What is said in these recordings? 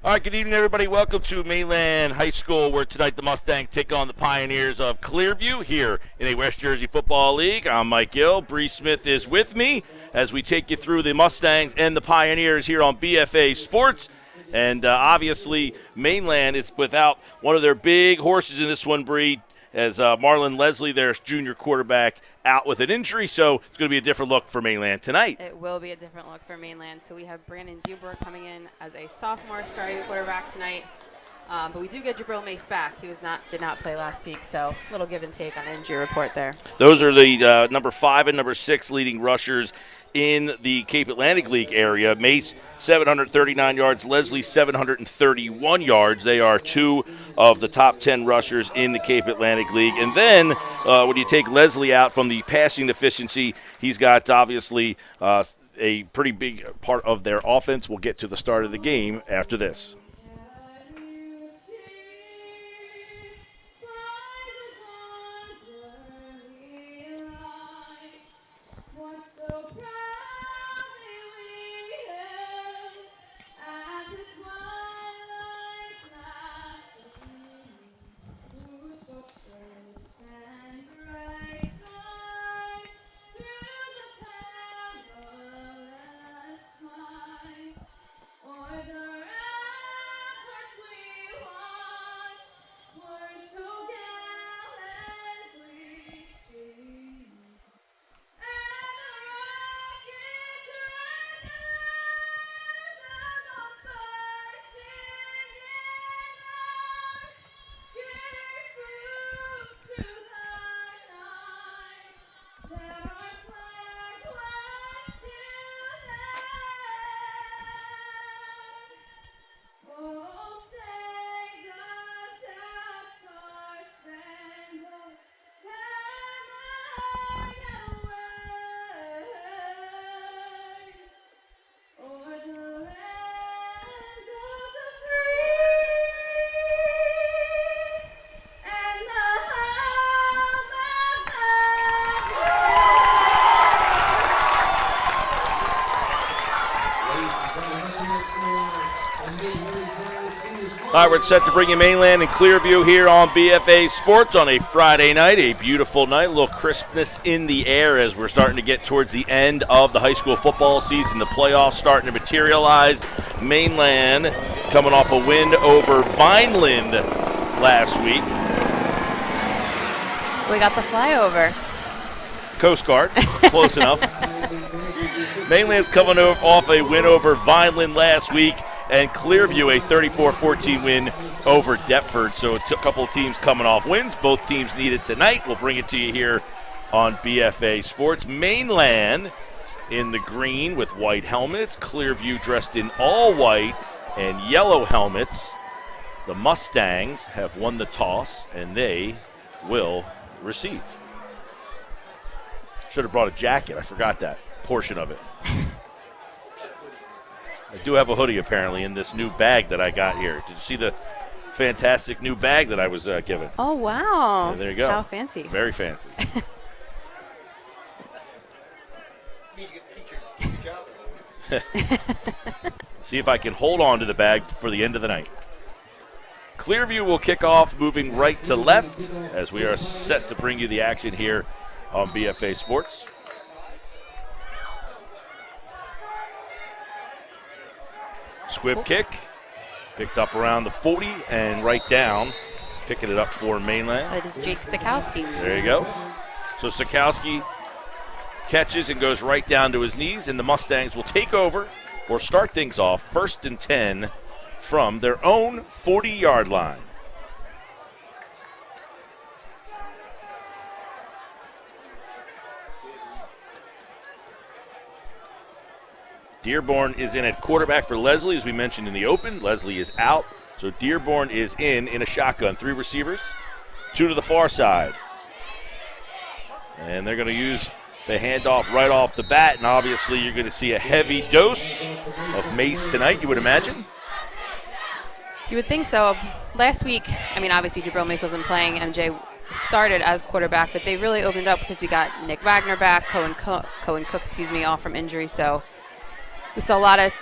All right, good evening, everybody. Welcome to Mainland High School, where tonight the Mustangs take on the Pioneers of Clearview here in a West Jersey Football League. I'm Mike Gill. Bree Smith is with me as we take you through the Mustangs and the Pioneers here on BFA Sports. And obviously, Mainland is without one of their big horses in this one, Bree, as Marlon Leslie, their junior quarterback, out with an injury. So it's going to be a different look for Mainland tonight. It will be a different look for Mainland. So we have Brandon Dubrow coming in as a sophomore starting quarterback tonight. But we do get Jabril Mace back. He did not play last week, so a little give and take on the injury report there. Those are the number 5 and number 6 leading rushers in the Cape Atlantic League area. Mace, 739 yards. Leslie, 731 yards. They are 2 of the top 10 rushers in the Cape Atlantic League. And then when you take Leslie out from the passing efficiency, he's got obviously a pretty big part of their offense. We'll get to the start of the game after this. All right, we're set to bring you Mainland and Clearview here on BFA Sports on a Friday night, a beautiful night, a little crispness in the air as we're starting to get towards the end of the high school football season. The playoffs starting to materialize. Mainland coming off a win over Vineland last week. We got the flyover. Coast Guard, close enough. Mainland's coming off a win over Vineland last week, and Clearview a 34-14 win over Deptford. So it's a couple of teams coming off wins. Both teams need it tonight. We'll bring it to you here on BFA Sports. Mainland in the green with white helmets. Clearview dressed in all white and yellow helmets. The Mustangs have won the toss, and they will receive. Should have brought a jacket. I forgot that portion of it. I do have a hoodie, apparently, in this new bag that I got here. Did you see the fantastic new bag that I was given? Oh, wow. Yeah, there you go. How fancy. Very fancy. See if I can hold on to the bag for the end of the night. Clearview will kick off, moving right to left, as we are set to bring you the action here on BFA Sports. Squib kick, picked up around the 40 and right down, picking it up for Mainland. That is Jake Sikowski. There you go. So Sikowski catches and goes right down to his knees, and the Mustangs will take over or start things off 1st and 10 from their own 40-yard line. Dearborn is in at quarterback for Leslie, as we mentioned in the open. Leslie is out, so Dearborn is in a shotgun. 3 receivers, 2 to the far side. And they're going to use the handoff right off the bat, and obviously you're going to see a heavy dose of Mace tonight, you would imagine. You would think so. Last week, I mean, obviously Jabril Mace wasn't playing. MJ started as quarterback, but they really opened up because we got Nick Wagner back, Cohen Cook, all from injury, so we saw a lot of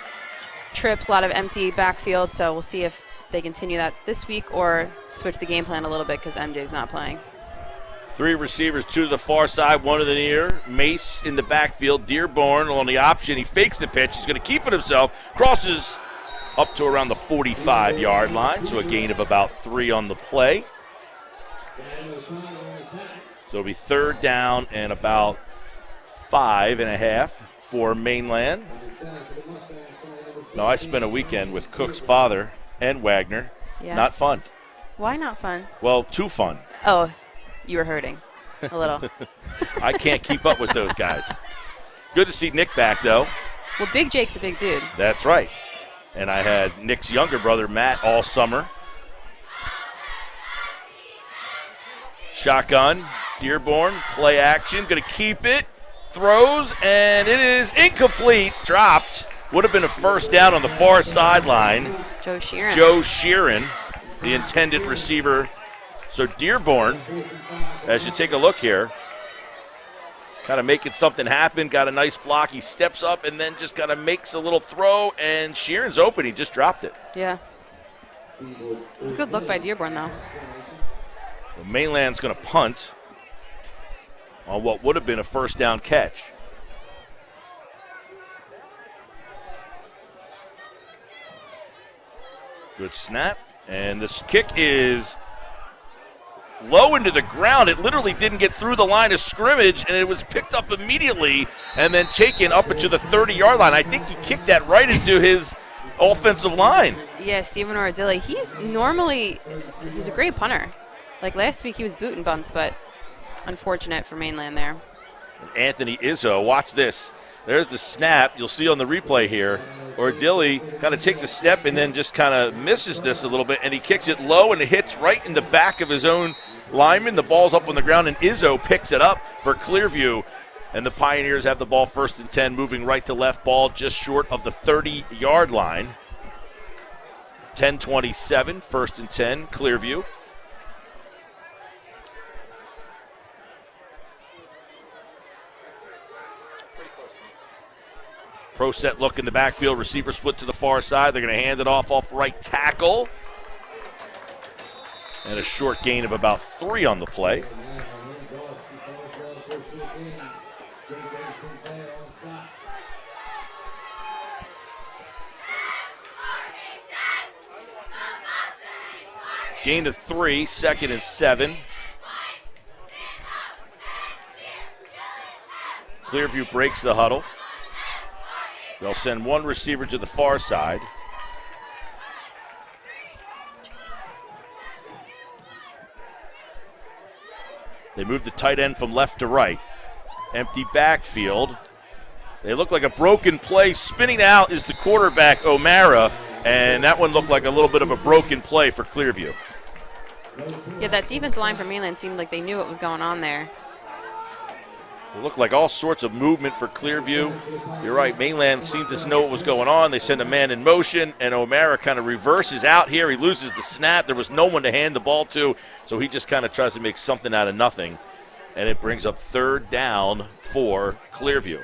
trips, a lot of empty backfield, so we'll see if they continue that this week or switch the game plan a little bit because MJ's not playing. 3 receivers, 2 to the far side, 1 to the near. Mace in the backfield. Dearborn on the option. He fakes the pitch. He's going to keep it himself. Crosses up to around the 45-yard line, so a gain of about 3 on the play. So it'll be 3rd down and about 5.5 for Mainland. No, I spent a weekend with Cook's father and Wagner. Yeah. Not fun. Why not fun? Well, too fun. Oh, you were hurting a little. I can't keep up with those guys. Good to see Nick back, though. Well, Big Jake's a big dude. That's right. And I had Nick's younger brother, Matt, all summer. Shotgun, Dearborn, play action, going to keep it, throws, and it is incomplete, dropped. Would have been a 1st down on the far sideline. Joe Sheeran. Joe Sheeran, the intended receiver. So Dearborn, as you take a look here, kind of making something happen, got a nice block. He steps up and then just kind of makes a little throw, and Sheeran's open. He just dropped it. Yeah. It's a good look by Dearborn, though. Well, Mainland's going to punt on what would have been a 1st down catch. Good snap, and this kick is low into the ground. It literally didn't get through the line of scrimmage, and it was picked up immediately and then taken up into the 30-yard line. I think he kicked that right into his offensive line. Yeah, Stephen Ordilli. He's a great punter. Like last week he was booting bunts, but unfortunate for Mainland there. Anthony Izzo, watch this. There's the snap. You'll see on the replay here. Ordilli kind of takes a step and then just kind of misses this a little bit, and he kicks it low, and it hits right in the back of his own lineman. The ball's up on the ground, and Izzo picks it up for Clearview. And the Pioneers have the ball 1st and 10, moving right to left, ball just short of the 30-yard line. 10:27, 1st and 10, Clearview. Pro set look in the backfield. Receiver split to the far side. They're going to hand it off right tackle. And a short gain of about 3 on the play. Gain of 3, 2nd and 7. Clearview breaks the huddle. They'll send 1 receiver to the far side. They move the tight end from left to right. Empty backfield. They look like a broken play. Spinning out is the quarterback, O'Mara, and that one looked like a little bit of a broken play for Clearview. Yeah, that defensive line for Mainland seemed like they knew what was going on there. It looked like all sorts of movement for Clearview. You're right, Mainland seemed to know what was going on. They send a man in motion, and O'Mara kind of reverses out here. He loses the snap. There was no one to hand the ball to, so he just kind of tries to make something out of nothing. And it brings up 3rd down for Clearview.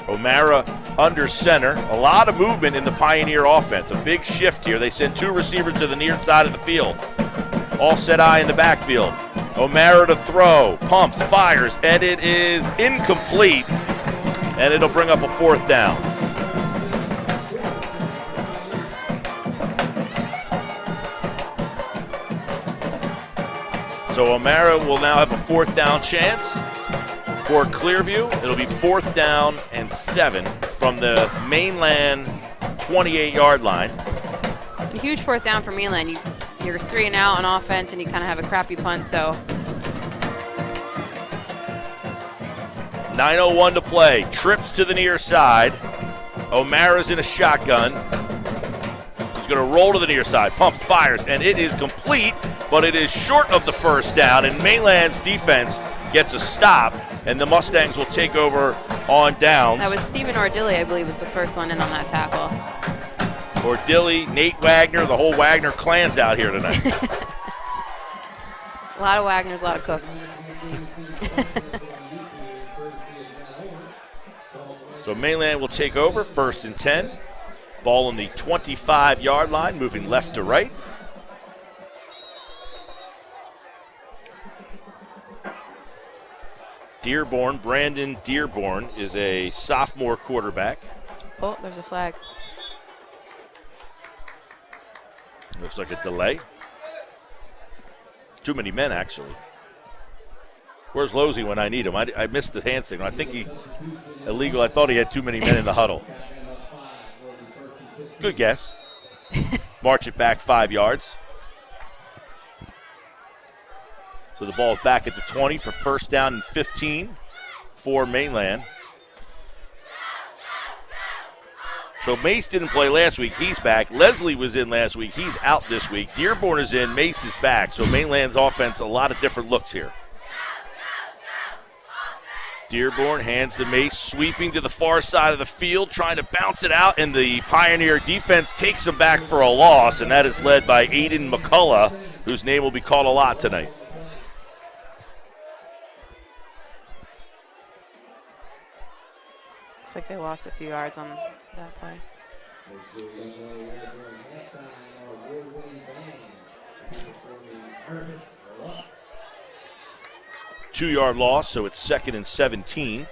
O'Mara under center. A lot of movement in the Pioneer offense. A big shift here. They send 2 receivers to the near side of the field. All set eye in the backfield. O'Mara to throw, pumps, fires, and it is incomplete, and it'll bring up a 4th down. So O'Mara will now have a 4th down chance for Clearview. It'll be 4th down and 7 from the Mainland 28-yard line. A huge 4th down for Mainland. You're 3 and out on offense, and you kind of have a crappy punt, so. 9:01 to play. Trips to the near side. O'Mara's in a shotgun. He's going to roll to the near side. Pumps, fires, and it is complete, but it is short of the 1st down, and Mainland's defense gets a stop, and the Mustangs will take over on downs. That was Stephen Ordilli, I believe, was the first one in on that tackle. Ordilli, Nate Wagner, the whole Wagner clan's out here tonight. A lot of Wagners, a lot of Cooks. So Mainland will take over, 1st and 10 Ball on the 25-yard line, moving left to right. Brandon Dearborn is a sophomore quarterback. Oh, there's a flag. Looks like a delay. Too many men, actually. Where's Losey when I need him? I missed the hand signal. I think he illegal. I thought he had too many men in the huddle. Good guess. March it back 5 yards. So the ball is back at the 20 for first down and 15 for Mainland. So Mace didn't play last week. He's back. Leslie was in last week. He's out this week. Dearborn is in. Mace is back. So Mainland's offense, a lot of different looks here. Dearborn hands to Mace, sweeping to the far side of the field, trying to bounce it out, and the Pioneer defense takes him back for a loss, and that is led by Aiden McCullough, whose name will be called a lot tonight. Looks like they lost a few yards on that play. Two-yard loss, so it's 2nd and 17.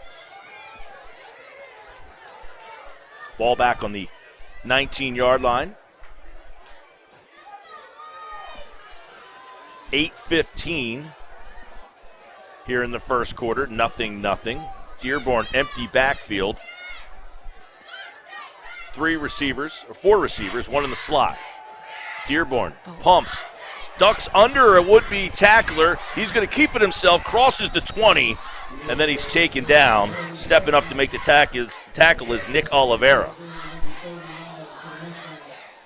Ball back on the 19-yard line. 8:15 here in the first quarter. Nothing. Dearborn empty backfield. Four receivers, one in the slot. Dearborn pumps, ducks under a would-be tackler. He's going to keep it himself, crosses the 20, and then he's taken down. Stepping up to make the tackle is Nick Oliveira.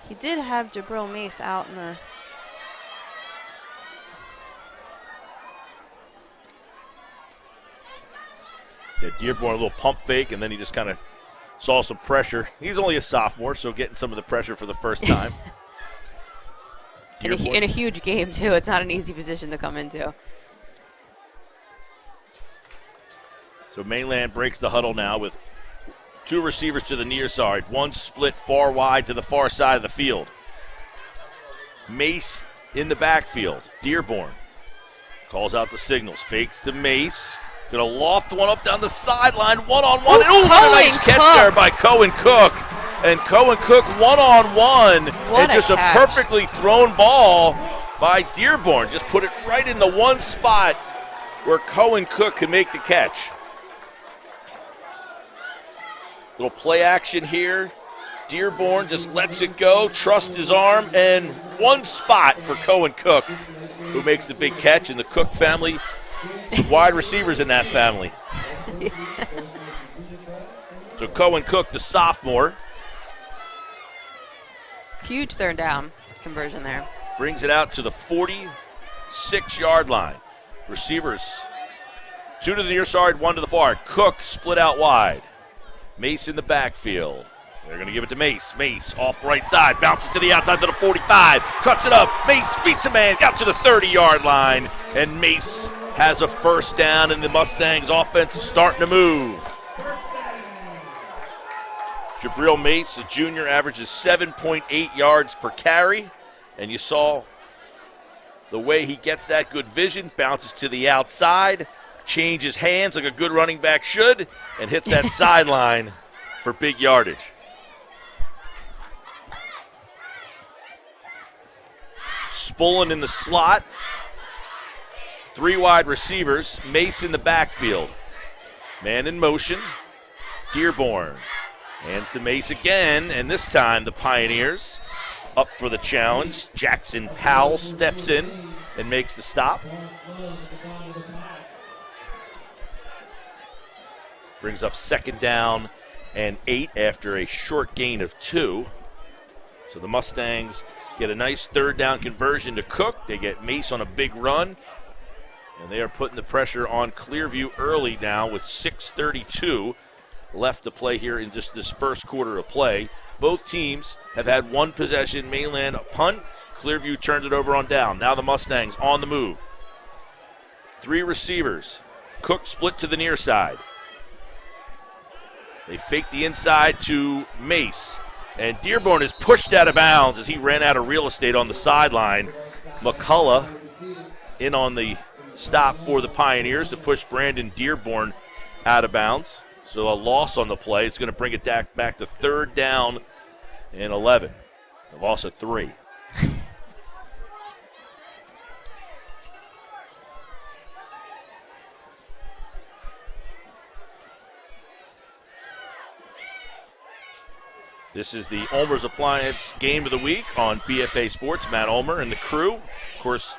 He did have Jabril Mace out in the... Yeah, Dearborn, a little pump fake, and then he just kind of saw some pressure. He's only a sophomore, so getting some of the pressure for the first time. in a huge game, too. It's not an easy position to come into. So Mainland breaks the huddle now with two receivers to the near side, one split far wide to the far side of the field. Mace in the backfield. Dearborn calls out the signals, fakes to Mace. Gonna loft one up down the sideline, one-on-one. Ooh, what a nice catch there by Cohen Cook. And Cohen Cook one-on-one. And just a perfectly thrown ball by Dearborn. Just put it right in the one spot where Cohen Cook can make the catch. Little play action here. Dearborn just lets it go, trusts his arm, and one spot for Cohen Cook, who makes the big catch. And the Cook family, wide receivers in that family. So Cohen Cook, the sophomore. Huge third down conversion there. Brings it out to the 46-yard line. Receivers, two to the near side, one to the far. Cook split out wide. Mace in the backfield. They're going to give it to Mace. Mace off the right side, bounces to the outside to the 45, cuts it up. Mace beats a man out to the 30-yard line, and Mace has a first down, and the Mustangs offense is starting to move. Jabril Mace, the junior, averages 7.8 yards per carry, and you saw the way he gets that good vision, bounces to the outside, changes hands like a good running back should, and hits that sideline for big yardage. Spullen in the slot. Three wide receivers. Mace in the backfield. Man in motion. Dearborn. Hands to Mace again, and this time the Pioneers up for the challenge. Jackson Powell steps in and makes the stop. Brings up second down and 8 after a short gain of 2. So the Mustangs get a nice third down conversion to Cook. They get Mace on a big run. And they are putting the pressure on Clearview early now with 6:32 left to play here in just this first quarter of play. Both teams have had one possession. Mainland a punt. Clearview turned it over on down. Now the Mustangs on the move. Three receivers. Cook split to the near side. They fake the inside to Mace. And Dearborn is pushed out of bounds as he ran out of real estate on the sideline. McCullough in on the stop for the Pioneers to push Brandon Dearborn out of bounds. So a loss on the play. It's going to bring it back to 3rd down and 11. A loss of 3. This is the Ulmers Appliance Game of the Week on BFA Sports. Matt Ulmer and the crew, of course,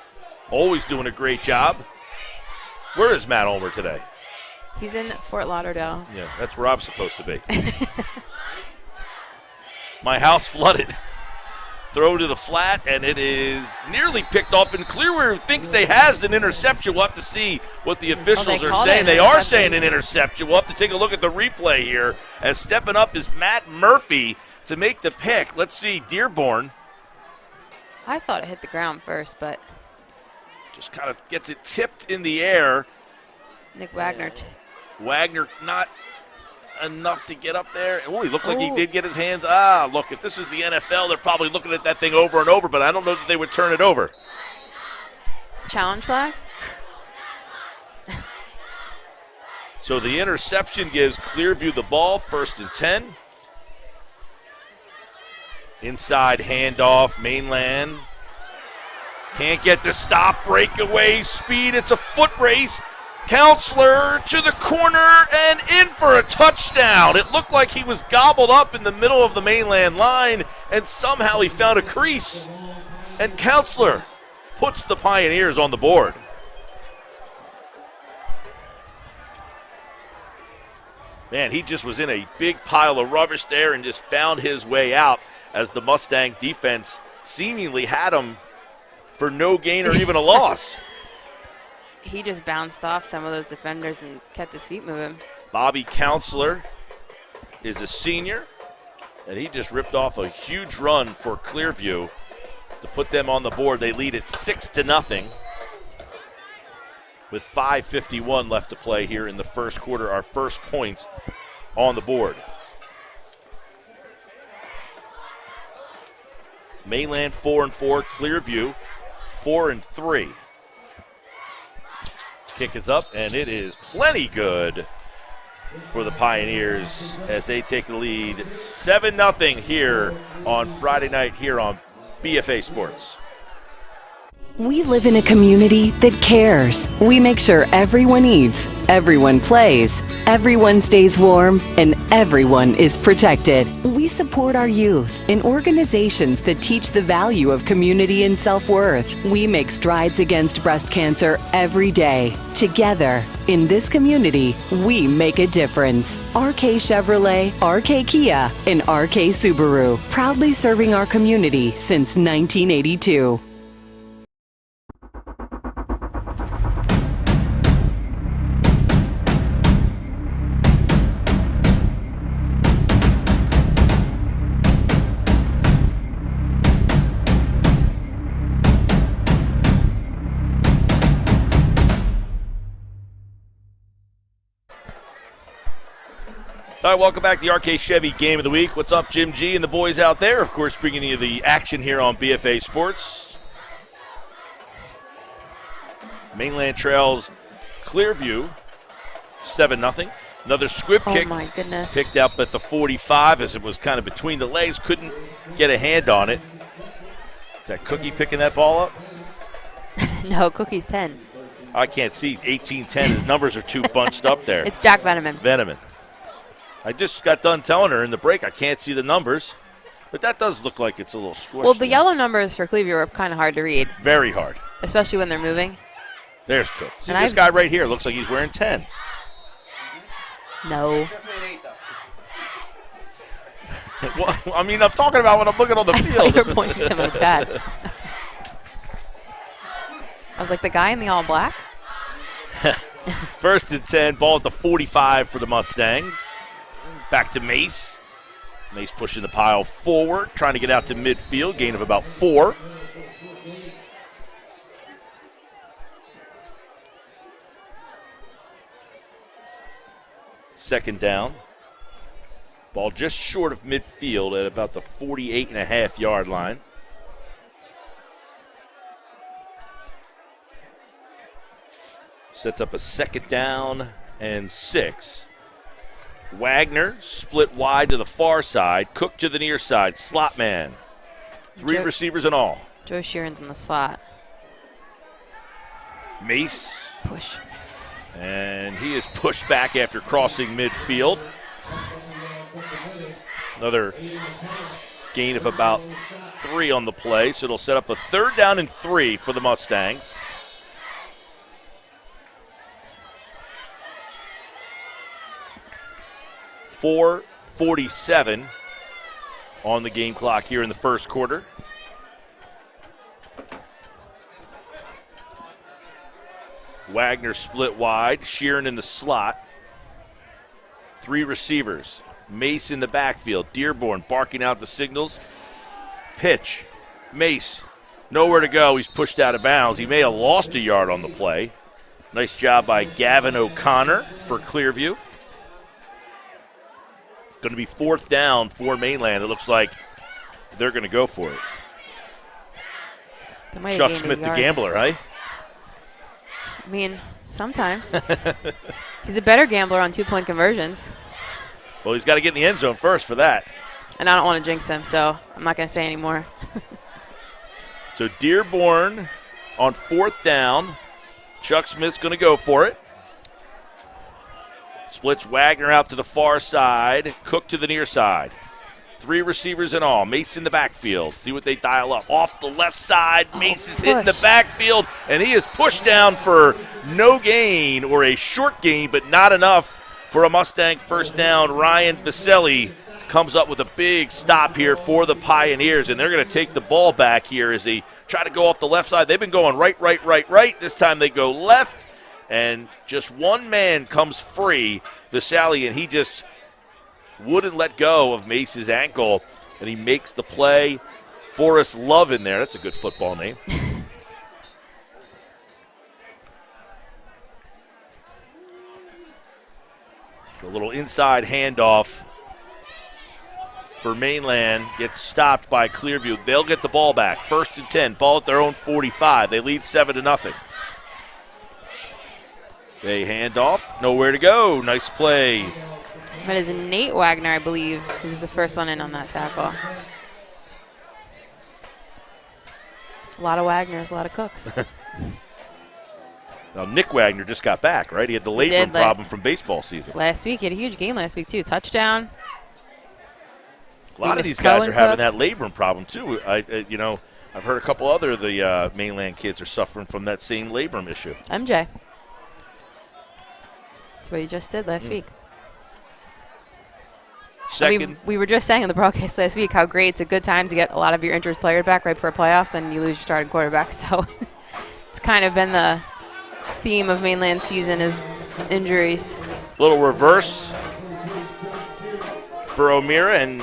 always doing a great job. Where is Matt Ulmer today? He's in Fort Lauderdale. Yeah, that's where I'm supposed to be. My house flooded. Throw to the flat, and it is nearly picked off. And Clearview thinks they has an interception. We'll have to see what the officials are saying. They are saying an interception. We'll have to take a look at the replay here. As stepping up is Matt Murphy to make the pick. Let's see, Dearborn. I thought it hit the ground first, but just kind of gets it tipped in the air. Nick Wagner. Wagner not enough to get up there. Oh, he looks like he did get his hands. Look, if this is the NFL, they're probably looking at that thing over and over, but I don't know that they would turn it over. Challenge flag? So the interception gives Clearview the ball, 1st and 10. Inside handoff, Mainland. Can't get the stop, breakaway, speed. It's a foot race. Counselor to the corner and in for a touchdown. It looked like he was gobbled up in the middle of the Mainland line, and somehow he found a crease. And Counselor puts the Pioneers on the board. Man, he just was in a big pile of rubbish there and just found his way out as the Mustang defense seemingly had him for no gain or even a loss. He just bounced off some of those defenders and kept his feet moving. Bobby Counselor is a senior, and he just ripped off a huge run for Clearview to put them on the board. They lead it 6-0 with 5:51 left to play here in the first quarter. Our first points on the board. Mainland 4-4, Clearview 4-3. Kick is up, and it is plenty good for the Pioneers as they take the lead 7-0 here on Friday night here on BFA Sports. We live in a community that cares. We make sure everyone eats, everyone plays, everyone stays warm, and everyone is protected. We support our youth in organizations that teach the value of community and self-worth. We make strides against breast cancer every day. Together, in this community, we make a difference. RK Chevrolet, RK Kia, and RK Subaru, proudly serving our community since 1982. All right, welcome back to the RK Chevy Game of the Week. What's up, Jim G and the boys out there? Of course, bringing you the action here on BFA Sports. Mainland trails Clearview 7-0. Another squib kick. Oh, my goodness. Picked up at the 45 as it was kind of between the legs. Couldn't get a hand on it. Is that Cookie picking that ball up? No, Cookie's 10. I can't see. 18-10. His numbers are too bunched up there. It's Jack Veneman. Veneman. I just got done telling her in the break I can't see the numbers, but that does look like it's a little squished. Well, the yellow numbers for Clearview are kind of hard to read. Very hard. Especially when they're moving. There's Cook. See, And this guy right here looks like he's wearing 10. No. Well, I mean, I'm talking about when I'm looking on the I field. thought you were pointing to my pad. I was like, the guy in the all black? 1st and 10, ball at the 45 for the Mustangs. Back to Mace. Mace pushing the pile forward, trying to get out to midfield, gain of about 4. Second down. Ball just short of midfield at about the 48.5-yard line. Sets up a 2nd down and 6. Wagner split wide to the far side. Cook to the near side. Slot man. 3 receivers in all. Joe Sheeran's in the slot. Mace. Push. And he is pushed back after crossing midfield. Another gain of about 3 on the play, so it'll set up a 3rd down and 3 for the Mustangs. .447 on the game clock here in the first quarter. Wagner split wide, Sheeran in the slot. 3 receivers. Mace in the backfield. Dearborn barking out the signals. Pitch. Mace, nowhere to go. He's pushed out of bounds. He may have lost a yard on the play. Nice job by Gavin O'Connor for Clearview. Going to be 4th down for Mainland. It looks like they're going to go for it. Chuck Smith, the gambler, right? I mean, sometimes. He's a better gambler on 2-point conversions. Well, he's got to get in the end zone first for that. And I don't want to jinx him, so I'm not going to say any more. So Dearborn on 4th down. Chuck Smith's going to go for it. Splits Wagner out to the far side. Cook to the near side. 3 receivers in all. Mace in the backfield. See what they dial up. Off the left side. Mace is hitting the backfield, and he is pushed down for no gain or a short gain, but not enough for a Mustang 1st down. Ryan Vaselli comes up with a big stop here for the Pioneers, and they're going to take the ball back here as they try to go off the left side. They've been going right. This time they go left, and just one man comes free, Vaselli, and he just wouldn't let go of Mace's ankle, and he makes the play. Forrest Love in there. That's a good football name. A little inside handoff for Mainland. Gets stopped by Clearview. They'll get the ball back. 1st and 10. Ball at their own 45. They lead 7-0. They hand off. Nowhere to go. Nice play. That is Nate Wagner, I believe, who was the first one in on that tackle. A lot of Wagners, a lot of Cooks. Now, Nick Wagner just got back, right? He had the labrum problem from baseball season. Last week, he had a huge game last week, too. Touchdown. A lot of these guys are having that labrum problem, too. I've heard a couple other of the Mainland kids are suffering from that same labrum issue. MJ. That's what he just did last week. Second. We were just saying in the broadcast last week how great it's a good time to get a lot of your injured players back right before playoffs, and you lose your starting quarterback. So it's kind of been the theme of Mainland season is injuries. Little reverse for O'Meara, and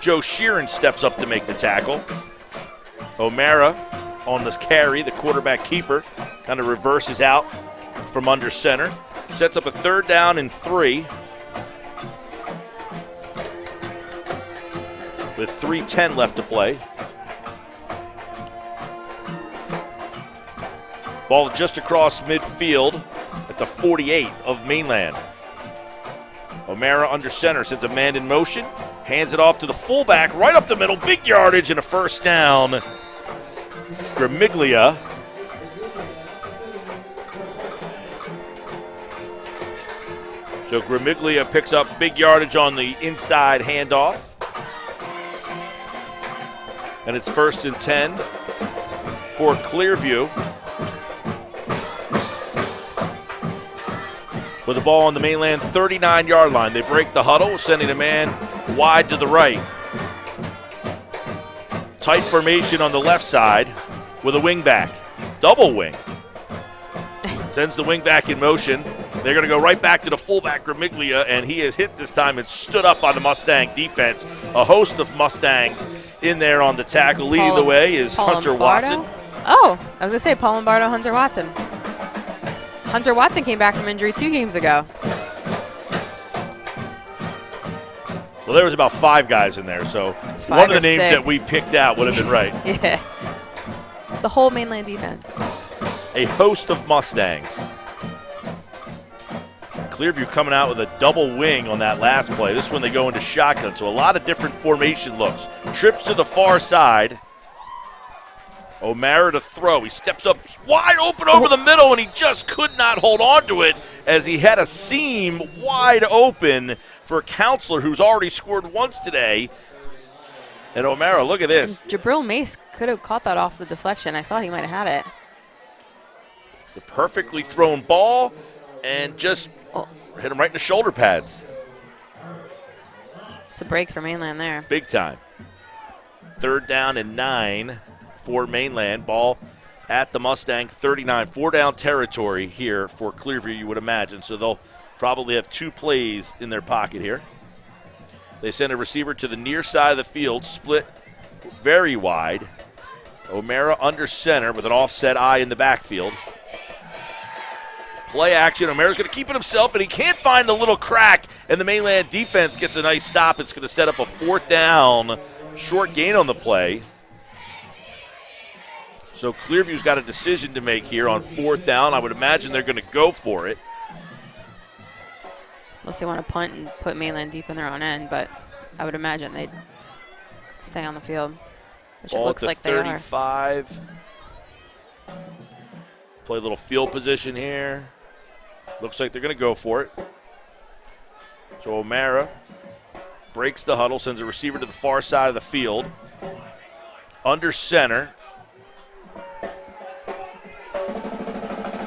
Joe Sheeran steps up to make the tackle. O'Meara on the carry, the quarterback keeper, kind of reverses out from under center. Sets up a 3rd down and 3. With 3:10 left to play. Ball just across midfield at the 48 of Mainland. O'Meara under center, sends a man in motion, hands it off to the fullback, right up the middle, big yardage and a 1st down. Gramiglia. So Gramiglia picks up big yardage on the inside handoff. And it's 1st and 10 for Clearview. With the ball on the Mainland 39-yard line. They break the huddle, sending a man wide to the right. Tight formation on the left side with a wing back. Double wing. Sends the wing back in motion. They're going to go right back to the fullback, Gramiglia, and he is hit this time and stood up by the Mustang defense. A host of Mustangs in there on the tackle. Leading the way is Hunter Watson. Oh, I was going to say Paul Lombardo, Hunter Watson. Hunter Watson came back from injury 2 games ago. Well, there was about 5 guys in there, so one of the names that we picked out would have been right. Yeah. The whole Mainland defense. A host of Mustangs. Clearview coming out with a double wing on that last play. This one they go into shotgun, so a lot of different formation looks. Trips to the far side. O'Mara to throw. He steps up wide open over the middle, and he just could not hold on to it as he had a seam wide open for Counselor, who's already scored once today. And O'Mara, look at this. Jabril Mace could have caught that off the deflection. I thought he might have had it. It's a perfectly thrown ball, and just hit him right in the shoulder pads. It's a break for Mainland there. Big time. 3rd down and 9 for Mainland. Ball at the Mustang 39. 4-down territory here for Clearview, you would imagine. So they'll probably have 2 plays in their pocket here. They send a receiver to the near side of the field, split very wide. O'Mara under center with an offset eye in the backfield. Play action. O'Mara's going to keep it himself, and he can't find the little crack, and the Mainland defense gets a nice stop. It's going to set up a 4th down, short gain on the play. So Clearview's got a decision to make here on 4th down. I would imagine they're going to go for it. Unless they want to punt and put Mainland deep in their own end, but I would imagine they'd stay on the field, which Ball it looks at the like they are. 35. Play a little field position here. Looks like they're going to go for it. So O'Mara breaks the huddle, sends a receiver to the far side of the field. Under center.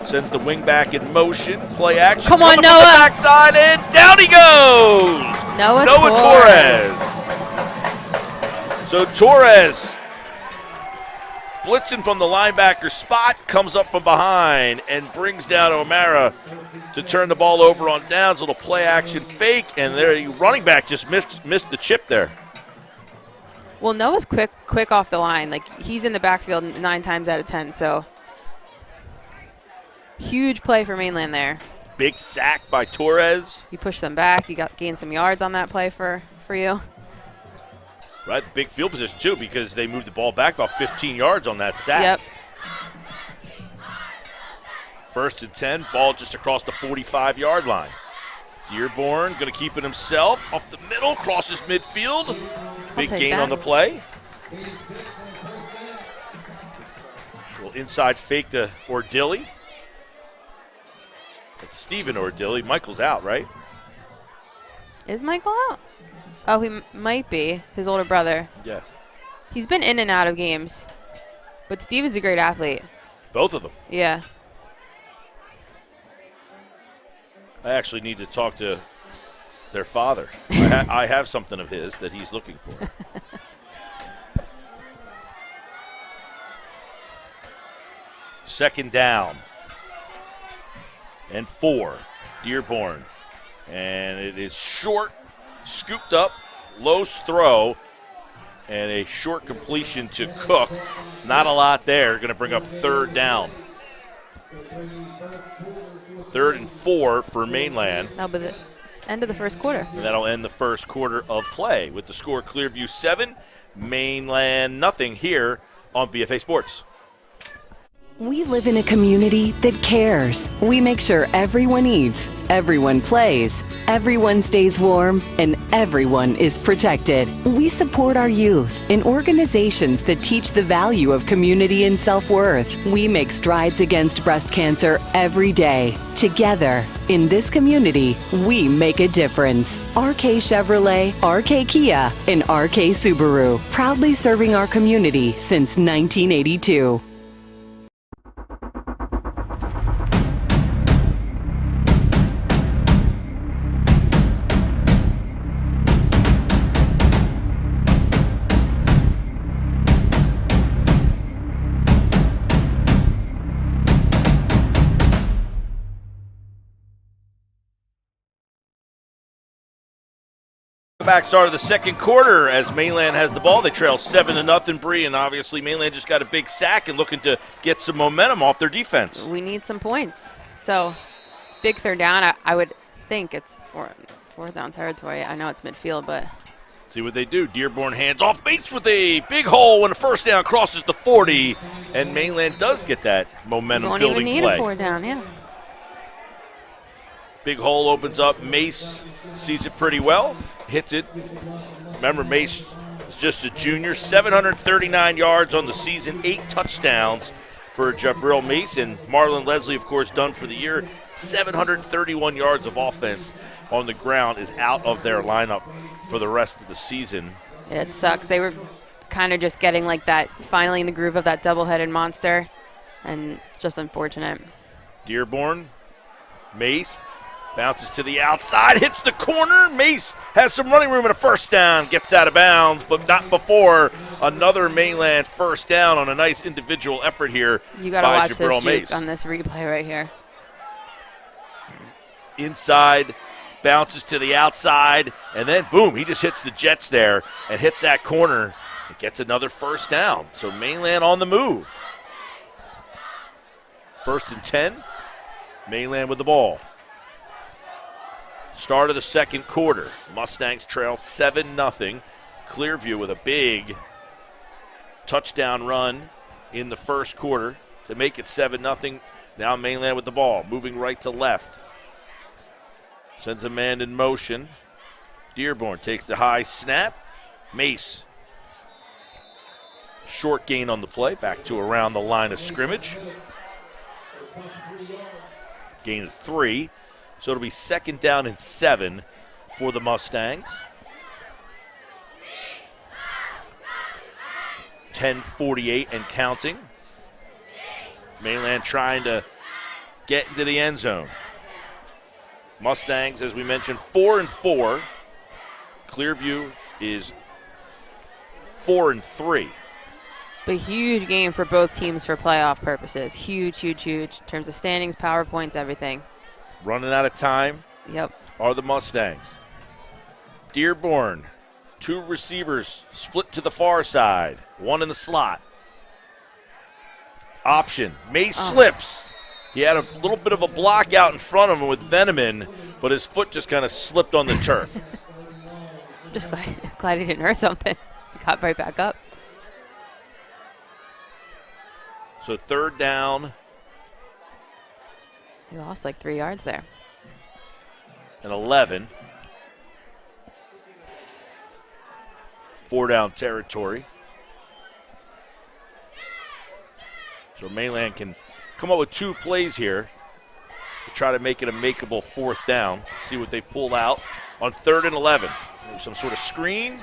Sends the wing back in motion. Play action. Come on, Noah. Noah. Backside, and down he goes. Noah Torres. So Torres, blitzing from the linebacker spot, comes up from behind and brings down O'Mara to turn the ball over on downs. Little play action fake, and there running back just missed the chip there. Well, Noah's quick off the line. Like, he's in the backfield 9 times out of 10, so huge play for Mainland there. Big sack by Torres. You push them back. You gained some yards on that play for you. Right, big field position too, because they moved the ball back about 15 yards on that sack. Yep. 1st and 10, ball just across the 45-yard line. Dearborn going to keep it himself. Up the middle, crosses midfield. Big gain on the play. Little inside fake to Ordilly. It's Steven Ordilly. Michael's out, right? Is Michael out? Oh, he might be. His older brother. Yes. He's been in and out of games. But Steven's a great athlete. Both of them. Yeah. I actually need to talk to their father. I have something of his that he's looking for. Second down. And 4. Dearborn. And it is short, scooped up, low throw, and a short completion to Cook. Not a lot there. Going to bring up 3rd down. 3rd and 4 for Mainland. That'll be the end of the first quarter. And that'll end the first quarter of play with the score Clearview 7, Mainland nothing here on BFA Sports. We live in a community that cares. We make sure everyone eats, everyone plays, everyone stays warm, and everyone is protected. We support our youth in organizations that teach the value of community and self-worth. We make strides against breast cancer every day. Together, in this community, we make a difference. RK Chevrolet, RK Kia, and RK Subaru, proudly serving our community since 1982. Back start of the second quarter as Mainland has the ball. They trail 7-0, Bree, and obviously Mainland just got a big sack and looking to get some momentum off their defense. We need some points. So, big 3rd down. I would think it's 4th down territory. I know it's midfield, but See what they do. Dearborn hands off base with a big hole when a first down crosses the 40, and Mainland does get that momentum Won't building even need play. a 4 down, yeah. Big hole opens up. Mace sees it pretty well, hits it. Remember, Mace is just a junior. 739 yards on the season, 8 touchdowns for Jabril Mace. And Marlon Leslie, of course, done for the year. 731 yards of offense on the ground is out of their lineup for the rest of the season. It sucks. They were kind of just getting like that, finally in the groove of that double-headed monster, and just unfortunate. Dearborn, Mace, bounces to the outside, hits the corner. Mace has some running room and a first down, gets out of bounds, but not before another Mainland first down on a nice individual effort here. You got to by watch Jabril this Mace. juke on this replay right here. Inside, bounces to the outside, and then boom, he just hits the Jets there and hits that corner. It gets another first down. So Mainland on the move. 1st and 10. Mainland with the ball. Start of the second quarter. Mustangs trail 7-0. Clearview with a big touchdown run in the first quarter to make it 7-0. Now Mainland with the ball, moving right to left. Sends a man in motion. Dearborn takes the high snap. Mace. Short gain on the play, back to around the line of scrimmage. Gain of 3. So it'll be 2nd down and 7 for the Mustangs. 10:48 and counting. Mainland trying to get into the end zone. Mustangs, as we mentioned, 4-4. Clearview is 4-3. But huge game for both teams for playoff purposes. Huge, huge, huge in terms of standings, power points, everything. Running out of time Yep. are the Mustangs. Dearborn, 2 receivers split to the far side, 1 in the slot. Option. Mace slips. He had a little bit of a block out in front of him with Veneman, but his foot just kind of slipped on the turf. Just glad he didn't hurt something. He got right back up. So 3rd down He lost like 3 yards there. and 11. 4 down territory. So Mainland can come up with 2 plays here to try to make it a makeable 4th down. See what they pull out on 3rd and 11. Maybe some sort of screen.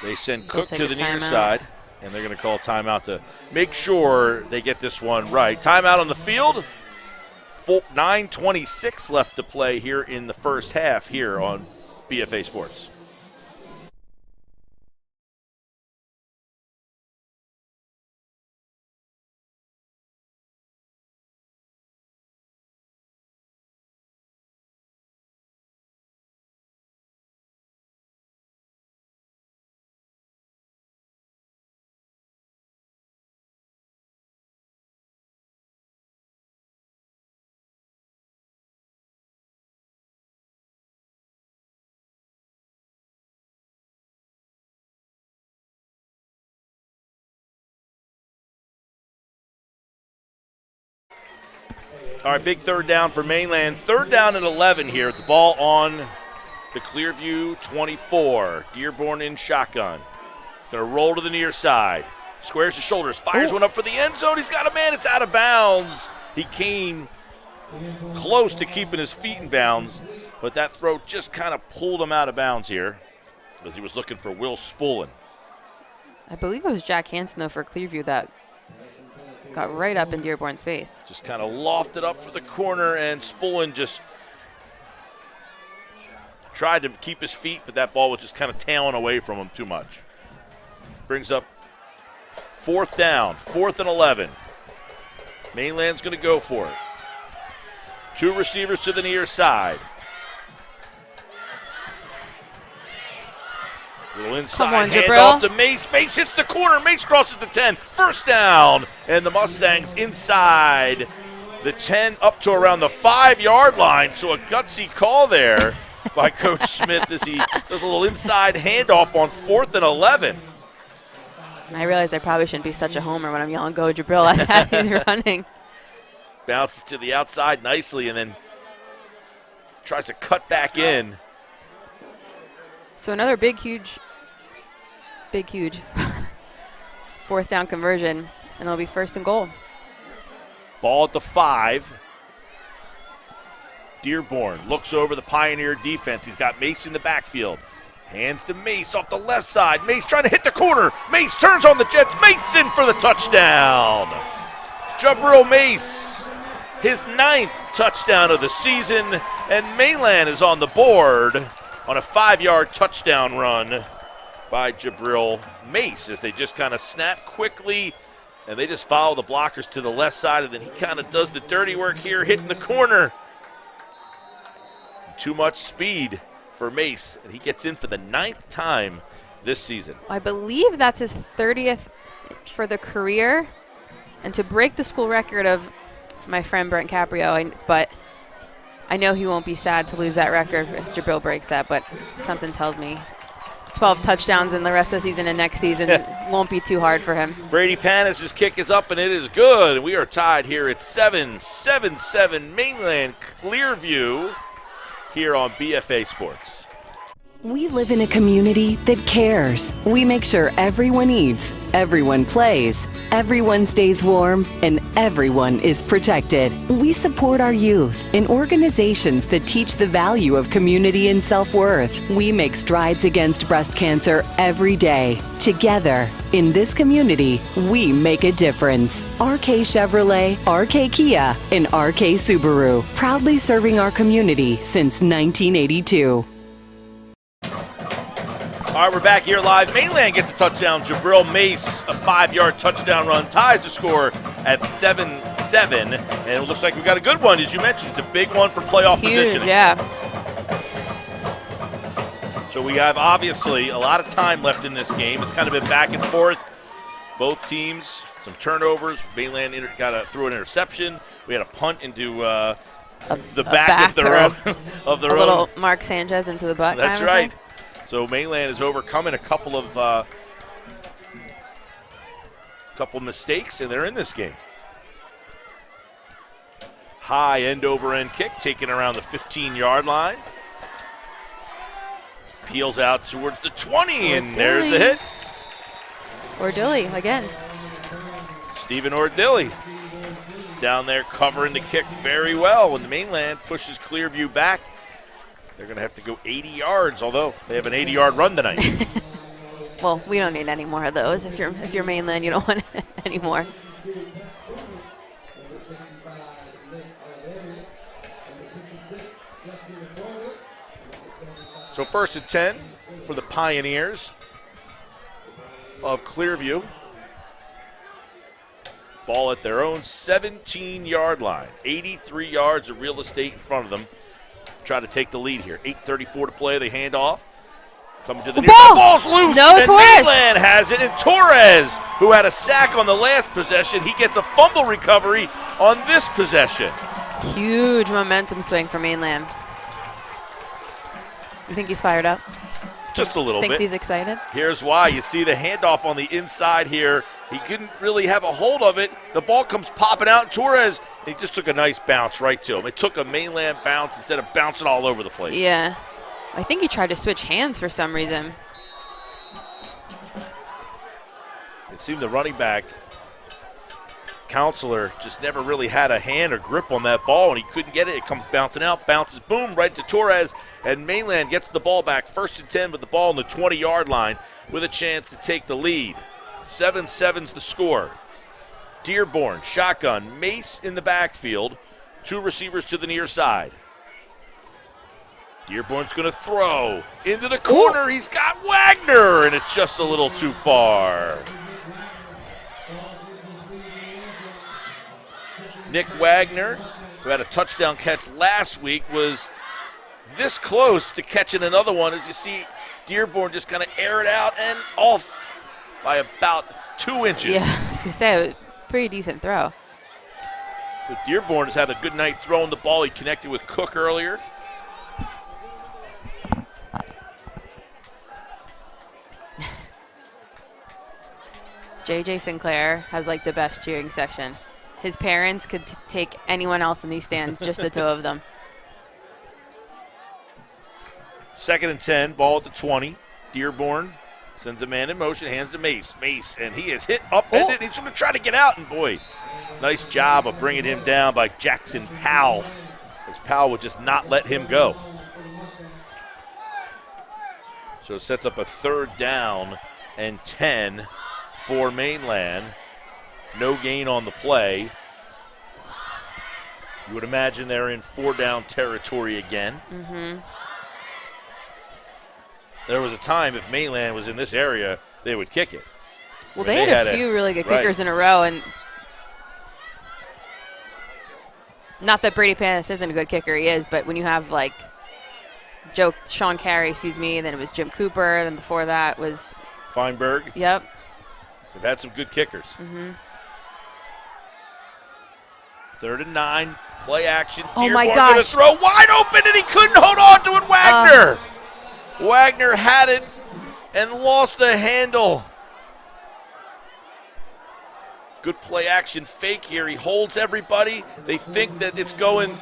They send They'll Cook take to a the near timeout. side, and they're going to call timeout to make sure they get this one right. Timeout on the field. 9:26 left to play here in the first half here on BFA Sports. All right, big 3rd down for Mainland. 3rd down and 11 here. The ball on the Clearview 24. Dearborn in shotgun. Going to roll to the near side. Squares his shoulders. Fires one up for the end zone. He's got a man. It's out of bounds. He came close to keeping his feet in bounds, but that throw just kind of pulled him out of bounds here as he was looking for Will Spullen. I believe it was Jack Hansen, though, for Clearview that got right up in Dearborn's face. Just kind of lofted up for the corner, and Spullen just tried to keep his feet, but that ball was just kind of tailing away from him too much. Brings up 4th down, 4th and 11. Mainland's going to go for it. 2 receivers to the near side. Little inside Come on, handoff Jabril. to Mace. Mace hits the corner. Mace crosses the 10. First down. And the Mustangs inside the 10 up to around the 5-yard line. So a gutsy call there by Coach Smith as he does a little inside handoff on 4th and 11. I realize I probably shouldn't be such a homer when I'm yelling, "Go, Jabril," as he's running. Bounces to the outside nicely and then tries to cut back in. So another big, huge 4th down conversion, and it'll be 1st and goal. Ball at the 5. Dearborn looks over the Pioneer defense. He's got Mace in the backfield. Hands to Mace off the left side. Mace trying to hit the corner. Mace turns on the Jets. Mace in for the touchdown. Jabril Mace, his 9th touchdown of the season, and Mainland is on the board on a 5-yard touchdown run by Jabril Mace as they just kind of snap quickly and they just follow the blockers to the left side, and then he kind of does the dirty work here, hitting the corner. Too much speed for Mace, and he gets in for the 9th time this season. I believe that's his 30th for the career, and to break the school record of my friend Brent Caprio, but I know he won't be sad to lose that record if Jabril breaks that, but something tells me 12 touchdowns in the rest of the season and next season won't be too hard for him. Brady Panis' kick is up, and it is good. We are tied here at 7-7 Mainland Clearview here on BFA Sports. We live in a community that cares. We make sure everyone eats, everyone plays, everyone stays warm, and everyone is protected. We support our youth in organizations that teach the value of community and self-worth. We make strides against breast cancer every day. Together, in this community, we make a difference. RK Chevrolet, RK Kia, and RK Subaru, proudly serving our community since 1982. All right, we're back here live. Mainland gets a touchdown. Jabril Mace, a 5-yard touchdown run, ties the score at 7-7. And it looks like we've got a good one, as you mentioned. It's a big one for playoff positioning. Yeah. So we have, obviously, a lot of time left in this game. It's kind of been back and forth. Both teams, some turnovers. Mainland threw an interception. We had a punt into the back of their own. A little Mark Sanchez into the butt. That's right. So Mainland is overcoming a couple of mistakes, and they're in this game. High end-over-end kick taken around the 15-yard line. Peels out towards the 20, and there's the hit. Ordilly again. Stephen Ordilly down there covering the kick very well when the Mainland pushes Clearview back. They're going to have to go 80 yards, although they have an 80-yard run tonight. Well, we don't need any more of those. If you're Mainland, you don't want any more. So 1st and 10 for the Pioneers of Clearview. Ball at their own 17-yard line. 83 yards of real estate in front of them. Try to take the lead here. 8:34 to play. They hand off. Coming to the near side. Ball's loose. No, and Torres. Mainland has it. And Torres, who had a sack on the last possession, he gets a fumble recovery on this possession. Huge momentum swing for Mainland. You think he's fired up? Just a little bit. Thinks he's excited? Here's why. You see the handoff on the inside here. He couldn't really have a hold of it. The ball comes popping out. Torres, he just took a nice bounce right to him. It took a Mainland bounce instead of bouncing all over the place. Yeah. I think he tried to switch hands for some reason. It seemed the running back, Counselor, just never really had a hand or grip on that ball, and he couldn't get it. It comes bouncing out, bounces, boom, right to Torres, and Mainland gets the ball back. 1st and 10 with the ball on the 20-yard line with a chance to take the lead. 7-7's the score. Dearborn, shotgun, Mace in the backfield, 2 receivers to the near side. Dearborn's going to throw into the corner. He's got Wagner, and it's just a little too far. Nick Wagner, who had a touchdown catch last week, was this close to catching another one. As you see, Dearborn just kind of air it out and off by about 2 inches. Yeah, I was going to say, it was a pretty decent throw. But Dearborn has had a good night throwing the ball. He connected with Cook earlier. J.J. Sinclair has, like, the best cheering section. His parents could take anyone else in these stands, just the two of them. 2nd and 10, ball at the 20. Dearborn sends a man in motion, hands to Mace. Mace, and he is hit upended. He's going to try to get out, and boy, nice job of bringing him down by Jackson Powell, as Powell would just not let him go. So it sets up a 3rd down and 10 for Mainland. No gain on the play. You would imagine they're in 4-down territory again. Mm-hmm. There was a time if Mainland was in this area, they would kick it. Well, they had a few really good kickers in a row, and not that Brady Panis isn't a good kicker, he is, but when you have, like, Sean Carey, then it was Jim Cooper, then before that was Feinberg. Yep. They've had some good kickers. Mm-hmm. 3rd and 9, play action. Oh, Dearborn my gonna gosh. throw wide open, and he couldn't hold on to it. Wagner. Wagner had it and lost the handle. Good play action fake here. He holds everybody. They think that it's going,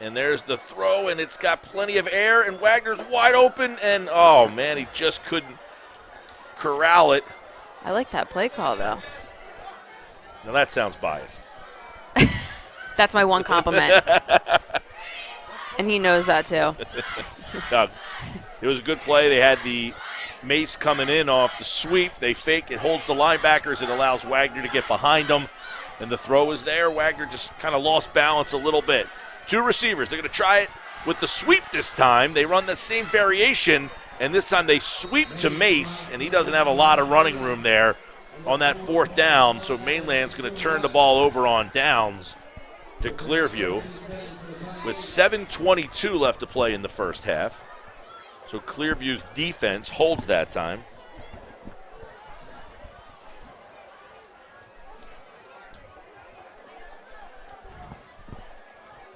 and there's the throw, and it's got plenty of air, and Wagner's wide open, and oh man, he just couldn't corral it. I like that play call, though. Now that sounds biased. That's my one compliment. And he knows that, too. It was a good play. They had the Mace coming in off the sweep. They fake. It holds the linebackers. It allows Wagner to get behind them. And the throw is there. Wagner just kind of lost balance a little bit. 2 receivers. They're going to try it with the sweep this time. They run the same variation, and this time they sweep to Mace, and he doesn't have a lot of running room there on that 4th down. So Mainland's going to turn the ball over on downs to Clearview with 7:22 left to play in the first half. So Clearview's defense holds that time.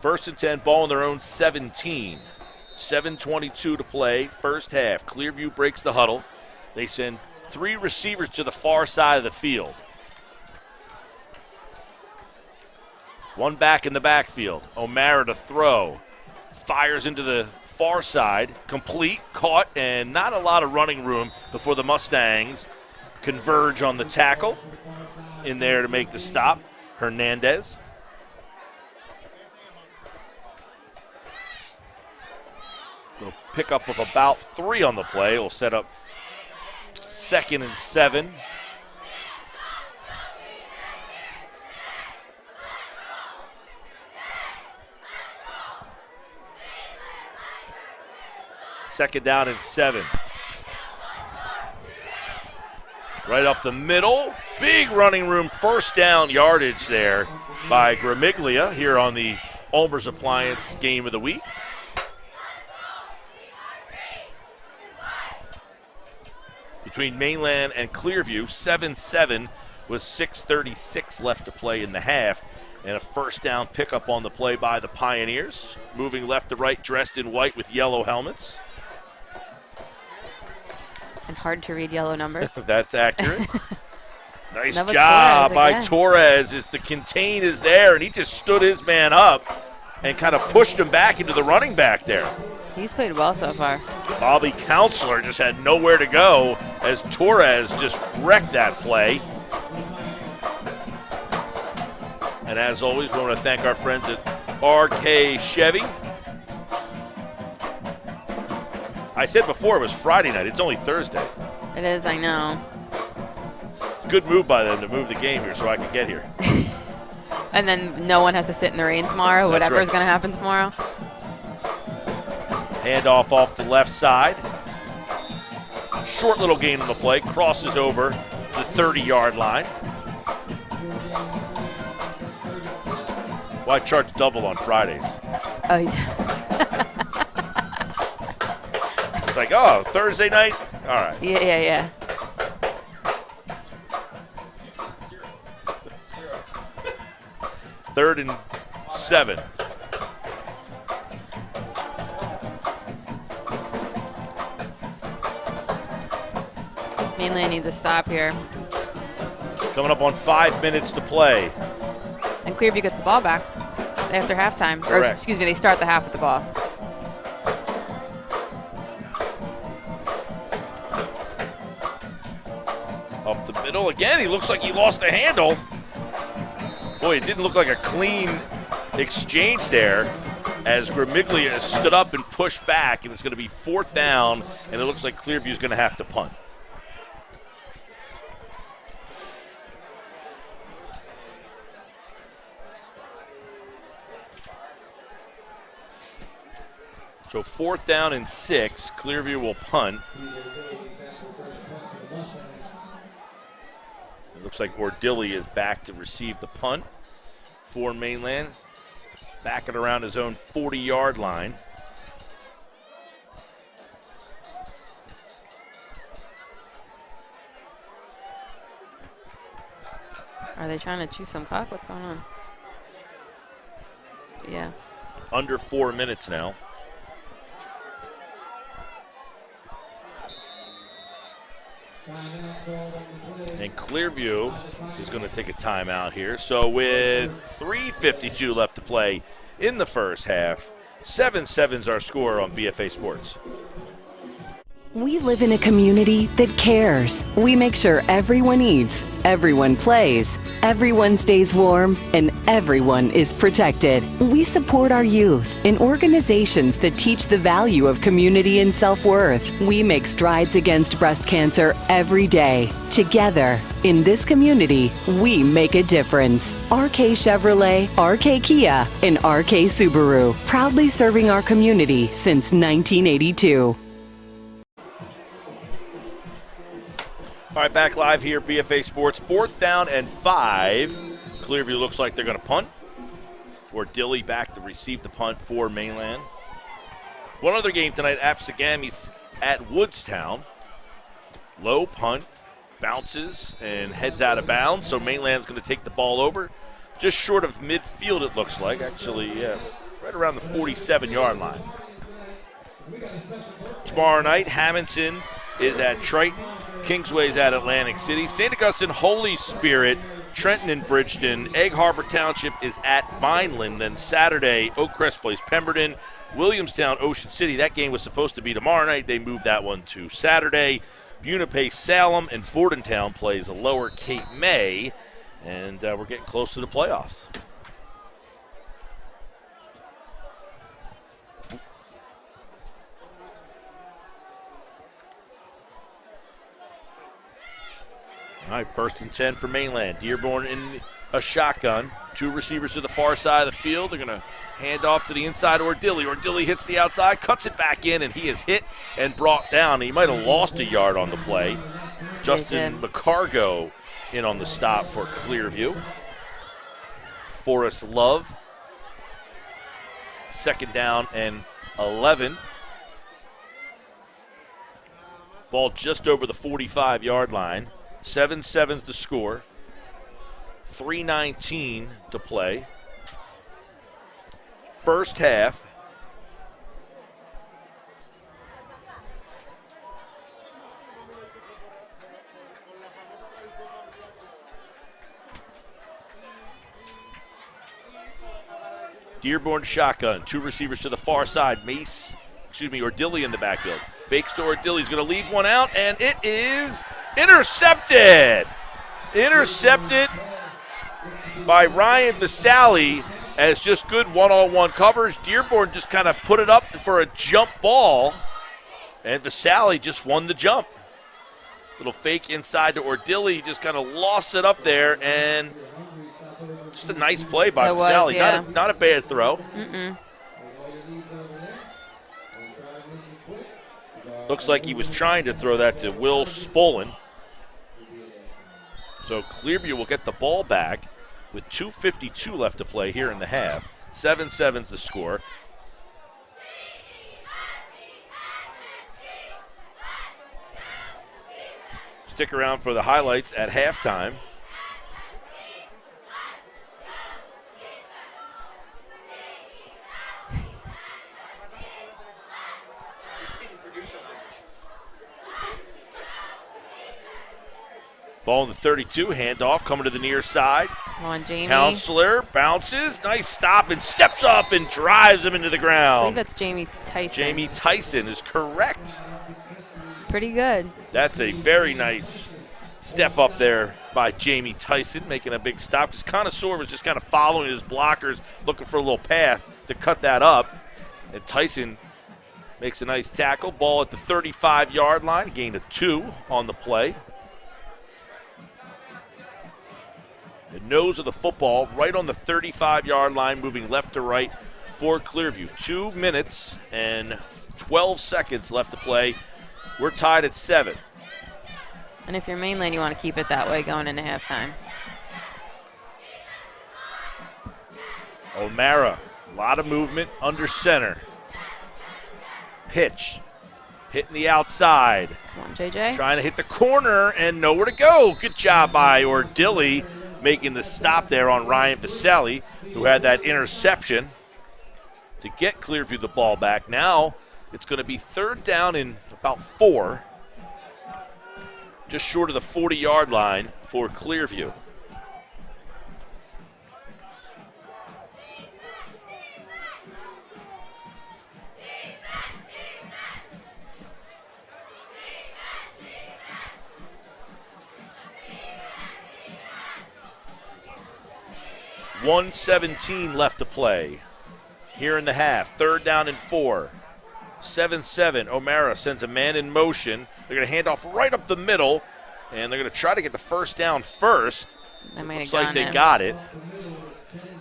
First and 10, ball on their own 17. 7:22 to play, first half. Clearview breaks the huddle. They send 3 receivers to the far side of the field. 1 back in the backfield. O'Mara to throw. Fires into the far side. Complete, caught, and not a lot of running room before the Mustangs converge on the tackle. In there to make the stop, Hernandez. A pickup of about 3 on the play will set up 2nd and 7. Second down and 7. Right up the middle. Big running room, first down yardage there by Gramiglia here on the Ulmers Appliance Game of the Week. Between Mainland and Clearview, 7-7 with 6:36 left to play in the half. And a first down pickup on the play by the Pioneers. Moving left to right, dressed in white with yellow helmets. And hard to read yellow numbers. That's accurate. Nice Another job Torres by again. Torres as the contain is there, and he just stood his man up and kind of pushed him back into the running back there. He's played well so far. Bobby Counselor just had nowhere to go as Torres just wrecked that play. And as always, we want to thank our friends at RK Chevy. I said before it was Friday night. It's only Thursday. It is, I know. Good move by them to move the game here so I can get here. And then no one has to sit in the rain tomorrow, That's whatever's right. going to happen tomorrow. Handoff off the left side. Short little gain on the play. Crosses over the 30-yard line. Why charge double on Fridays? Oh, you do. It's like, oh, Thursday night? All right. Yeah. 3rd and 7. Mainland needs a stop here. Coming up on 5 minutes to play. And Clearview gets the ball back after halftime. Or, Correct. excuse me, they start the half with the ball. Up the middle again. He looks like he lost the handle. Boy, it didn't look like a clean exchange there as Gramiglia stood up and pushed back, and it's going to be 4th down, and it looks like Clearview's going to have to punt. So 4th down and 6. Clearview will punt. It looks like Ordilli is back to receive the punt for Mainland. Back it around his own 40-yard line. Are they trying to chew some clock? What's going on? Yeah. Under 4 minutes now. And Clearview is going to take a timeout here. So with 3:52 left to play in the first half, 7-7's our score on BFA Sports. We live in a community that cares. We make sure everyone eats, everyone plays, everyone stays warm, and everyone is protected. We support our youth in organizations that teach the value of community and self-worth. We make strides against breast cancer every day. Together, in this community, we make a difference. RK Chevrolet, RK Kia, and RK Subaru, proudly serving our community since 1982. All right, back live here, BFA Sports. 4th down and 5. Clearview looks like they're going to punt. Ordilli back to receive the punt for Mainland. One other game tonight, Apsagami's at Woodstown. Low punt, bounces, and heads out of bounds. So Mainland's going to take the ball over. Just short of midfield, it looks like. Actually, right around the 47-yard line. Tomorrow night, Hamilton is at Triton. Kingsway's at Atlantic City. St. Augustine, Holy Spirit, Trenton and Bridgeton. Egg Harbor Township is at Vineland. Then Saturday, Oak Crest plays Pemberton. Williamstown, Ocean City. That game was supposed to be tomorrow night. They moved that one to Saturday. Buena Salem and Bordentown plays Lower Cape May. And we're getting close to the playoffs. All right, 1st and 10 for Mainland. Dearborn in a shotgun. 2 receivers to the far side of the field. They're going to hand off to the inside Ordilli. Ordilli hits the outside, cuts it back in, and he is hit and brought down. He might have lost a yard on the play. Justin McCargo in on the stop for Clearview. Forrest Love. 2nd down and 11. Ball just over the 45-yard line. 7-7's the score. 3:19 to play. First half. Dearborn shotgun. 2 receivers to the far side. Ordilli in the backfield. Fakes to Ordilli. He's going to leave one out, and it is intercepted. Intercepted by Ryan Vasali as just good one-on-one coverage. Dearborn just kind of put it up for a jump ball, and Vasali just won the jump. Little fake inside to Ordilli. He just kind of lost it up there, and just a nice play by Vasali. Yeah. Not a bad throw. Looks like he was trying to throw that to Will Spolin. So Clearview will get the ball back with 2:52 left to play here in the half. 7-7's the score. Stick around for the highlights at halftime. Ball in the 32, handoff coming to the near side. Come on, Jamie. Counselor bounces, nice stop, and steps up and drives him into the I ground. think that's Jamie Tyson. Jamie Tyson is correct. Pretty good. That's a very nice step up there by Jamie Tyson, making a big stop. Because Connoisseur was just kind of following his blockers, looking for a little path to cut that up. And Tyson makes a nice tackle. Ball at the 35-yard line, gain of 2 on the play. The nose of the football right on the 35-yard line, moving left to right for Clearview. 2 minutes and 12 seconds left to play. We're tied at 7. And if you're Mainland, you want to keep it that way going into halftime. O'Mara, a lot of movement under center. Pitch, hitting the outside. Come on, JJ. Trying to hit the corner and nowhere to go. Good job by Ordilly making the stop there on Ryan Vaselli, who had that interception to get Clearview the ball back. Now it's going to be 3rd down and about 4, just short of the 40-yard line for Clearview. .117 left to play here in the half. 3rd down and 4. 7-7. O'Mara sends a man in motion. They're going to hand off right up the middle, and they're going to try to get the first down first. Looks like they got it.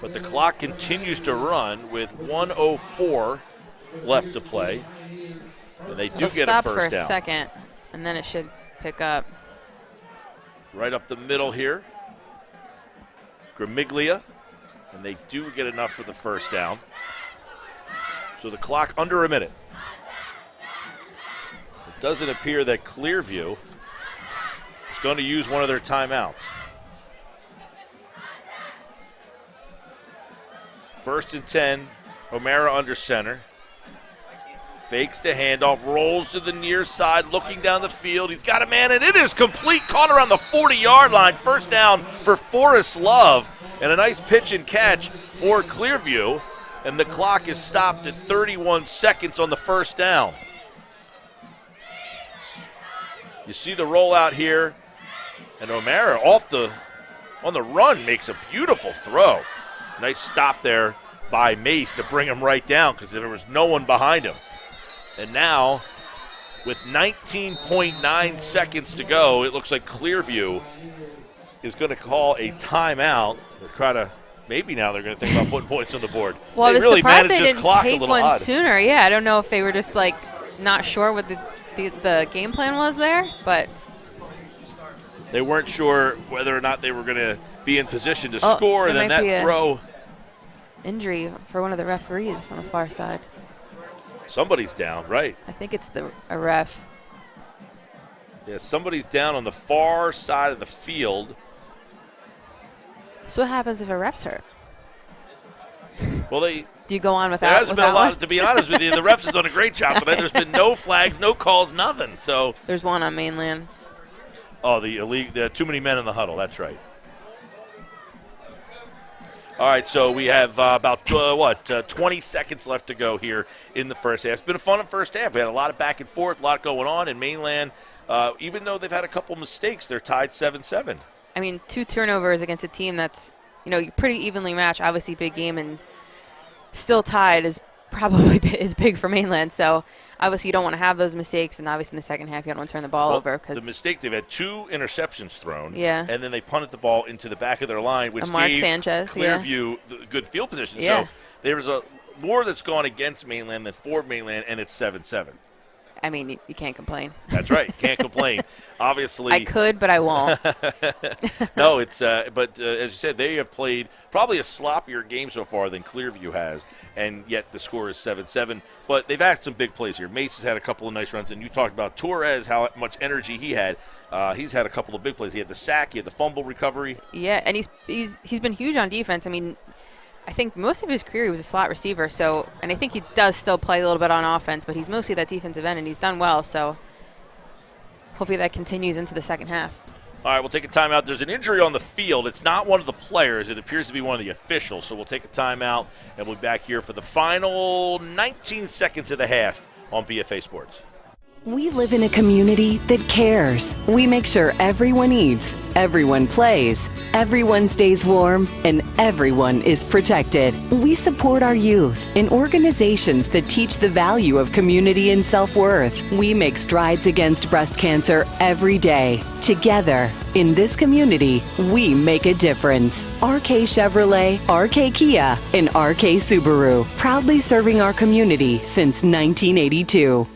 But the clock continues to run with 1:04 left to play. And they do get a first down. Stop for a second, and then it should pick up. Right up the middle here. Gramiglia. And they do get enough for the first down. So the clock under a minute. It doesn't appear that Clearview is going to use one of their timeouts. 1st and 10, O'Mara under center. Fakes the handoff, rolls to the near side, looking down the field. He's got a man, and it is complete. Caught around the 40-yard line. First down for Forrest Love. And a nice pitch and catch for Clearview. And the clock is stopped at 31 seconds on the first down. You see the rollout here. And O'Mara on the run makes a beautiful throw. Nice stop there by Mace to bring him right down because there was no one behind him. And now, with 19.9 seconds to go, it looks like Clearview is going to call a timeout. Maybe now they're going to think about putting points on the board. Well, they I was really surprised managed they this didn't clock take a little one odd. sooner. Yeah, I don't know if they were just like not sure what the game plan was there, but They weren't sure whether or not they were going to be in position to score, and then that throw. Injury for one of the referees on the far side. Somebody's down, right? I think it's a ref. Yeah, somebody's down on the far side of the field. So what happens if a ref's hurt? Well, Do you go on there without hasn't been a lot. one? To be honest with you, the refs have done a great job tonight. There's been no flags, no calls, nothing. So There's one on Mainland. there are too many men in the huddle. That's right. All right, so we have about 20 seconds left to go here in the first half. It's been a fun first half. We had a lot of back and forth, a lot going on. In Mainland, even though they've had a couple mistakes, they're tied 7-7. I mean, 2 turnovers against a team that's, pretty evenly matched. Obviously, big game, and still tied is probably is big for Mainland. So obviously, you don't want to have those mistakes, and obviously in the second half, you don't want to turn the ball over. The mistake, they've had 2 interceptions thrown, yeah, and then they punted the ball into the back of their line, which Mark gave Sanchez, Clearview the good field position. Yeah. So there's more that's gone against Mainland than for Mainland, and it's 7-7. I mean, you can't complain. That's right. Can't complain. Obviously. I could, but I won't. No, but as you said, they have played probably a sloppier game so far than Clearview has, and yet the score is 7-7. But they've had some big plays here. Mace has had a couple of nice runs, and you talked about Torres, how much energy he had. He's had a couple of big plays. He had the sack, he had the fumble recovery. Yeah, and he's been huge on defense. I mean, I think most of his career he was a slot receiver, and I think he does still play a little bit on offense, but he's mostly that defensive end, and he's done well, so hopefully that continues into the second half. All right, we'll take a timeout. There's an injury on the field. It's not one of the players. It appears to be one of the officials. So we'll take a timeout, and we'll be back here for the final 19 seconds of the half on BFA Sports. We live in a community that cares. We make sure everyone eats, everyone plays, everyone stays warm, and everyone is protected. We support our youth in organizations that teach the value of community and self-worth. We make strides against breast cancer every day. Together, in this community, we make a difference. RK Chevrolet, RK Kia, and RK Subaru, proudly serving our community since 1982.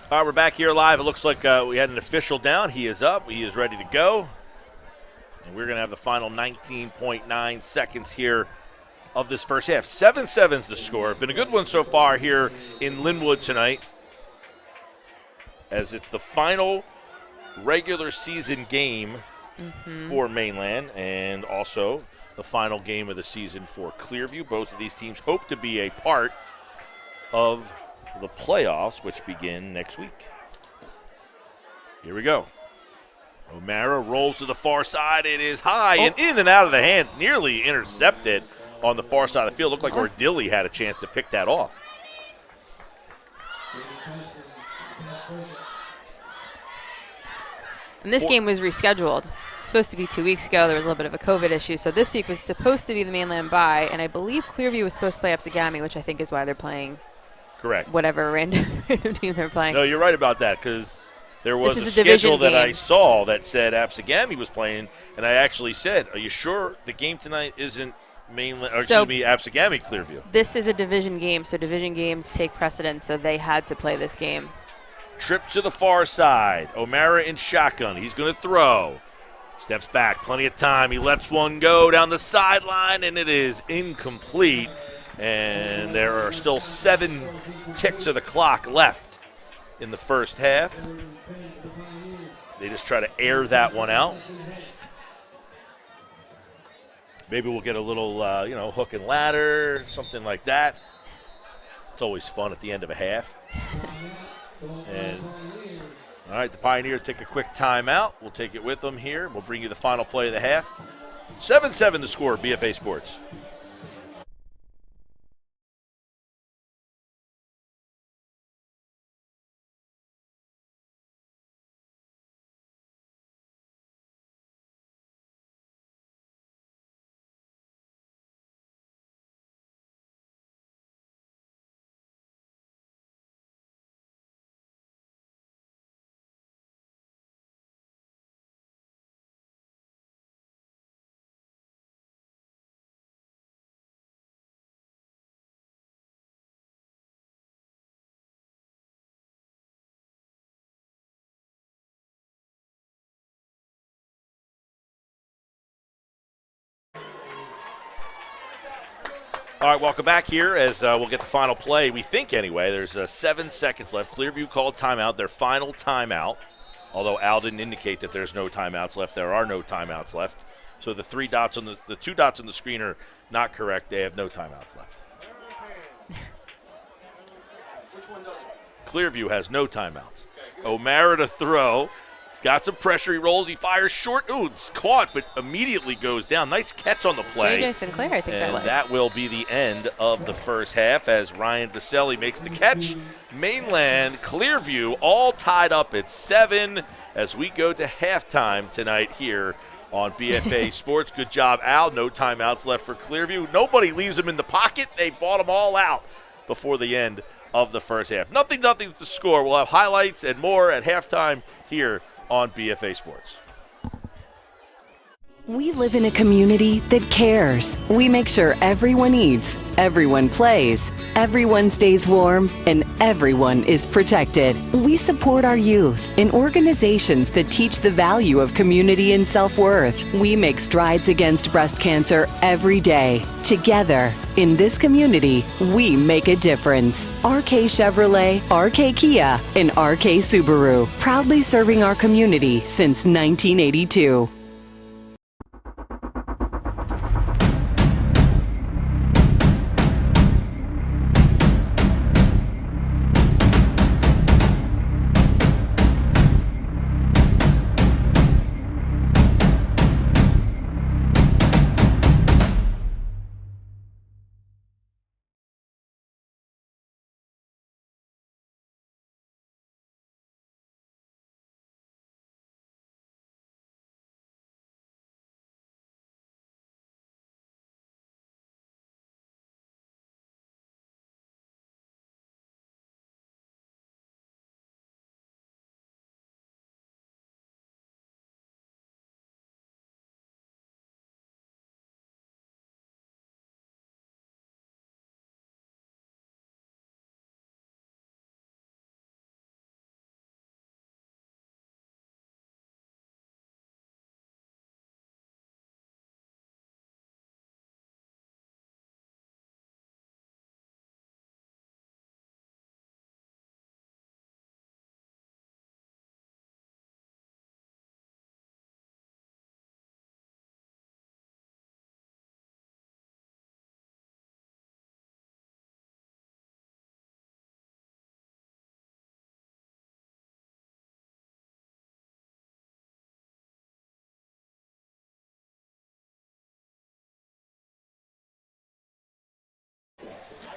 All right, we're back here live. It looks like we had an official down. He is up. He is ready to go. And we're going to have the final 19.9 seconds here of this first half. 7-7 is the score. Been a good one so far here in Linwood tonight, as it's the final regular season game for Mainland and also the final game of the season for Clearview. Both of these teams hope to be a part of the playoffs, which begin next week. Here we go. O'Mara rolls to the far side. It is high and in and out of the hands, nearly intercepted on the far side of the field. Looked like Ordilli had a chance to pick that off. And this game was rescheduled. Supposed to be 2 weeks ago. There was a little bit of a COVID issue. So this week was supposed to be the Mainland bye, and I believe Clearview was supposed to play Apsigami, which I think is why they're playing whatever random team they're playing. No, you're right about that, because there was a division schedule that game I saw that said Apsigami was playing, and I actually said, are you sure the game tonight isn't Mainland, or Apsigami Clearview? This is a division game, so division games take precedence, so they had to play this game. Trip to the far side. O'Mara in shotgun. He's going to throw. Steps back. Plenty of time. He lets one go down the sideline, and it is incomplete. And there are still 7 ticks of the clock left in the first half. They just try to air that one out. Maybe we'll get a little, hook and ladder, something like that. It's always fun at the end of a half. And all right, the Pioneers take a quick timeout. We'll take it with them here. We'll bring you the final play of the half. 7-7 the score, BFA Sports. All right, welcome back here as we'll get the final play. We think anyway. There's 7 seconds left. Clearview called timeout, their final timeout. Although Al didn't indicate that there's no timeouts left. There are no timeouts left. So the three dots on the 2 dots on the screen are not correct. They have no timeouts left. Clearview has no timeouts. O'Mara to throw. He's got some pressure. He rolls. He fires short. Ooh, it's caught, but immediately goes down. Nice catch on the play. J.J. Sinclair, I think that was. And that will be the end of the first half as Ryan Vaselli makes the catch. Mainland, Clearview, all tied up at 7 as we go to halftime tonight here on BFA Sports. Good job, Al. No timeouts left for Clearview. Nobody leaves them in the pocket. They bought them all out before the end of the first half. Nothing to score. We'll have highlights and more at halftime here on BFA Sports. We live in a community that cares. We make sure everyone eats, everyone plays, everyone stays warm, and everyone is protected. We support our youth in organizations that teach the value of community and self-worth. We make strides against breast cancer every day. Together, in this community, we make a difference. RK Chevrolet, RK Kia, and RK Subaru, proudly serving our community since 1982.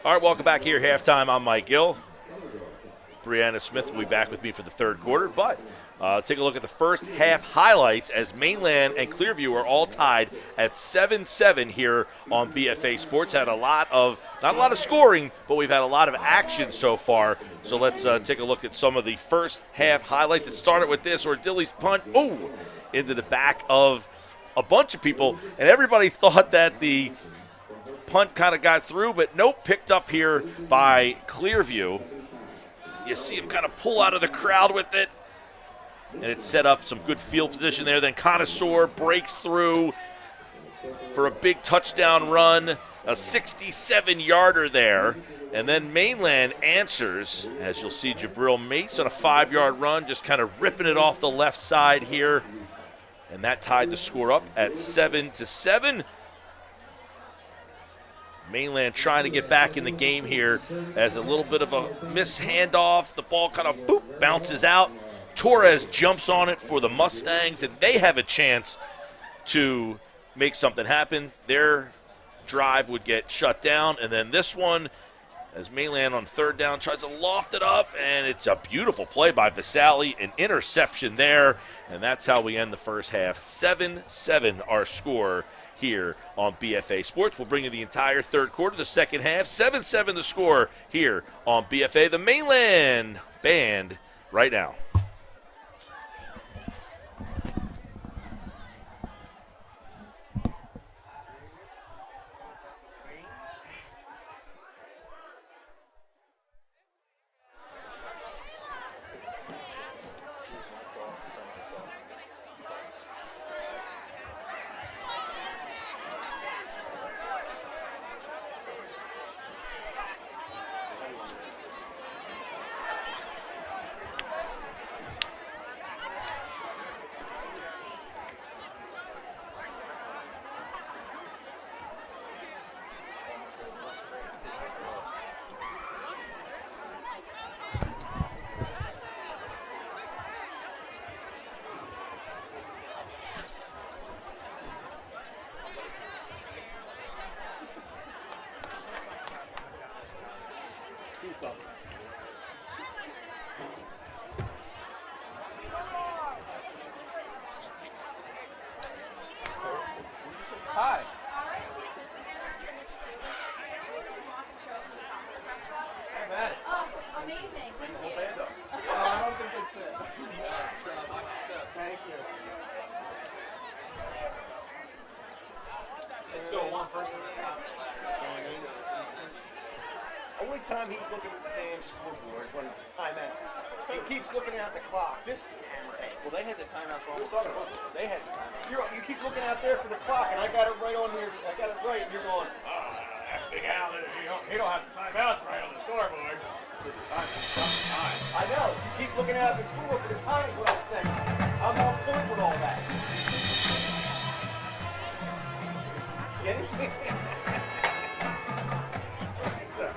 All right, welcome back here. Halftime, I'm Mike Gill. Brianna Smith will be back with me for the third quarter, but let's take a look at the first half highlights as Mainland and Clearview are all tied at 7-7 here on BFA Sports. Had not a lot of scoring, but we've had a lot of action so far. So let's take a look at some of the first half highlights. It started with this, Ordilly's punt, into the back of a bunch of people, and everybody thought that the punt kind of got through, but nope, picked up here by Clearview. You see him kind of pull out of the crowd with it, and it set up some good field position there. Then Connoisseur breaks through for a big touchdown run, a 67-yarder there. And then Mainland answers, as you'll see Jabril Mace on a 5-yard run, just kind of ripping it off the left side here. And that tied the score up at 7-7. Mainland trying to get back in the game here as a little bit of a miss handoff. The ball kind of bounces out. Torres jumps on it for the Mustangs, and they have a chance to make something happen. Their drive would get shut down, and then this one, as Mainland on third down tries to loft it up, and it's a beautiful play by Vaselli, an interception there, and that's how we end the first half. 7-7 our score here on BFA Sports. We'll bring you the entire third quarter, the second half. 7-7 the score here on BFA. The Mainland Band right now. time he's looking at the damn scoreboard when it's timeouts. He keeps looking at the clock. This hammerhead. Well, they had the timeouts wrong. They had the timeouts. You keep looking out there for the clock, and I got it right on here. I got it right, and you're going, that big Al, he don't have the timeouts right on the scoreboard. I know. You keep looking at the scoreboard for the time is what I'm saying. I'm on point with all that. Get it? So.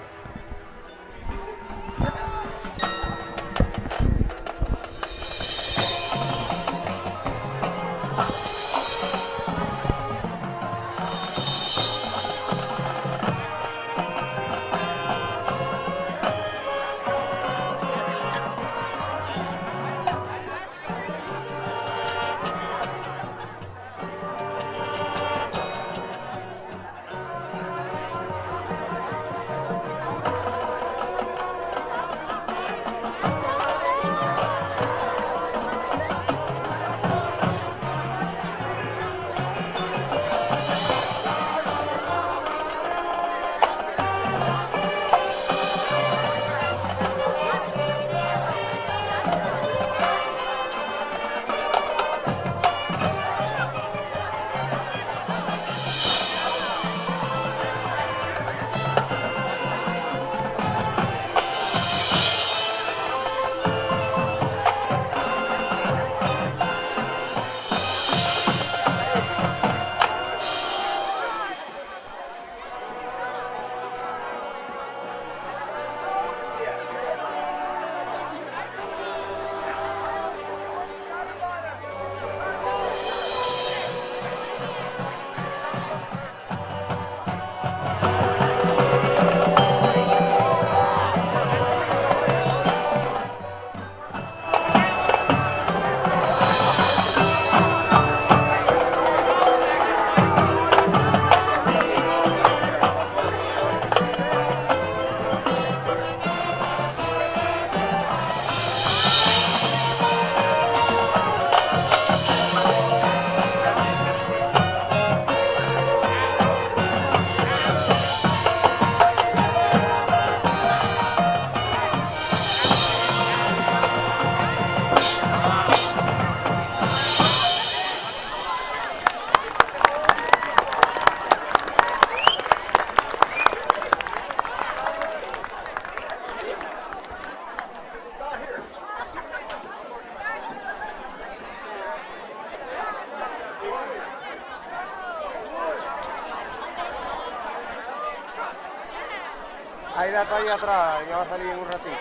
Aida está ahí atrás, ya va a salir en un ratito.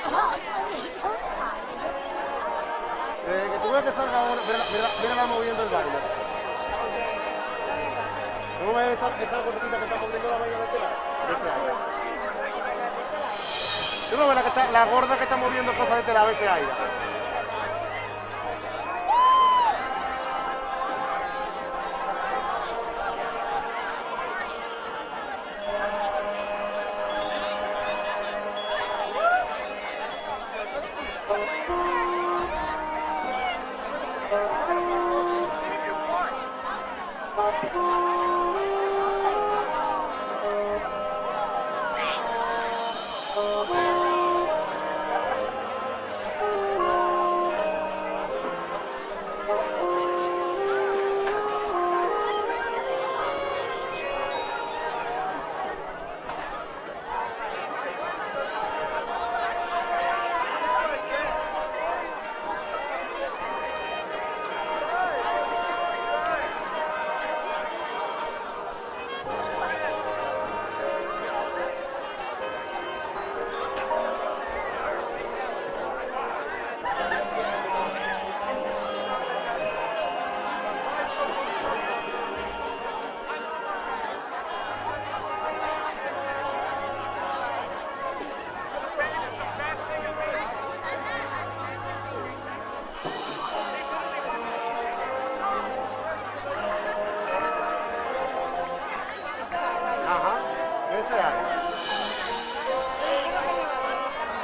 Que tú ves que salga ahora, mírala moviendo el baile. ¿No ves esa gordita que está moviendo la vaina de este lado? Ese aire. ¿Tú no ves la gorda que está moviendo cosas de este lado, ese aire?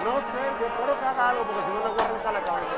No sé, yo espero que haga algo porque si no le voy a arrancar la cabeza.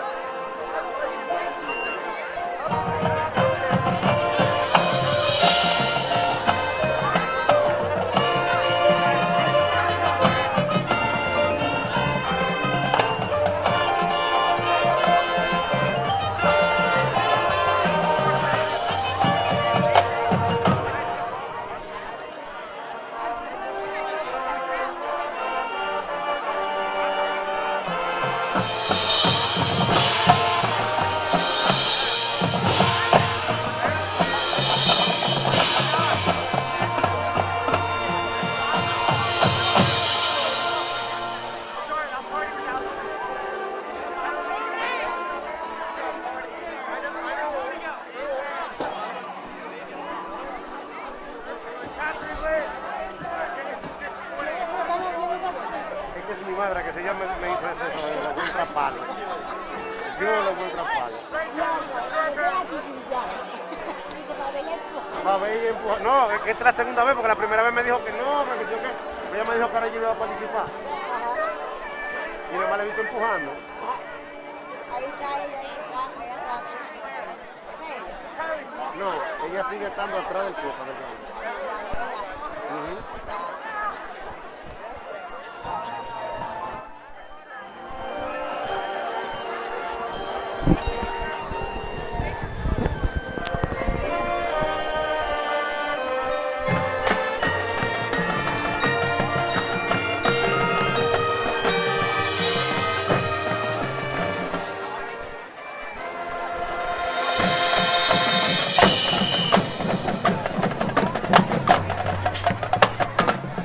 veces ella me hizo eso de los buen trapales. Yo de los buen trapales. Va a ver y empujar. No, es que esta es la segunda vez, porque la primera vez me dijo que no, que yo qué. Pero ella me dijo que ahora yo iba a participar. Y nada más le he visto empujando. Ahí está ella, ahí está. ¿Esa es ella? No, ella sigue estando atrás del cosa del baño.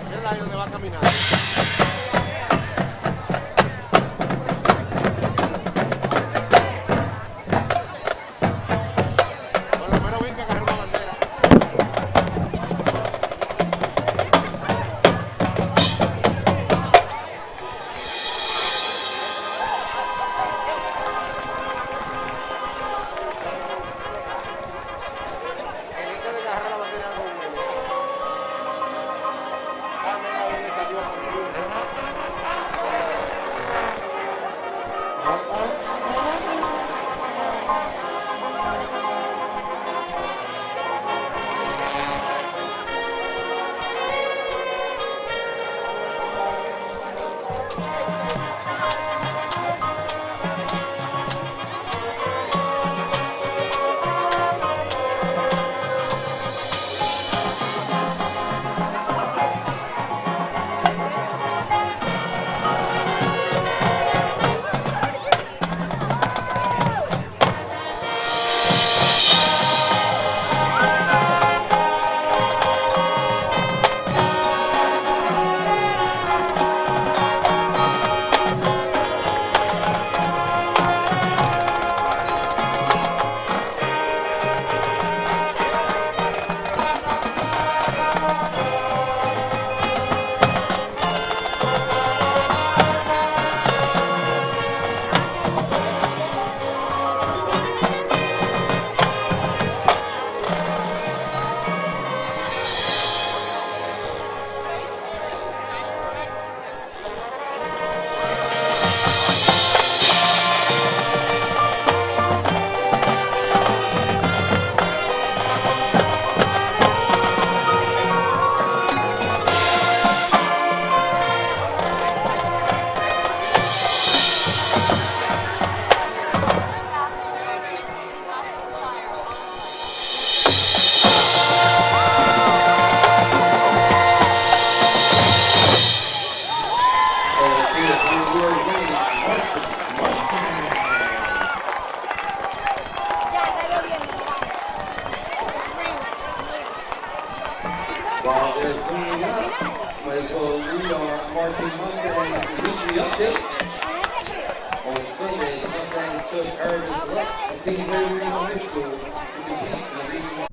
Mira ahí donde va caminando. Por lo menos ven que agarró una bandera. El hecho de que agarró la bandera es algo bueno. Ah, mira ahí donde salió por fin. While they're cleaning up, might as well read our marching Mustangs weekly update. On Sunday, the Mustangs took Urban's Left and beat Clearview High School to compete in the regional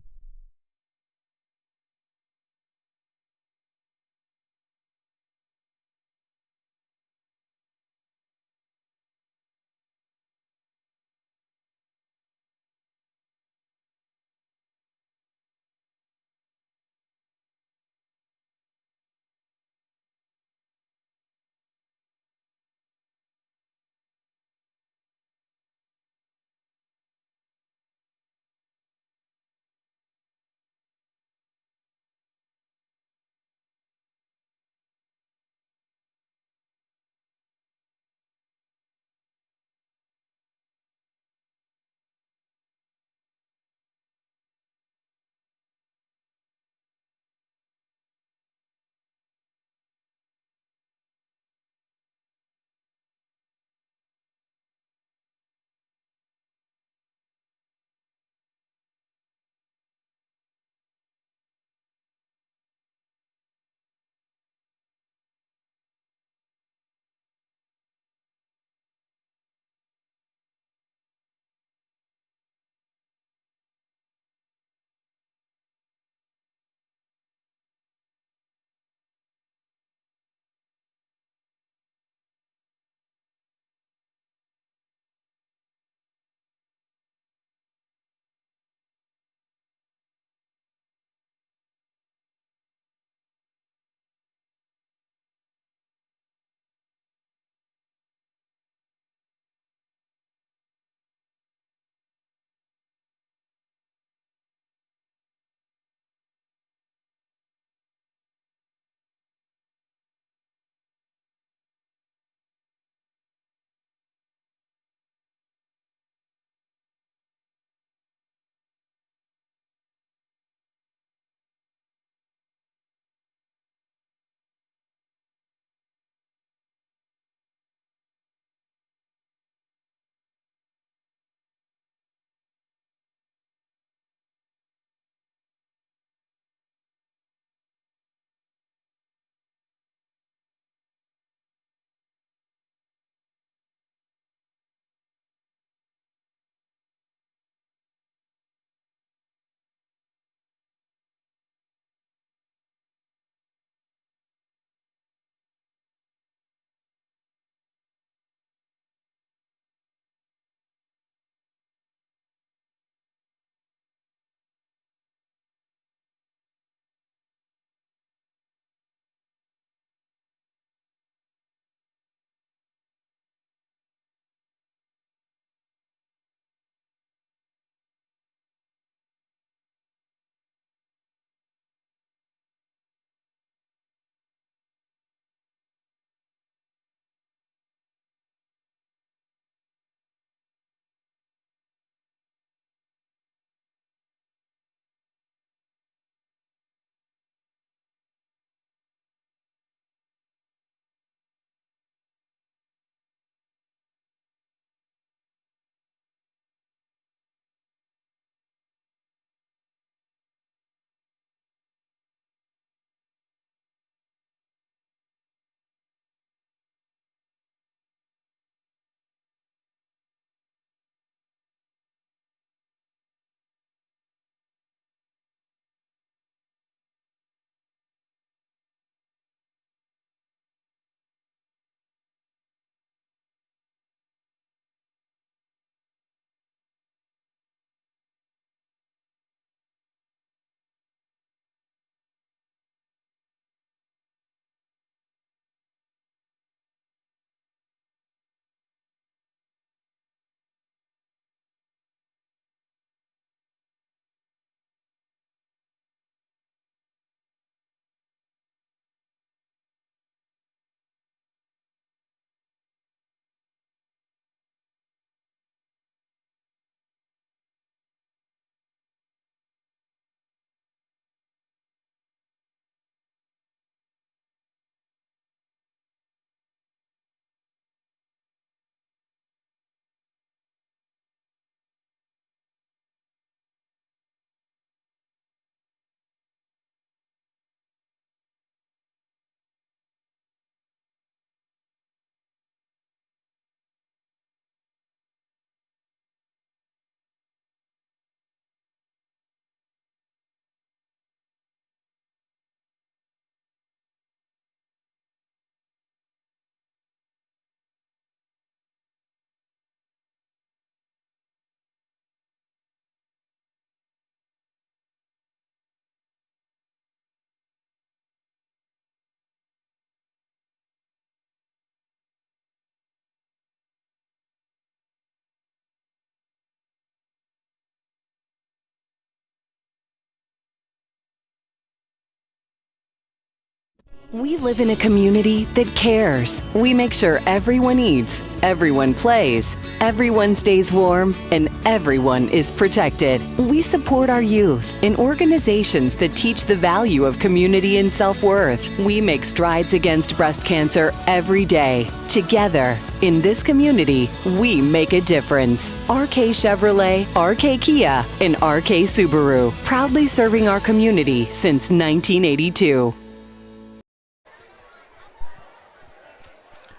We live in a community that cares. We make sure everyone eats, everyone plays, everyone stays warm, and everyone is protected. We support our youth in organizations that teach the value of community and self-worth. We make strides against breast cancer every day. Together, in this community, we make a difference. RK Chevrolet, RK Kia, and RK Subaru, proudly serving our community since 1982.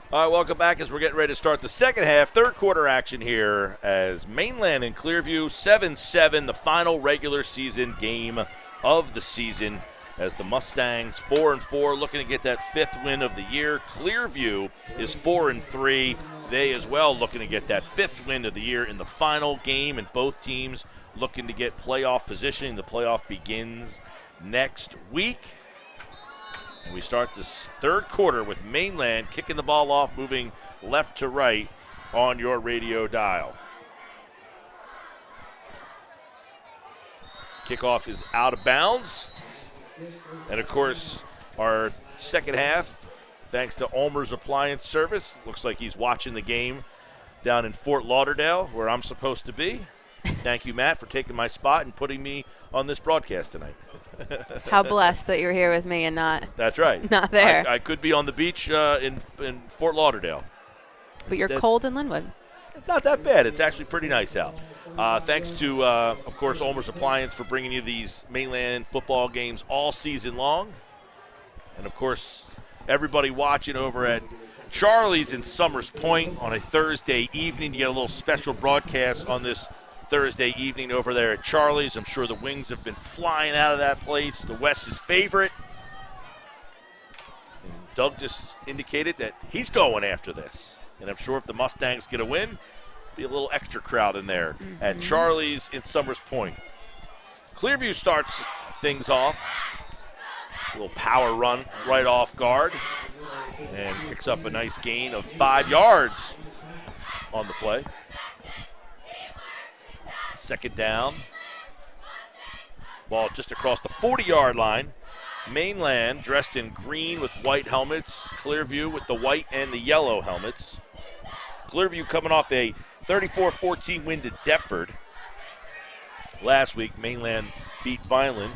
All right, welcome back as we're getting ready to start the second half, third quarter action here as Mainland and Clearview 7-7, the final regular season game of the season as the Mustangs 4-4 looking to get that fifth win of the year. Clearview is 4-3. They as well looking to get that fifth win of the year in the final game, and both teams looking to get playoff positioning. The playoff begins next week. And we start this third quarter with Mainland kicking the ball off, moving left to right on your radio dial. Kickoff is out of bounds. And, of course, our second half, thanks to Ulmers Appliance Service, looks like he's watching the game down in Fort Lauderdale, where I'm supposed to be. Thank you, Matt, for taking my spot and putting me on this broadcast tonight. How blessed that you're here with me and not. That's right. Not there. I could be on the beach in Fort Lauderdale. But you're cold in Linwood. It's not that bad. It's actually pretty nice out. Thanks to, of course, Ulmers Appliance for bringing you these Mainland football games all season long. And, of course, everybody watching over at Charlie's in Summers Point on a Thursday evening. You get a little special broadcast on this Thursday evening over there at Charlie's. I'm sure the wings have been flying out of that place. The West's favorite. And Doug just indicated that he's going after this. And I'm sure if the Mustangs get a win, be a little extra crowd in there at Charlie's in Summers Point. Clearview starts things off. A little power run right off guard. And picks up a nice gain of 5 yards on the play. Second down. Ball just across the 40-yard line. Mainland dressed in green with white helmets. Clearview with the white and the yellow helmets. Clearview coming off a 34-14 win to Deptford. Last week, Mainland beat Vineland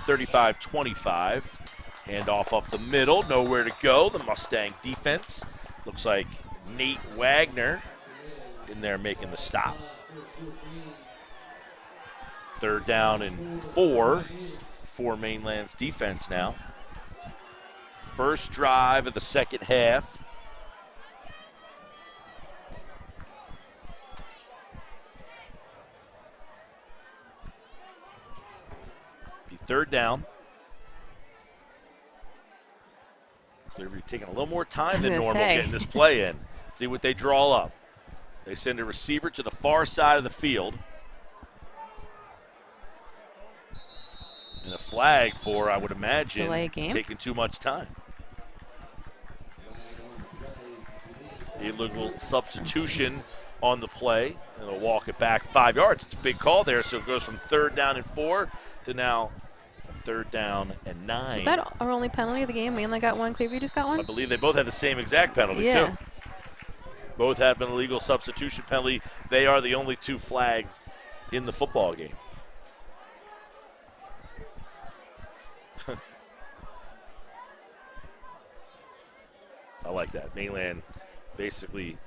35-25. Handoff up the middle, nowhere to go. The Mustang defense. Looks like Nate Wagner in there making the stop. Third down and 4 for Mainland's defense now. First drive of the second half. Be third down. Clearview taking a little more time than normal getting this play in. See what they draw up. They send a receiver to the far side of the field. And a flag for, I would imagine, taking too much time. Illegal substitution on the play. And they'll walk it back 5 yards. It's a big call there, so it goes from third down and 4 to now third down and 9. Is that our only penalty of the game? Mainland got one, Clearview just got one? I believe they both had the same exact penalty, too. Both have an illegal substitution penalty. They are the only 2 flags in the football game. I like that. Mainland basically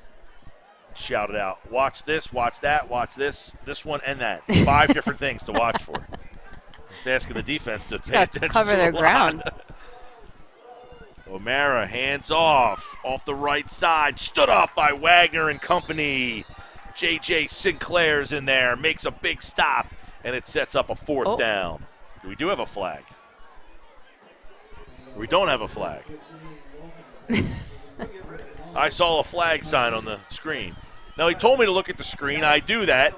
shouted out, watch this, watch that, watch this one, and that. 5 different things to watch for. It's asking the defense to pay attention cover to their a lot. ground. O'Mara hands off the right side. Stood up by Wagner and company. J.J. Sinclair's in there, makes a big stop, and it sets up a fourth down. We do have a flag. We don't have a flag. I saw a flag sign on the screen. Now, he told me to look at the screen. I do that.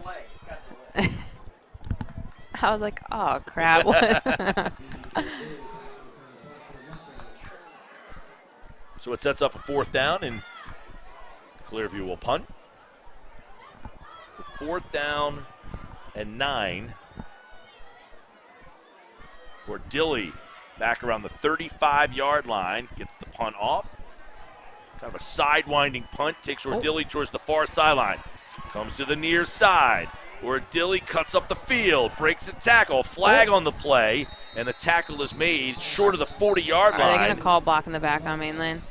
I was like, oh, crap. So it sets up a fourth down, and Clearview will punt. Fourth down and 9. Where Dilly back around the 35-yard line, gets the punt off. Kind of a side-winding punt, takes Ordilly towards the far sideline. Comes to the near side. Ordilly cuts up the field, breaks a tackle, flag on the play, and the tackle is made short of the 40-yard line. Are they going to call block in the back on Mainland?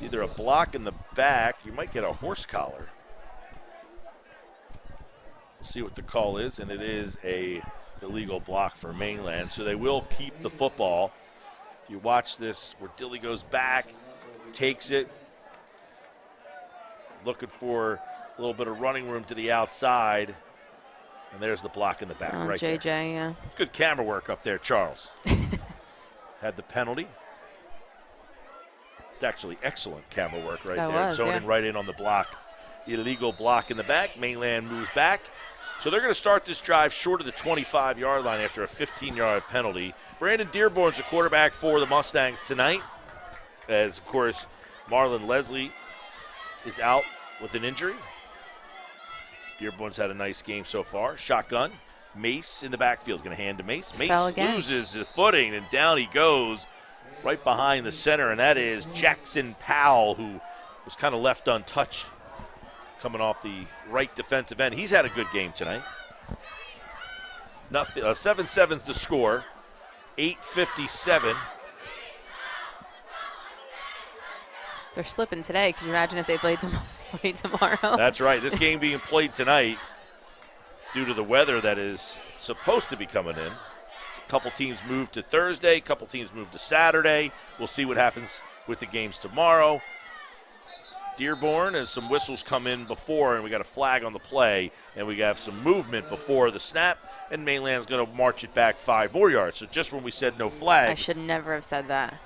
Either a block in the back, you might get a horse collar. We'll see what the call is, and it is a illegal block for Mainland, so they will keep the football. If you watch this, Ordilly goes back, takes it, looking for a little bit of running room to the outside, and there's the block in the back right JJ, there. yeah. Good camera work up there, Charles. Had the penalty. It's actually excellent camera work right there. Zoning right in on the block. Illegal block in the back. Mainland moves back. So they're going to start this drive short of the 25-yard line after a 15-yard penalty. Brandon Dearborn's the quarterback for the Mustangs tonight, as, of course, Marlon Leslie is out with an injury. Dearborn's had a nice game so far. Shotgun. Mace in the backfield. Going to hand to Mace. Mace loses his footing, and down he goes right behind the center, and that is Jackson Powell, who was kind of left untouched coming off the right defensive end. He's had a good game tonight. 7-7's the score. 8:57. They're slipping today. Can you imagine if they played tomorrow? That's right. This game being played tonight due to the weather that is supposed to be coming in. A couple teams moved to Thursday. A couple teams moved to Saturday. We'll see what happens with the games tomorrow. Dearborn, as some whistles come in before, and we got a flag on the play, and we have some movement before the snap, and Mainland's going to march it back 5 more yards. So just when we said no flags. I should never have said that.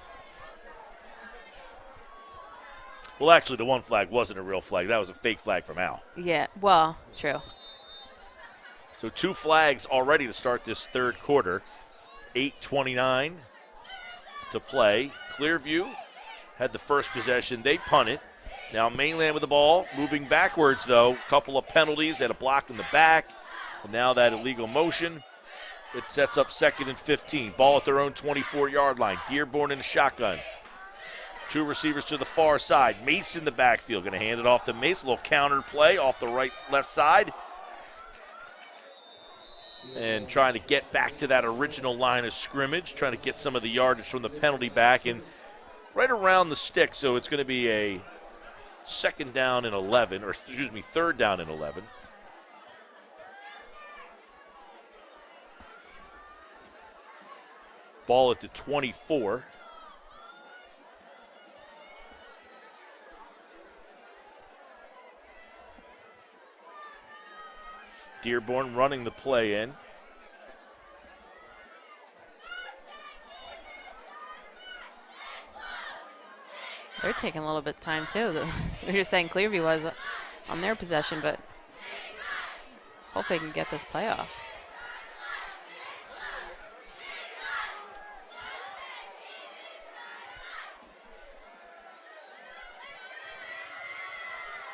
Well, actually, the one flag wasn't a real flag. That was a fake flag from Al. Yeah, well, true. So 2 flags already to start this third quarter. 8:29 to play. Clearview had the first possession. They punt it. Now Mainland with the ball. Moving backwards, though. A couple of penalties and a block in the back. And now that illegal motion. It sets up 2nd and 15. Ball at their own 24-yard line. Dearborn in the shotgun. 2 receivers to the far side. Mace in the backfield. Going to hand it off to Mace. A little counter play off the left side. And trying to get back to that original line of scrimmage. Trying to get some of the yardage from the penalty back. And right around the stick. So it's going to be a 3rd down and 11. Ball at the 24. Dearborn running the play in. They're taking a little bit of time, too. We were just saying Clearview was on their possession, but hope they can get this playoff.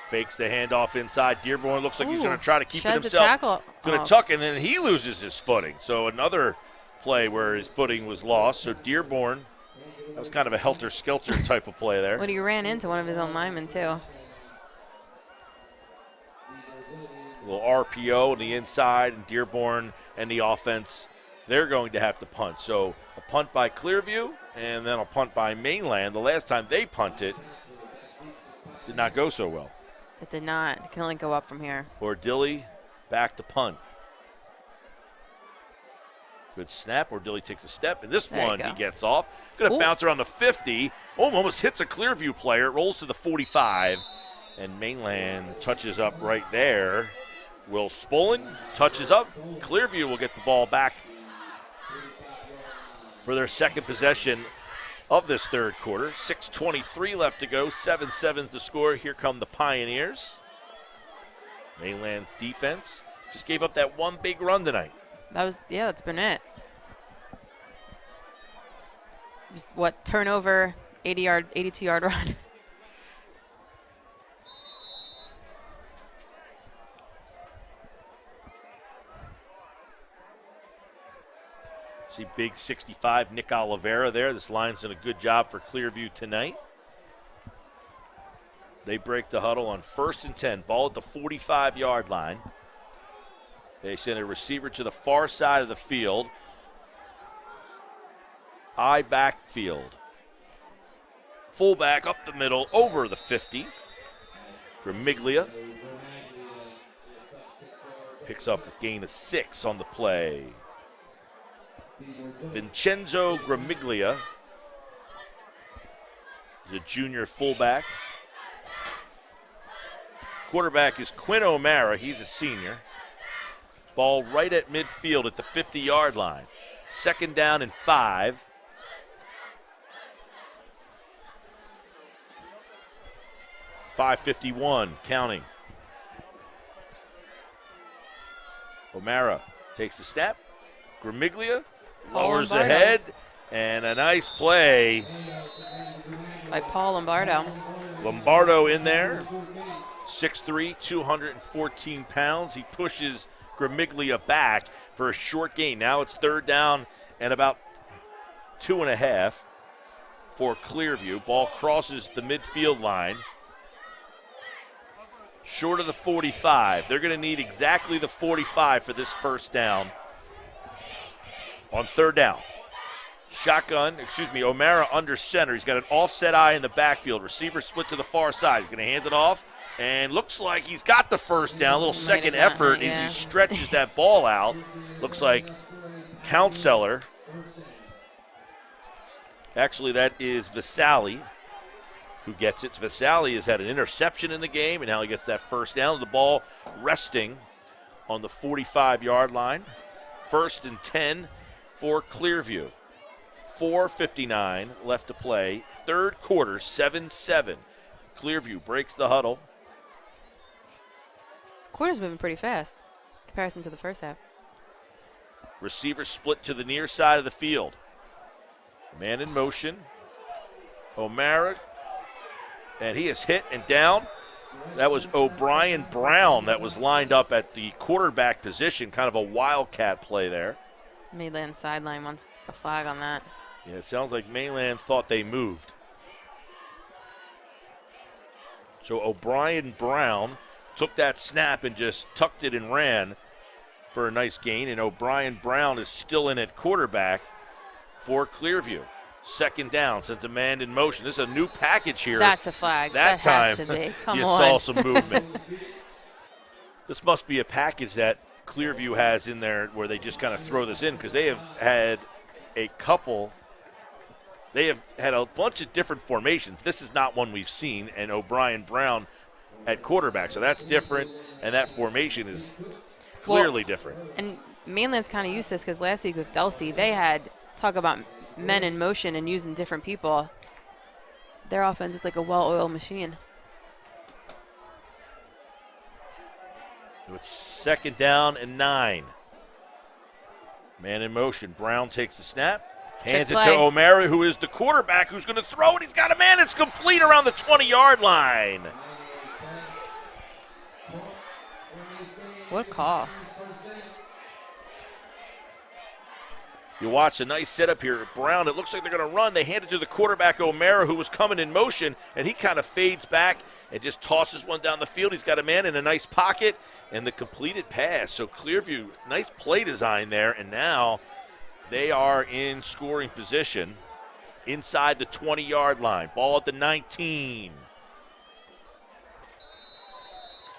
Fakes the handoff inside. Dearborn looks like he's going to try to keep it sheds himself. a tackle. Going to tuck, and then he loses his footing. So another play where his footing was lost. So Dearborn, that was kind of a helter-skelter type of play there. Well, he ran into one of his own linemen, too. A little RPO on the inside, and Dearborn and the offense, they're going to have to punt. So a punt by Clearview, and then a punt by Mainland. The last time they punted, did not go so well. It did not. It can only go up from here. Ordilly back to punt. Good snap. Ordilly takes a step. And this one he gets off. Going to bounce around the 50. Almost hits a Clearview player. It rolls to the 45. And Mainland touches up right there. Will Spolin touches up. Clearview will get the ball back for their second possession of this third quarter. 6:23 left to go. 7-7's the score. Here come the Pioneers. Mainland's defense just gave up that one big run tonight. That's been it. Just turnover, 82-yard run. See big 65 Nick Oliveira there. This line's done a good job for Clearview tonight. They break the huddle on 1st and 10. Ball at the 45-yard line. They send a receiver to the far side of the field. I backfield. Fullback up the middle, over the 50. Gramiglia picks up a gain of 6 on the play. Vincenzo Gramiglia is a junior fullback. Quarterback is Quinn O'Mara. He's a senior. Ball right at midfield at the 50-yard line. 2nd down and 5. .551 counting. O'Mara takes a step. Gramiglia lowers the head, and a nice play by Paul Lombardo. Lombardo in there, 6'3", 214 pounds. He pushes Gramiglia back for a short gain. Now it's 3rd down and about 2.5 for Clearview. Ball crosses the midfield line. Short of the 45. They're going to need exactly the 45 for this 1st down. On 3rd down. O'Mara under center. He's got an offset eye in the backfield. Receiver split to the far side. He's going to hand it off. And looks like he's got the 1st down. A little second effort as he stretches that ball out. Looks like Counseller. Actually, that is Vasali who gets it. Vasali has had an interception in the game, and now he gets that 1st down. The ball resting on the 45-yard line. 1st and 10 for Clearview. 4:59 left to play. 3rd quarter, 7-7. Clearview breaks the huddle. Quarter's moving pretty fast in comparison to the first half. Receiver split to the near side of the field. Man in motion. O'Mara. And he is hit and down. That was O'Brien Brown that was lined up at the quarterback position. Kind of a wildcat play there. Mainland sideline wants a flag on that. Yeah, it sounds like Mainland thought they moved. So O'Brien Brown took that snap and just tucked it and ran for a nice gain. And O'Brien Brown is still in at quarterback for Clearview. 2nd down, sends a man in motion. This is a new package here. That's a flag. That time, has to be. Come you on. saw some movement. This must be a package that Clearview has in there where they just kind of throw this in, because they have had a couple. They have had a bunch of different formations. This is not one we've seen, and O'Brien Brown at quarterback. So that's different, and that formation is clearly different. And Mainland's kind of used this because last week with Delsey, they had talk about men in motion and using different people. Their offense is like a well-oiled machine. It's 2nd down and 9. Man in motion. Brown takes the snap. Hands it to O'Mara, who is the quarterback, who's going to throw it. He's got a man. It's complete around the 20-yard line. What a call. You watch a nice setup here. Brown, it looks like they're going to run. They hand it to the quarterback, O'Mara, who was coming in motion, and he kind of fades back and just tosses one down the field. He's got a man in a nice pocket, and the completed pass. So Clearview, nice play design there, and now they are in scoring position inside the 20-yard line. Ball at the 19.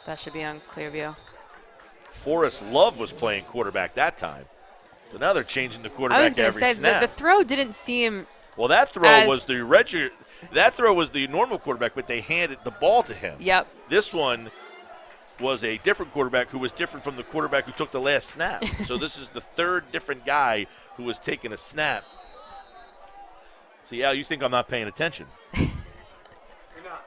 That should be on Clearview. Forrest Love was playing quarterback that time. So now they're changing the quarterback every snap. The throw didn't seem. Well, that throw was the normal quarterback, but they handed the ball to him. Yep. This one was a different quarterback who was different from the quarterback who took the last snap. So this is the 3rd different guy who was taking a snap. So, yeah, you think I'm not paying attention. You're not.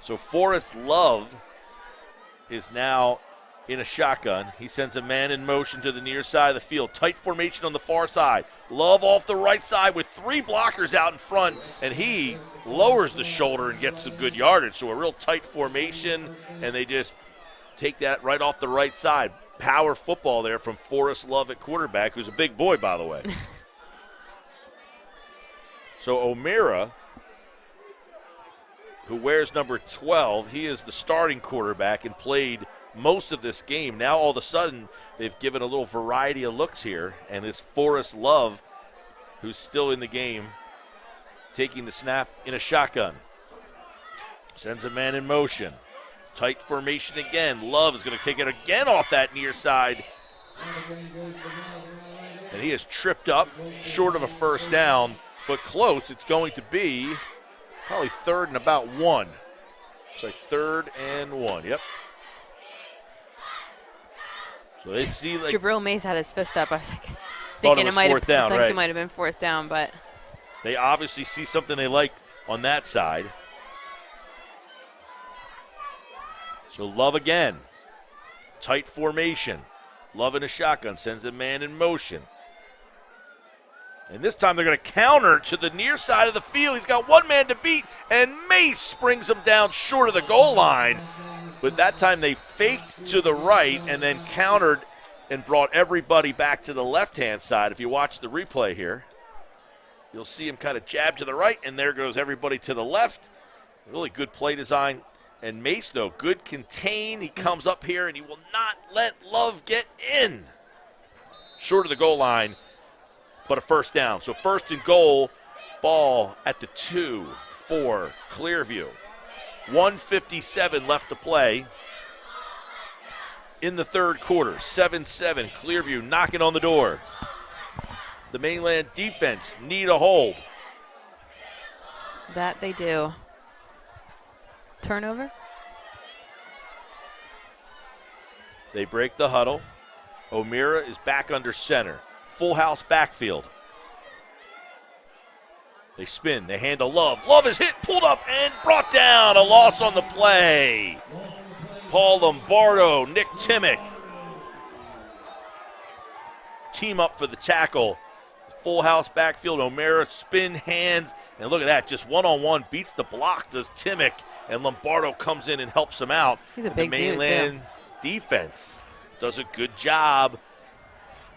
So Forrest Love is now in a shotgun. He sends a man in motion to the near side of the field. Tight formation on the far side. Love off the right side with 3 blockers out in front, and he lowers the shoulder and gets some good yardage. So a real tight formation, and they just take that right off the right side. Power football there from Forrest Love at quarterback, who's a big boy, by the way. So O'Meara, who wears number 12, he is the starting quarterback and played most of this game. Now all of a sudden they've given a little variety of looks here, and it's Forrest Love, who's still in the game, taking the snap in a shotgun. Sends a man in motion. Tight formation again. Love is going to take it again off that near side. And he is tripped up, short of a first down, but close. It's going to be probably 3rd and about 1. It's like 3rd and 1. Yep. So they see like Jabril Mace had his fist up. I was like, thought thinking it was might fourth have, down, I think right? it might have been 4th down, but They obviously see something they like on that side. So Love again. Tight formation. Love in a shotgun. Sends a man in motion. And this time they're going to counter to the near side of the field. He's got one man to beat, and Mace brings him down short of the goal line. But that time they faked to the right and then countered and brought everybody back to the left-hand side. If you watch the replay here, you'll see him kind of jab to the right, and there goes everybody to the left. Really good play design. And Mace, though, good contain. He comes up here, and he will not let Love get in. Short of the goal line, but a first down. So 1st and goal, ball at the 2 for Clearview. 1:57 left to play in the 3rd quarter. 7-7, Clearview knocking on the door. The Mainland defense need a hold. that they do. Turnover? They break the huddle. O'Meara is back under center. Full house backfield. They spin. They hand to Love. Love is hit, pulled up, and brought down. A loss on the play. Paul Lombardo, Nick Timmick. Team up for the tackle. Full house backfield. O'Meara spin hands. And look at that. Just one-on-one beats the block, does Timmick. And Lombardo comes in and helps him out. He's a big the dude, Mainland defense does a good job.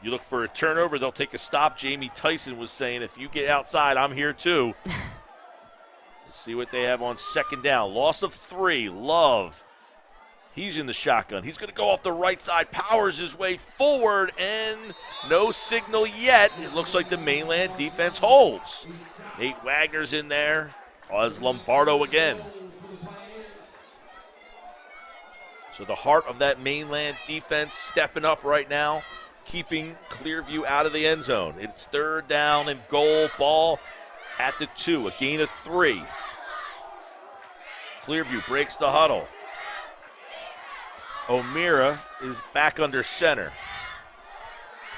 You look for a turnover, they'll take a stop. Jamie Tyson was saying, if you get outside, I'm here too. Let's see what they have on 2nd down. Loss of 3. Love. He's in the shotgun. He's going to go off the right side, powers his way forward, and no signal yet. It looks like the Mainland defense holds. Nate Wagner's in there as Lombardo again. So the heart of that Mainland defense stepping up right now, keeping Clearview out of the end zone. It's 3rd down and goal, ball at the 2, a gain of 3. Clearview breaks the huddle. O'Meara is back under center.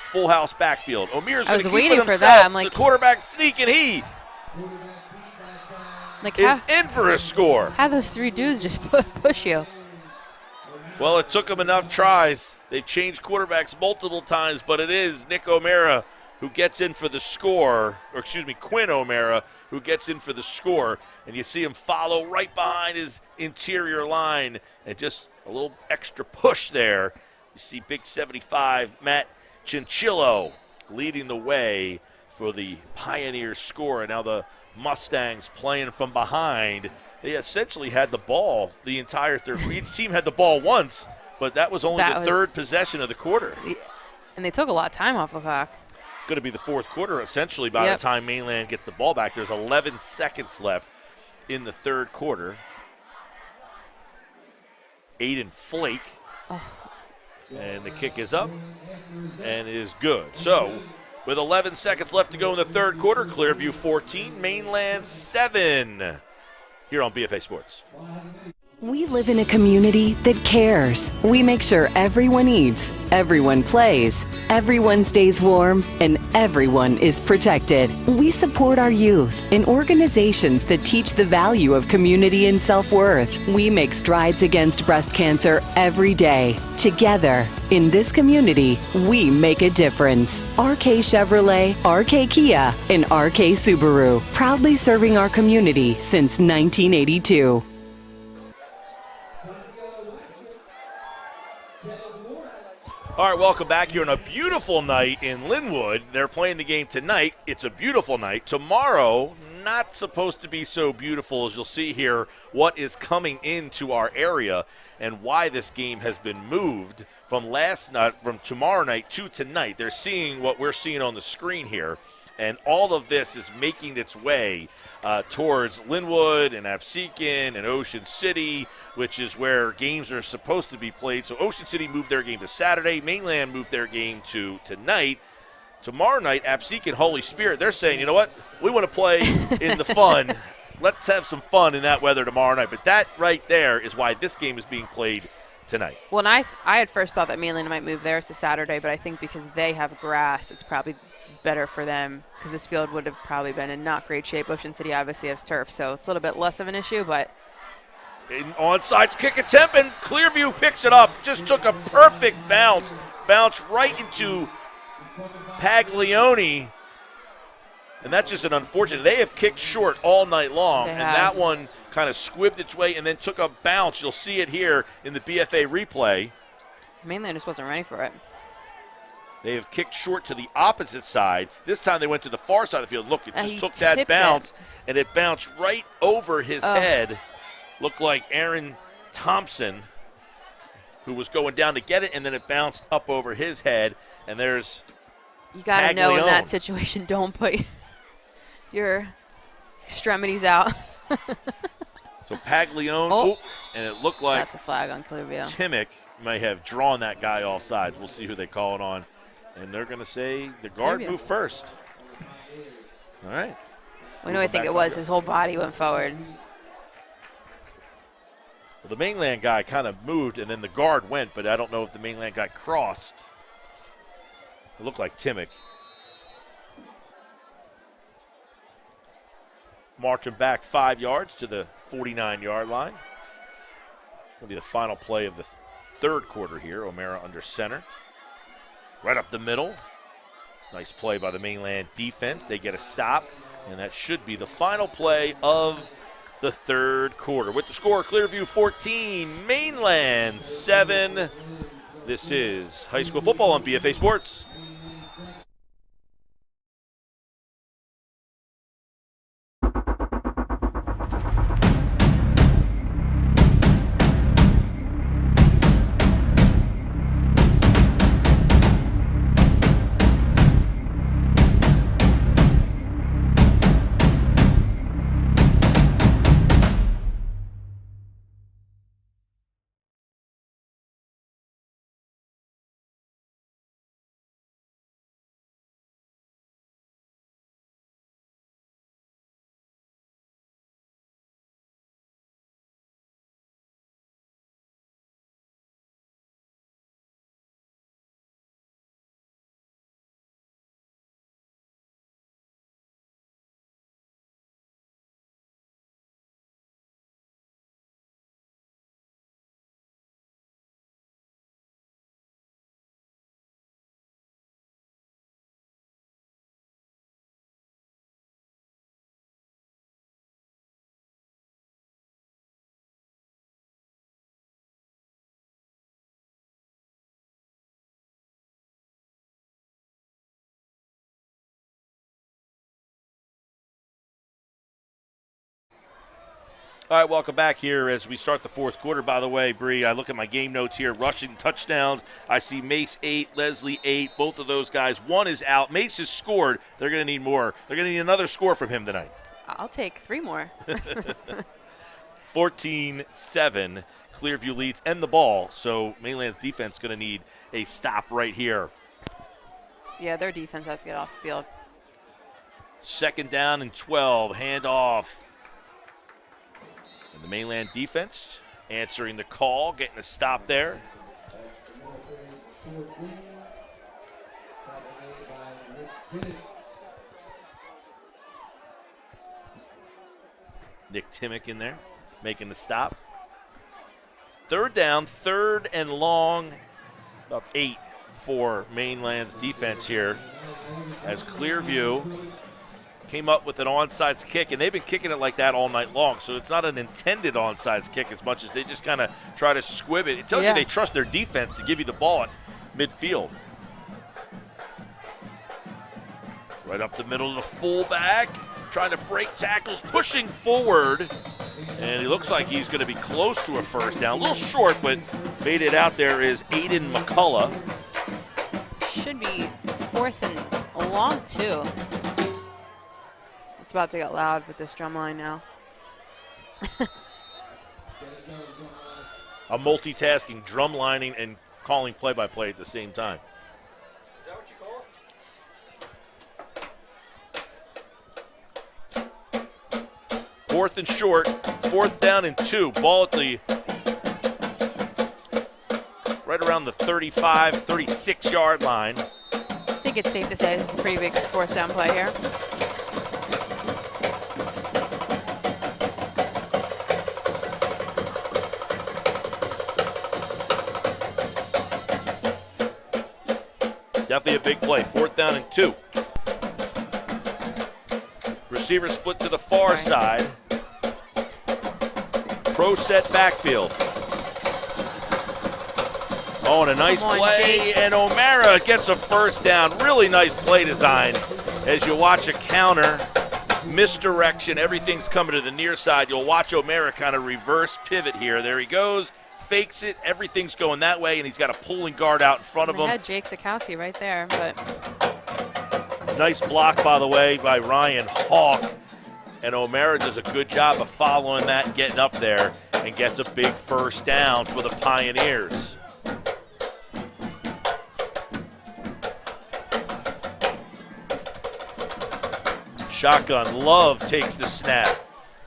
Full house backfield. O'Meara's going to keep it himself. That. I'm like, the quarterback sneaking. He is in for a score. How those 3 dudes just push you? Well, it took them enough tries. They changed quarterbacks multiple times, but it is Nick O'Meara who gets in for the score, or excuse me, Quinn O'Meara who gets in for the score. And you see him follow right behind his interior line and just a little extra push there. You see big 75, Matt Chinchillo leading the way for the Pioneers score. And now the Mustangs playing from behind. They essentially had the ball the entire third. Each team had the ball once, but that was only the 3rd possession of the quarter. And they took a lot of time off the clock. Going to be the 4th quarter, essentially, by the time Mainland gets the ball back. There's 11 seconds left in the 3rd quarter. Aiden Flake. And the kick is up and is good. So, with 11 seconds left to go in the 3rd quarter, Clearview 14, Mainland 7. Here on BFA Sports. We live in a community that cares. We make sure everyone eats, everyone plays, everyone stays warm, and everyone is protected. We support our youth in organizations that teach the value of community and self-worth. We make strides against breast cancer every day. Together, in this community, we make a difference. RK Chevrolet, RK Kia, and RK Subaru, proudly serving our community since 1982. All right, welcome back here on a beautiful night in Linwood. They're playing the game tonight. It's a beautiful night. Tomorrow, not supposed to be so beautiful, as you'll see here what is coming into our area and why this game has been moved from tomorrow night to tonight. They're seeing what we're seeing on the screen here, and all of this is making its way towards Linwood and Absecon and Ocean City, which is where games are supposed to be played. So Ocean City moved their game to Saturday. Mainland moved their game to tonight. Tomorrow night, Absecon, Holy Spirit, they're saying, you know what? We want to play in the fun. Let's have some fun in that weather tomorrow night. But that right there is why this game is being played tonight. Well, and I had first thought that Mainland might move theirs to Saturday, but I think because they have grass, it's probably better for them because this field would have probably been in not great shape. Ocean City obviously has turf, so it's a little bit less of an issue, but Onside kick attempt, and Clearview picks it up. Just took a perfect bounce right into Paglione, and that's just an unfortunate. They have kicked short all night long, and that one kind of squibbed its way and then took a bounce. You'll see it here in the BFA replay. Mainland just wasn't ready for it. They have kicked short to the opposite side. This time they went to the far side of the field. Look, it just took that bounce, and it bounced right over his head. Looked like Aaron Thompson, who was going down to get it, and then it bounced up over his head. And there's you got to know in that situation, don't put your extremities out. So Paglione, and it looked like that's a flag on Clearview. Timmick may have drawn that guy off sides. We'll see who they call it on. And they're going to say the guard moved first. All right. We know I think it was. His whole body went forward. Well, the Mainland guy kind of moved, and then the guard went, but I don't know if the Mainland guy crossed. It looked like Timmick. Marching back 5 yards to the 49-yard line. Will be the final play of the third quarter here. O'Mara under center. Right up the middle. Nice play by the Mainland defense. They get a stop, and that should be the final play of the third quarter. With the score, Clearview 14, Mainland 7. This is high school football on BFA Sports. All right, welcome back here as we start the fourth quarter. By the way, Bree, I look at my game notes here. Rushing touchdowns. I see Mace 8, Leslie 8. Both of those guys. One is out. Mace has scored. They're going to need more. They're going to need another score from him tonight. I'll take 3 more. 14-7. Clearview leads and the ball. So Mainland's defense going to need a stop right here. Yeah, their defense has to get off the field. 2nd down and 12. Handoff. The Mainland defense answering the call, getting a stop there. Nick Timmick in there, making the stop. 3rd down, 3rd and long, about 8 for Mainland's defense here as Clearview came up with an onside kick, and they've been kicking it like that all night long, so it's not an intended onside kick as much as they just kind of try to squib it. It tells you they trust their defense to give you the ball midfield. Right up the middle of the fullback, trying to break tackles, pushing forward. And he looks like he's going to be close to a first down. A little short, but made it out there is Aiden McCullough. Should be 4th and long, too. It's about to get loud with this drum line now. A multitasking drum lining and calling play-by-play at the same time. Is that what you call it? 4th and short, 4th down and 2. Ball at the right around the 35, 36-yard line. I think it's safe to say this is a pretty big 4th down play here. Definitely a big play. 4th down and 2. Receiver split to the far side. Pro set backfield. Oh, and a nice play, Jake. and O'Mara gets a first down. Really nice play design as you watch a counter, misdirection, everything's coming to the near side. You'll watch O'Mara kind of reverse pivot here. There he goes, fakes it, everything's going that way, and he's got a pulling guard out in front of him. I had Jake Sikowski right there, but Nice block, by the way, by Ryan Hawk. And O'Mara does a good job of following that and getting up there and gets a big first down for the Pioneers. Shotgun, Love takes the snap.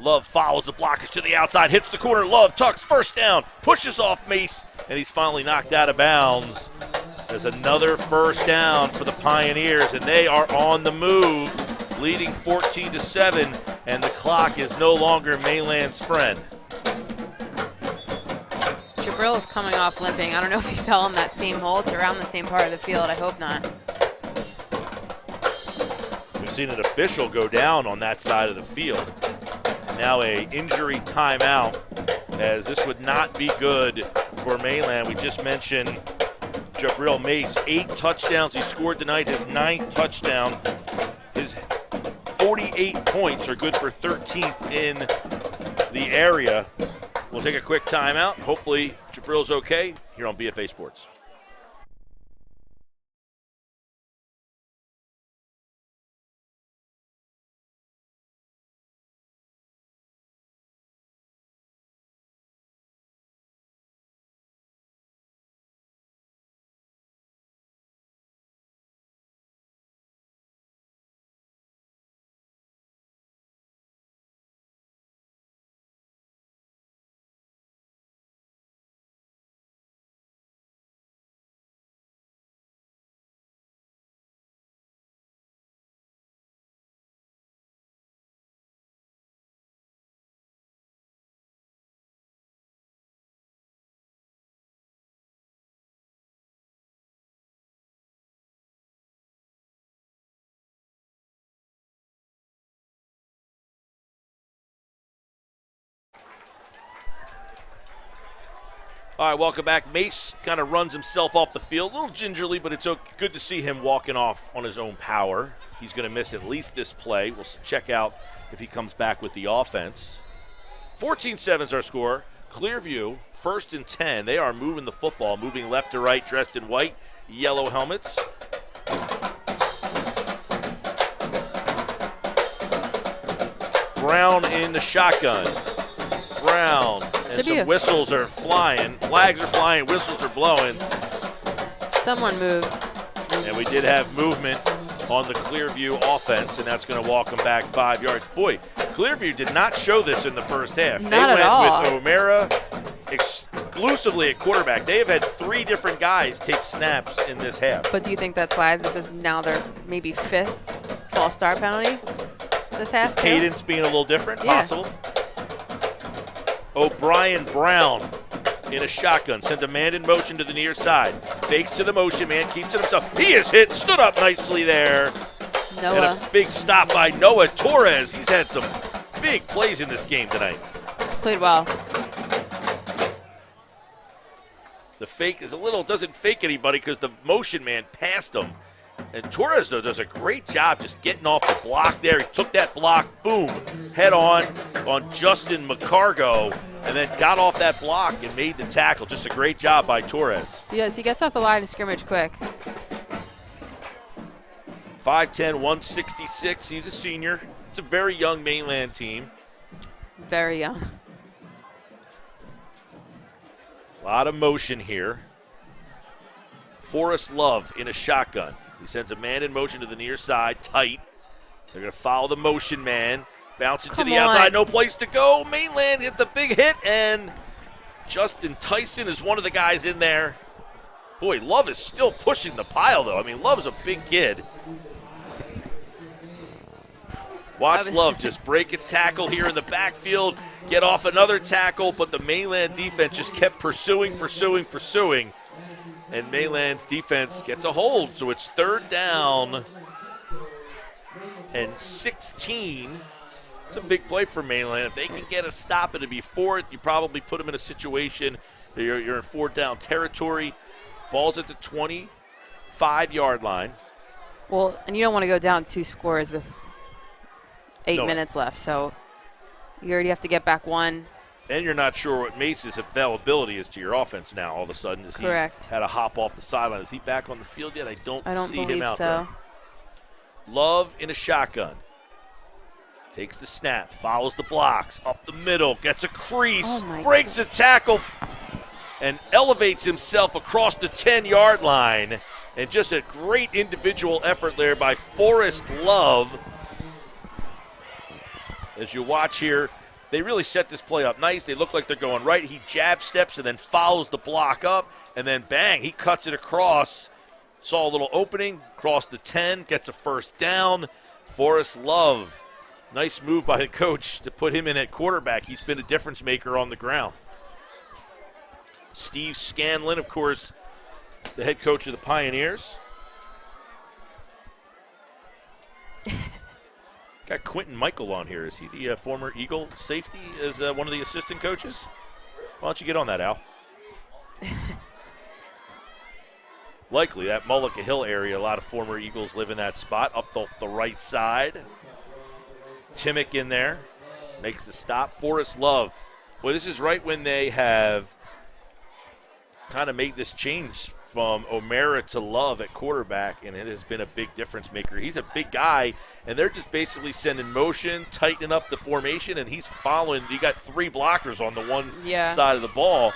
Love follows the blockers to the outside, hits the corner. Love tucks, first down, pushes off Mace, and he's finally knocked out of bounds. There's another first down for the Pioneers, and they are on the move, leading 14-7, and the clock is no longer Mainland's friend. Jabril is coming off limping. I don't know if he fell in that same hole. It's around the same part of the field. I hope not. We've seen an official go down on that side of the field. Now a injury timeout, as this would not be good for Mainland. We just mentioned Jabril Mace, 8 touchdowns he scored tonight, his 9th touchdown. His 48 points are good for 13th in the area. We'll take a quick timeout. Hopefully Jabril's okay here on BFA Sports. All right, welcome back. Mace kind of runs himself off the field, a little gingerly, but it's good to see him walking off on his own power. He's going to miss at least this play. We'll check out if he comes back with the offense. 14-7 is our score. Clearview, 1st and 10. They are moving the football, moving left to right, dressed in white, yellow helmets. Brown in the shotgun. Brown. And some whistles are flying. Flags are flying. Whistles are blowing. Someone moved. And we did have movement on the Clearview offense, and that's going to walk them back 5 yards. Boy, Clearview did not show this in the first half. Not they at went all. with O'Mara exclusively at quarterback. They have had 3 different guys take snaps in this half. But do you think that's why this is now their maybe 5th false start penalty this half? Too? Cadence being a little different, Yeah. possible. O'Brien Brown in a shotgun. Sent a man in motion to the near side. Fakes to the motion man. Keeps it himself. He is hit. Stood up nicely there. Noah. And a big stop by Noah Torres. He's had some big plays in this game tonight. He's played well. The fake is doesn't fake anybody because the motion man passed him. And Torres, though, does a great job just getting off the block there. He took that block, boom, head on Justin McCargo, and then got off that block and made the tackle. Just a great job by Torres. Yes, he gets off the line of scrimmage quick. 5'10", 166. He's a senior. It's a very young Mainland team. Very young. A lot of motion here. Forrest Love in a shotgun. He sends a man in motion to the near side, tight. They're going to follow the motion man. Bouncing to the outside, no place to go. Mainland hit the big hit, and Justin Tyson is one of the guys in there. Boy, Love is still pushing the pile, though. I mean, Love's a big kid. Watch Love just break a tackle here in the backfield, get off another tackle, but the Mainland defense just kept pursuing. And Mainland's defense gets a hold. So it's 3rd down and 16. It's a big play for Mainland. If they can get a stop, it'd be 4th. You probably put them in a situation that you're in 4th down territory. Ball's at the 25-yard line. Well, and you don't want to go down 2 scores with 8 minutes left. So you already have to get back 1. And you're not sure what Mace's availability is to your offense now all of a sudden. Correct. He had a hop off the sideline. Is he back on the field yet? I don't see him out so. there. Love in a shotgun. Takes the snap, follows the blocks, up the middle, gets a crease, breaks a tackle, and elevates himself across the 10-yard line. And just a great individual effort there by Forrest Love. As you watch here, they really set this play up nice. They look like they're going right. He jab steps and then follows the block up, and then bang, he cuts it across. Saw a little opening, crossed the 10, gets a 1st down. Forrest Love, nice move by the coach to put him in at quarterback. He's been a difference maker on the ground. Steve Scanlon, of course, the head coach of the Pioneers. Got Quentin Michael on here. Is he the former Eagle safety as one of the assistant coaches? Why don't you get on that, Al? Likely, that Mullica Hill area, a lot of former Eagles live in that spot, up the right side. Timmick in there, makes the stop. Forrest Love. Boy, this is right when they have kind of made this change from O'Mara to Love at quarterback, and it has been a big difference maker. He's a big guy, and they're just basically sending motion, tightening up the formation, and he's following. You got 3 blockers on the one side of the ball.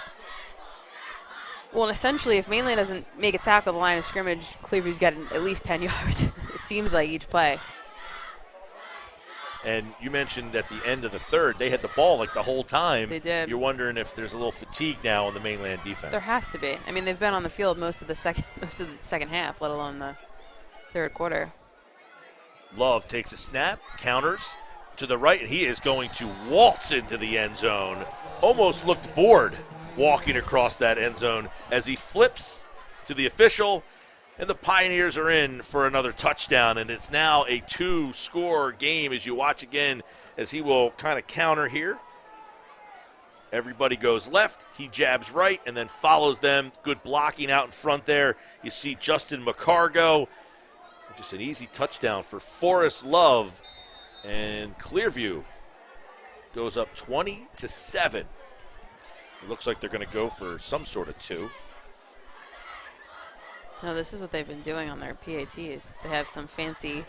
Well, and essentially, if Mainland doesn't make a tackle at the line of scrimmage, Clearview's got at least 10 yards. It seems like each play. And you mentioned at the end of the 3rd, they had the ball like the whole time. They did. You're wondering if there's a little fatigue now on the Mainland defense. There has to be. I mean, they've been on the field most of the second half, let alone the 3rd quarter. Love takes a snap, counters to the right, and he is going to waltz into the end zone. Almost looked bored walking across that end zone as he flips to the official. And the Pioneers are in for another touchdown, and it's now a 2-score game as you watch again as he will kind of counter here. Everybody goes left, he jabs right, and then follows them. Good blocking out in front there. You see Justin McCargo. Just an easy touchdown for Forrest Love. And Clearview goes up 20-7. It looks like they're going to go for some sort of 2. No, this is what they've been doing on their PATs. They have some fancy.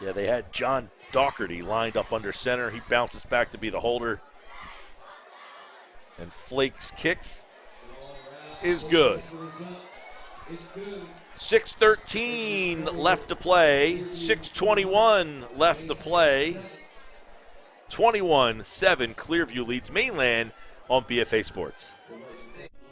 Yeah, they had John Doherty lined up under center. He bounces back to be the holder. And Flake's kick is good. 6:13 left to play. 6:21 left to play. 21-7, Clearview leads Mainland on BFA Sports.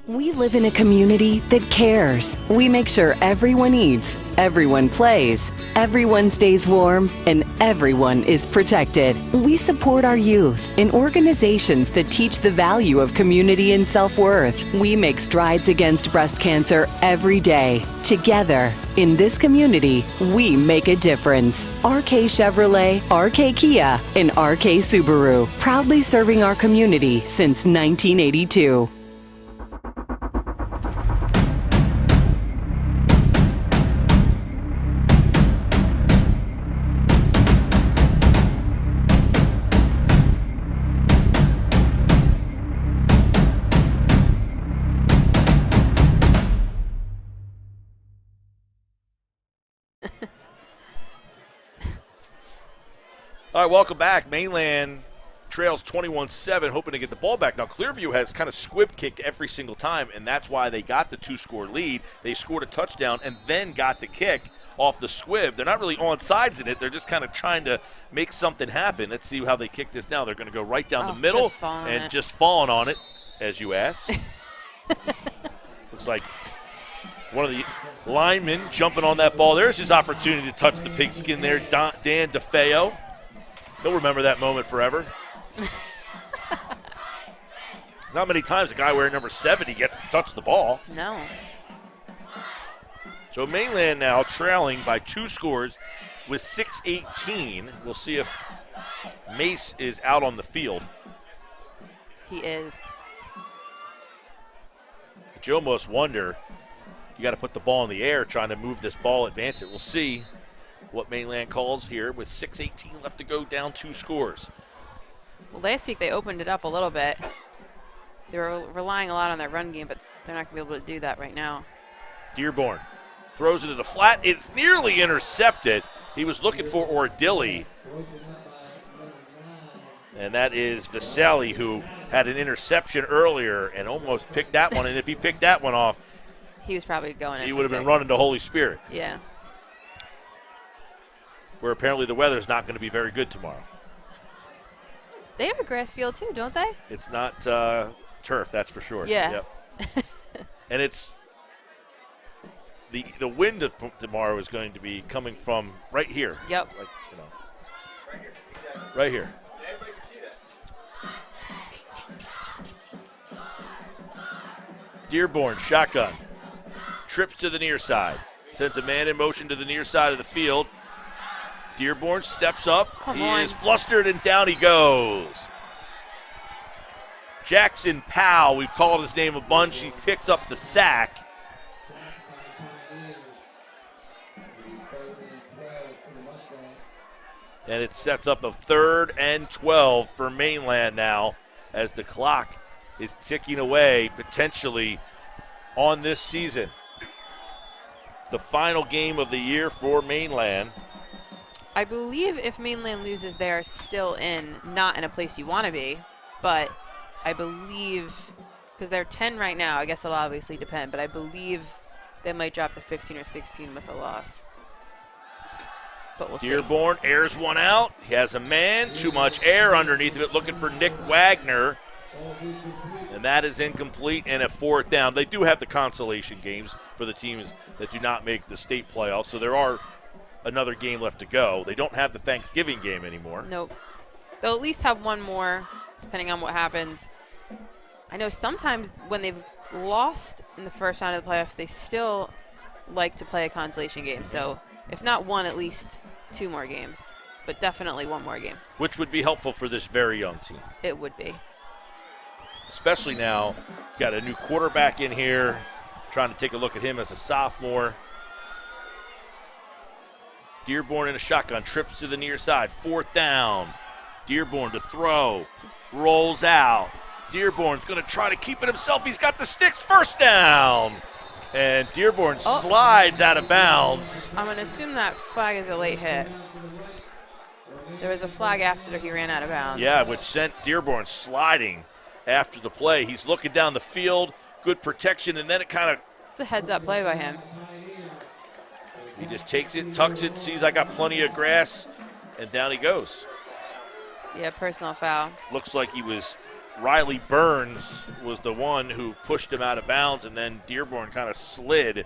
We live in a community that cares. We make sure everyone eats, everyone plays, everyone stays warm, and everyone is protected. We support our youth in organizations that teach the value of community and self-worth. We make strides against breast cancer every day. Together, in this community, we make a difference. RK Chevrolet, RK Kia, and RK Subaru, proudly serving our community since 1982. All right, welcome back. Mainland trails 21-7, hoping to get the ball back. Now, Clearview has kind of squib kicked every single time, and that's why they got the 2-score lead. They scored a touchdown and then got the kick off the squib. They're not really on sides in it. They're just kind of trying to make something happen. Let's see how they kick this now. They're going to go right down the middle and just falling on it, as you asked. Looks like one of the linemen jumping on that ball. There's his opportunity to touch the pigskin there, Dan DeFeo. He'll remember that moment forever. Not many times a guy wearing number 70 gets to touch the ball. No. So Mainland now trailing by 2 scores with 6:18. We'll see if Mace is out on the field. He is. But you almost wonder, you got to put the ball in the air trying to move this ball, advance it. We'll see what Mainland calls here with 6:18 left to go, down 2 scores. Well, last week they opened it up a little bit. They were relying a lot on their run game, but they're not going to be able to do that right now. Dearborn throws it to the flat. It's nearly intercepted. He was looking for Ordilli. And that is Vasali, who had an interception earlier and almost picked that one. And if he picked that one off, he was probably going in. He would have been running to Holy Spirit. Yeah. Where apparently the weather's not going to be very good tomorrow. They have a grass field too, don't they? It's not turf, that's for sure. Yeah. Yep. And it's the wind tomorrow is going to be coming from right here. Yep. Like, right here. Everybody can see that. Dearborn, shotgun. Trips to the near side. Sends a man in motion to the near side of the field. Dearborn steps up. Come he on. is flustered, and down he goes. Jackson Powell, we've called his name a bunch. He picks up the sack. And it sets up a 3rd and 12 for Mainland now as the clock is ticking away potentially on this season. The final game of the year for Mainland. I believe if Mainland loses, they are still not in a place you want to be, but I believe, because they're 10 right now, I guess it'll obviously depend, but I believe they might drop to 15 or 16 with a loss. But we'll see. Dearborn airs one out. He has a man, too much air underneath of it, looking for Nick Wagner. And that is incomplete and a 4th down. They do have the consolation games for the teams that do not make the state playoffs, so there are another game left to go. They don't have the Thanksgiving game anymore. Nope. They'll at least have one more, depending on what happens. I know sometimes when they've lost in the first round of the playoffs, they still like to play a consolation game. So if not one, at least 2 more games, but definitely 1 more game. Which would be helpful for this very young team. It would be. Especially now, got a new quarterback in here, trying to take a look at him as a sophomore. Dearborn in a shotgun, trips to the near side, 4th down. Dearborn to throw, rolls out. Dearborn's going to try to keep it himself. He's got the sticks, 1st down. And Dearborn slides out of bounds. I'm going to assume that flag is a late hit. There was a flag after he ran out of bounds. Yeah, which sent Dearborn sliding after the play. He's looking down the field, good protection, and then it kind of... It's a heads-up play by him. He just takes it, tucks it, sees I got plenty of grass, and down he goes. Yeah, personal foul. Looks like he was... Riley Burns was the one who pushed him out of bounds, and then Dearborn kind of slid.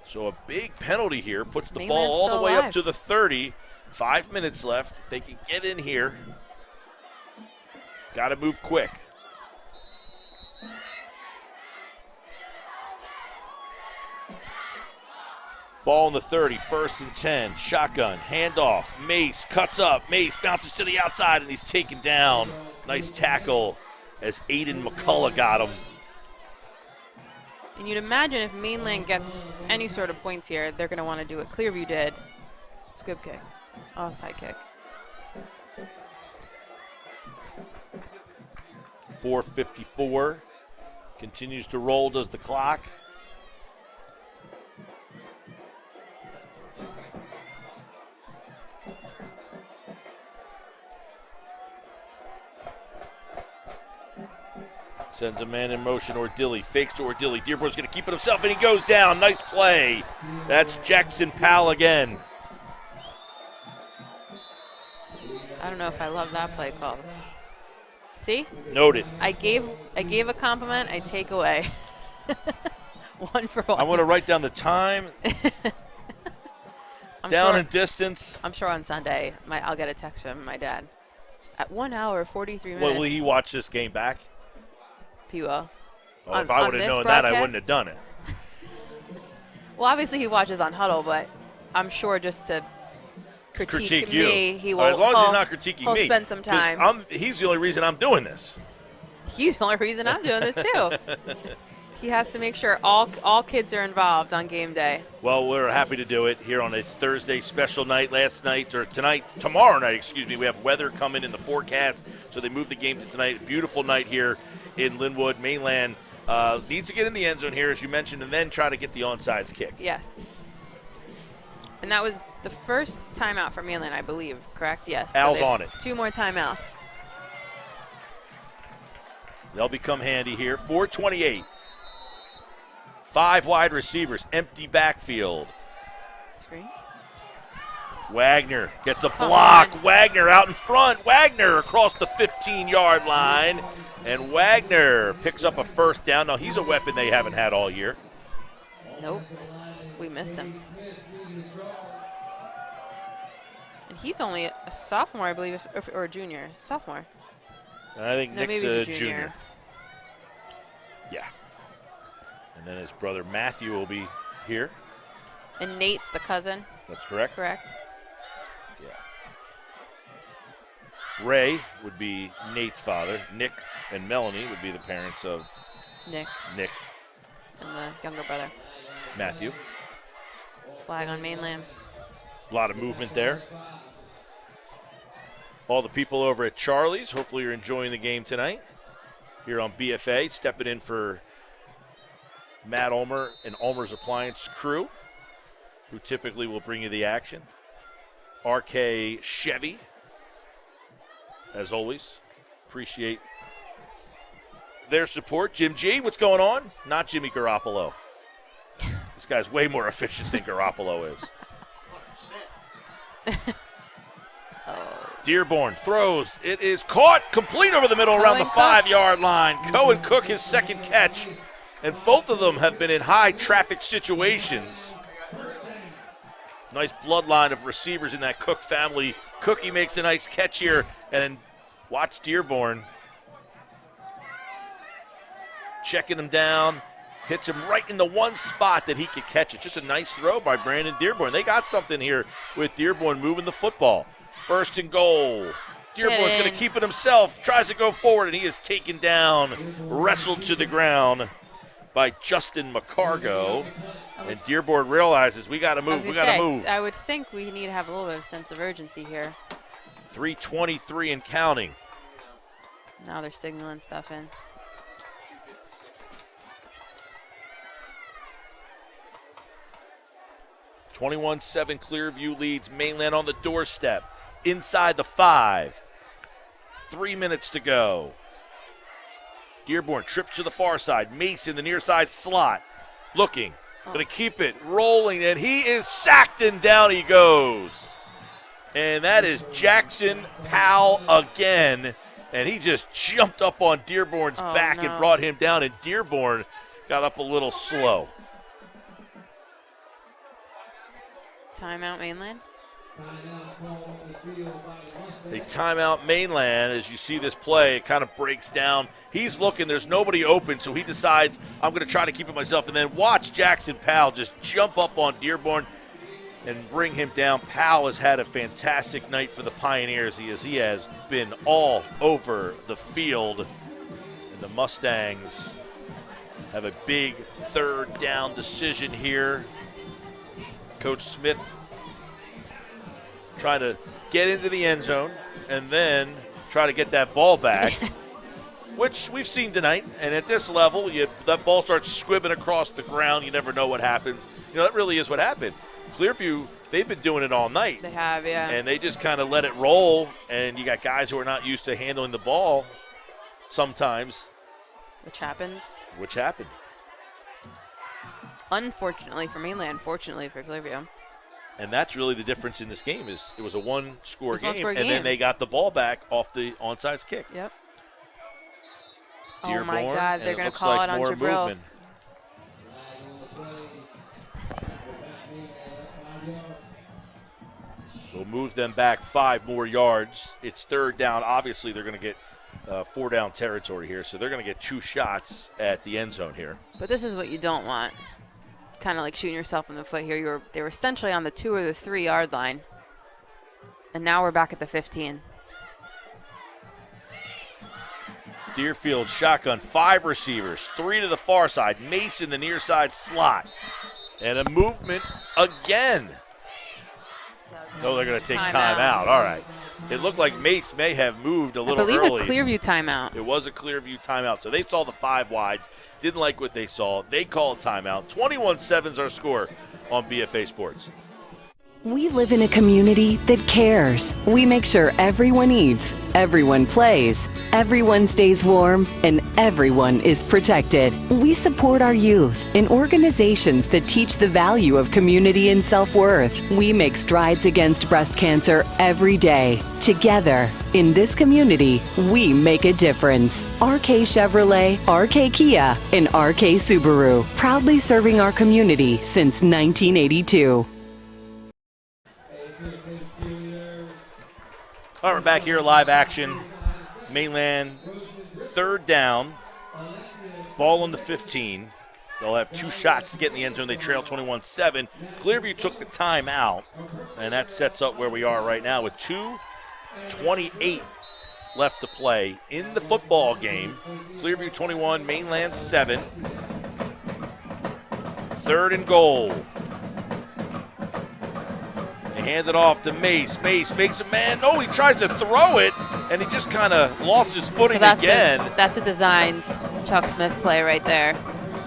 So a big penalty here, puts the ball all the way up to the 30. 5 minutes left. If they can get in here, got to move quick. Ball in the 30, 1st and 10. Shotgun, handoff. Mace cuts up. Mace bounces to the outside, and he's taken down. Nice tackle as Aiden McCullough got him. And you'd imagine if Mainland gets any sort of points here, they're going to want to do what Clearview did. Squib kick. Offside kick. 4:54. Continues to roll, does the clock. Sends a man in motion, Ordilly. Fakes to Ordilly. Dearborn's going to keep it himself, and he goes down. Nice play. That's Jackson Powell again. I don't know if I love that play call. See? Noted. I gave a compliment, I take away. One for one. I want to write down the time. Down in distance. I'm sure on Sunday I'll get a text from my dad. At 1 hour, 43 minutes. Well, will he watch this game back? He will. Well, if I would have known that, I wouldn't have done it. Well, obviously he watches on Huddle, but I'm sure just to critique you. me, he will. As long as he's not critiquing he'll me. He'll spend some time. He's the only reason I'm doing this. He's the only reason I'm doing this, too. He has to make sure all kids are involved on game day. Well, we're happy to do it here on a Thursday special night. Tomorrow night, we have weather coming in the forecast, so they moved the game to tonight. Beautiful night here in Linwood. Mainland needs to get in the end zone here, as you mentioned, and then try to get the onside kick. Yes. And that was the first timeout for Mainland, I believe, correct? Yes. Al's on it. 2 more timeouts. They'll become handy here. 4:28. 5 wide receivers, empty backfield. Screen. Wagner gets a block. Wagner out in front. Wagner across the 15-yard line. And Wagner picks up a first down. Now, he's a weapon they haven't had all year. Nope. We missed him. And he's only a sophomore, I believe, or a junior. Sophomore. I think No, Nick's maybe a he's a junior. Yeah. And then his brother Matthew will be here. And Nate's the cousin. That's correct. Correct. Yeah. Ray would be Nate's father. Nick and Melanie would be the parents of Nick. Nick. And the younger brother. Matthew. Flag on Mainland. A lot of movement there. All the people over at Charlie's, hopefully you're enjoying the game tonight. Here on BFA, stepping in for Matt Ulmer and Ulmer's Appliance crew, who typically will bring you the action. RK Chevy, as always, appreciate their support. Jim G, what's going on? Not Jimmy Garoppolo. This guy's way more efficient than Garoppolo is. Dearborn throws. It is caught complete over the middle around the 5-yard line. Cohen Cook, his second catch. And both of them have been in high traffic situations. Nice bloodline of receivers in that Cook family. Cookie makes a nice catch here. And watch Dearborn checking him down. Hits him right in the one spot that he could catch it. Just a nice throw by Brandon Dearborn. They got something here with Dearborn moving the football. 1st and goal. Dearborn's going to keep it himself. Tries to go forward, and he is taken down. Wrestled to the ground by Justin McCargo. And Dearborn realizes we got to move. We got to move. I would think we need to have a little bit of sense of urgency here. 3:23 and counting. Now they're signaling stuff in. (21-7) Clearview leads Mainland on the doorstep. Inside the 5. 3 minutes to go. Dearborn trips to the far side. Mason, the near side slot. Looking. Going to keep it rolling, and he is sacked, and down he goes. And that is Jackson Powell again. And he just jumped up on Dearborn's back and brought him down, and Dearborn got up a little slow. Timeout Mainland. A timeout Mainland. As you see this play, it kind of breaks down. He's looking. There's nobody open, so he decides, I'm going to try to keep it myself. And then watch Jackson Powell just jump up on Dearborn and bring him down. Powell has had a fantastic night for the Pioneers. He has been all over the field. And the Mustangs have a big 3rd down decision here. Coach Smith trying to get into the end zone and then try to get that ball back, which we've seen tonight. And at this level, that ball starts squibbing across the ground. You never know what happens. That really is what happened. Clearview, they've been doing it all night. They have, yeah. And they just kind of let it roll, and you got guys who are not used to handling the ball sometimes. Which happened. Which happened. Unfortunately for Mainland, fortunately for Clearview. And that's really the difference in this game is it was a one-score game, one-score and game. then they got the ball back off the onside kick. Yep. Dearborn, oh, my God. and They're going to looks call like it on more Jabril. movement. We'll move them back 5 more yards. It's 3rd down. Obviously, they're going to get 4-down territory here, so they're going to get 2 shots at the end zone here. But this is what you don't want. Kind of like shooting yourself in the foot here. They were essentially on the 2 or the 3 yard line. And now we're back at the 15. Deerfield shotgun, 5 receivers, 3 to the far side. Mason, the near side slot. And a movement again. No, they're going to take time out. All right. It looked like Mace may have moved a little early. I believe a Clearview timeout. It was a Clearview timeout. So they saw the 5 wides, didn't like what they saw. They called timeout. 21-7's our score on BFA Sports. We live in a community that cares. We make sure everyone eats, everyone plays, everyone stays warm, and everyone is protected. We support our youth in organizations that teach the value of community and self-worth. We make strides against breast cancer every day. Together, in this community, we make a difference. RK Chevrolet, RK Kia, and RK Subaru, proudly serving our community since 1982. All right, we're back here, live action. Mainland, 3rd down. Ball on the 15. They'll have 2 shots to get in the end zone. They trail 21-7. Clearview took the timeout, and that sets up where we are right now with 2:28 left to play in the football game. Clearview 21, Mainland 7. 3rd and goal. Hand it off to Mace. Mace makes a man. No, he tries to throw it, and he just kind of lost his footing again. That's a designed Chuck Smith play right there.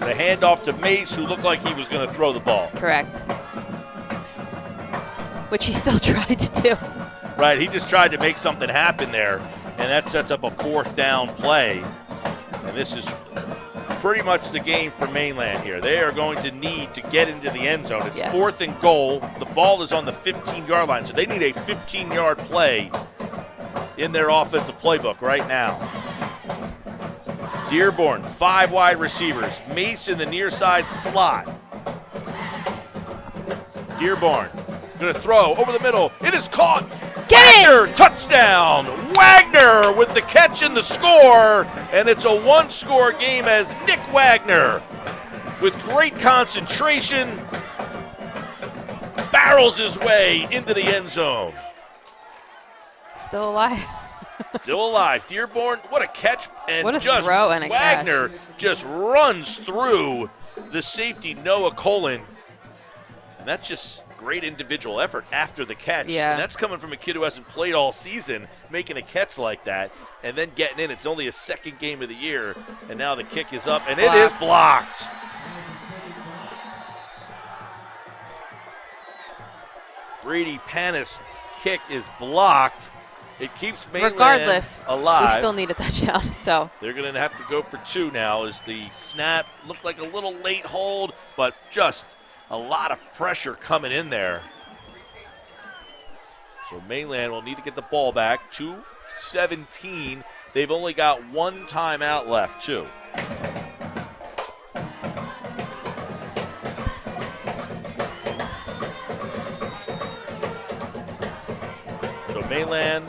The handoff to Mace, who looked like he was going to throw the ball. Correct. Which he still tried to do. Right, he just tried to make something happen there, and that sets up a 4th down play. And this is pretty much the game for Mainland here. They are going to need to get into the end zone. It's 4th and goal. The ball is on the 15-yard line, so they need a 15-yard play in their offensive playbook right now. Dearborn, 5 wide receivers. Mason, the near side slot. Dearborn going to throw over the middle. It is caught. Wagner, touchdown! Wagner with the catch and the score, and it's a 1-score game as Nick Wagner, with great concentration, barrels his way into the end zone. Still alive. Still alive. Dearborn, what a catch, and what a just throw and a Wagner catch. just runs through the safety Noah Colon, and that's just great individual effort after the catch. Yeah. And that's coming from a kid who hasn't played all season, making a catch like that, and then getting in. It's only his 2nd game of the year, and now the kick is up, and it is blocked. Brady Panis' kick is blocked. It keeps Mainland Regardless, alive. we still need a touchdown. So They're going to have to go for 2 now as the snap looked like a little late hold, but just a lot of pressure coming in there. So Mainland will need to get the ball back. 2:17. They've only got 1 timeout left, too. So Mainland,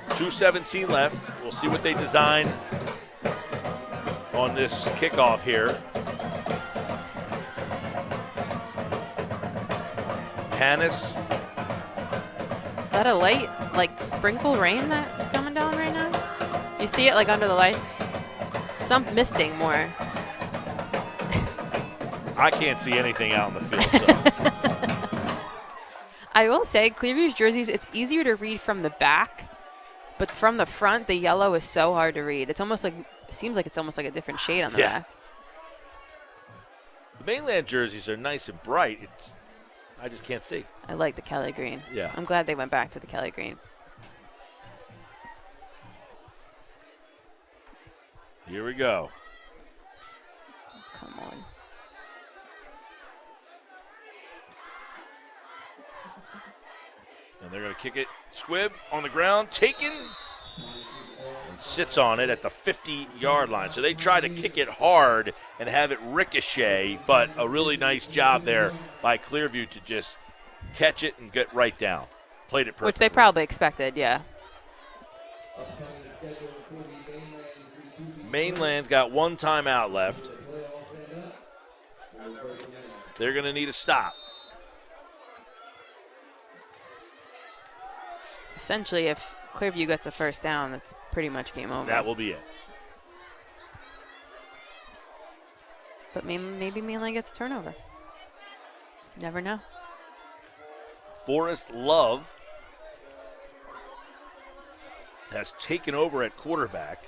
2:17 left. We'll see what they design on this kickoff here. Panis. is that a light, like, sprinkle rain that's coming down right now? You see it, like, under the lights? Some misting more. I can't see anything out in the field. So. I will say, Clearview's jerseys, it's easier to read from the back, but from the front, the yellow is so hard to read. It's almost like, it seems like it's almost like a different shade on the back. The Mainland jerseys are nice and bright. I just can't see. I like the Kelly green. Yeah. I'm glad they went back to the Kelly green. Here we go. Come on. And they're going to kick it. Squibb on the ground, taken, and sits on it at the 50-yard line. So they try to kick it hard and have it ricochet, but a really nice job there by Clearview to just catch it and get right down. Played it perfectly. Which they probably expected, yeah. Mainland's got one timeout left. They're going to need a stop. Essentially, if Clearview gets a first down, that's pretty much game over. That will be it. But maybe Mainland gets a turnover. You never know. Forrest Love has taken over at quarterback.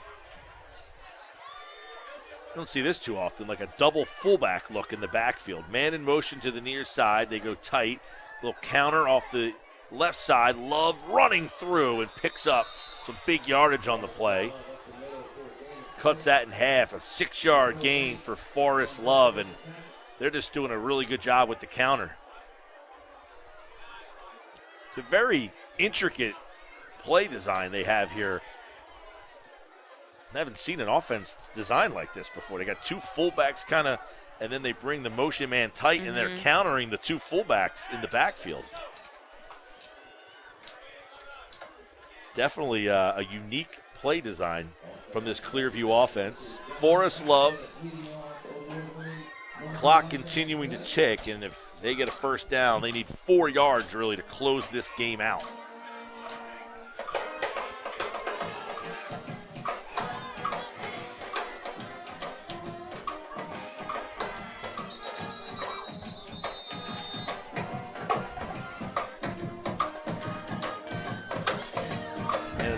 You don't see this too often, like a double fullback look in the backfield. Man in motion to the near side. They go tight. Little counter off the left side. Love running through and picks up some big yardage on the play. Cuts that in half. A 6-yard gain for Forrest Love, and they're just doing a really good job with the counter. It's a very intricate play design they have here. I haven't seen an offense designed like this before. They got two fullbacks kind of, and then they bring the motion man tight, and they're countering the two fullbacks in the backfield. Definitely a unique play design from this Clearview offense. Forrest Love, clock continuing to tick, and if they get a first down, they need 4 yards really to close this game out.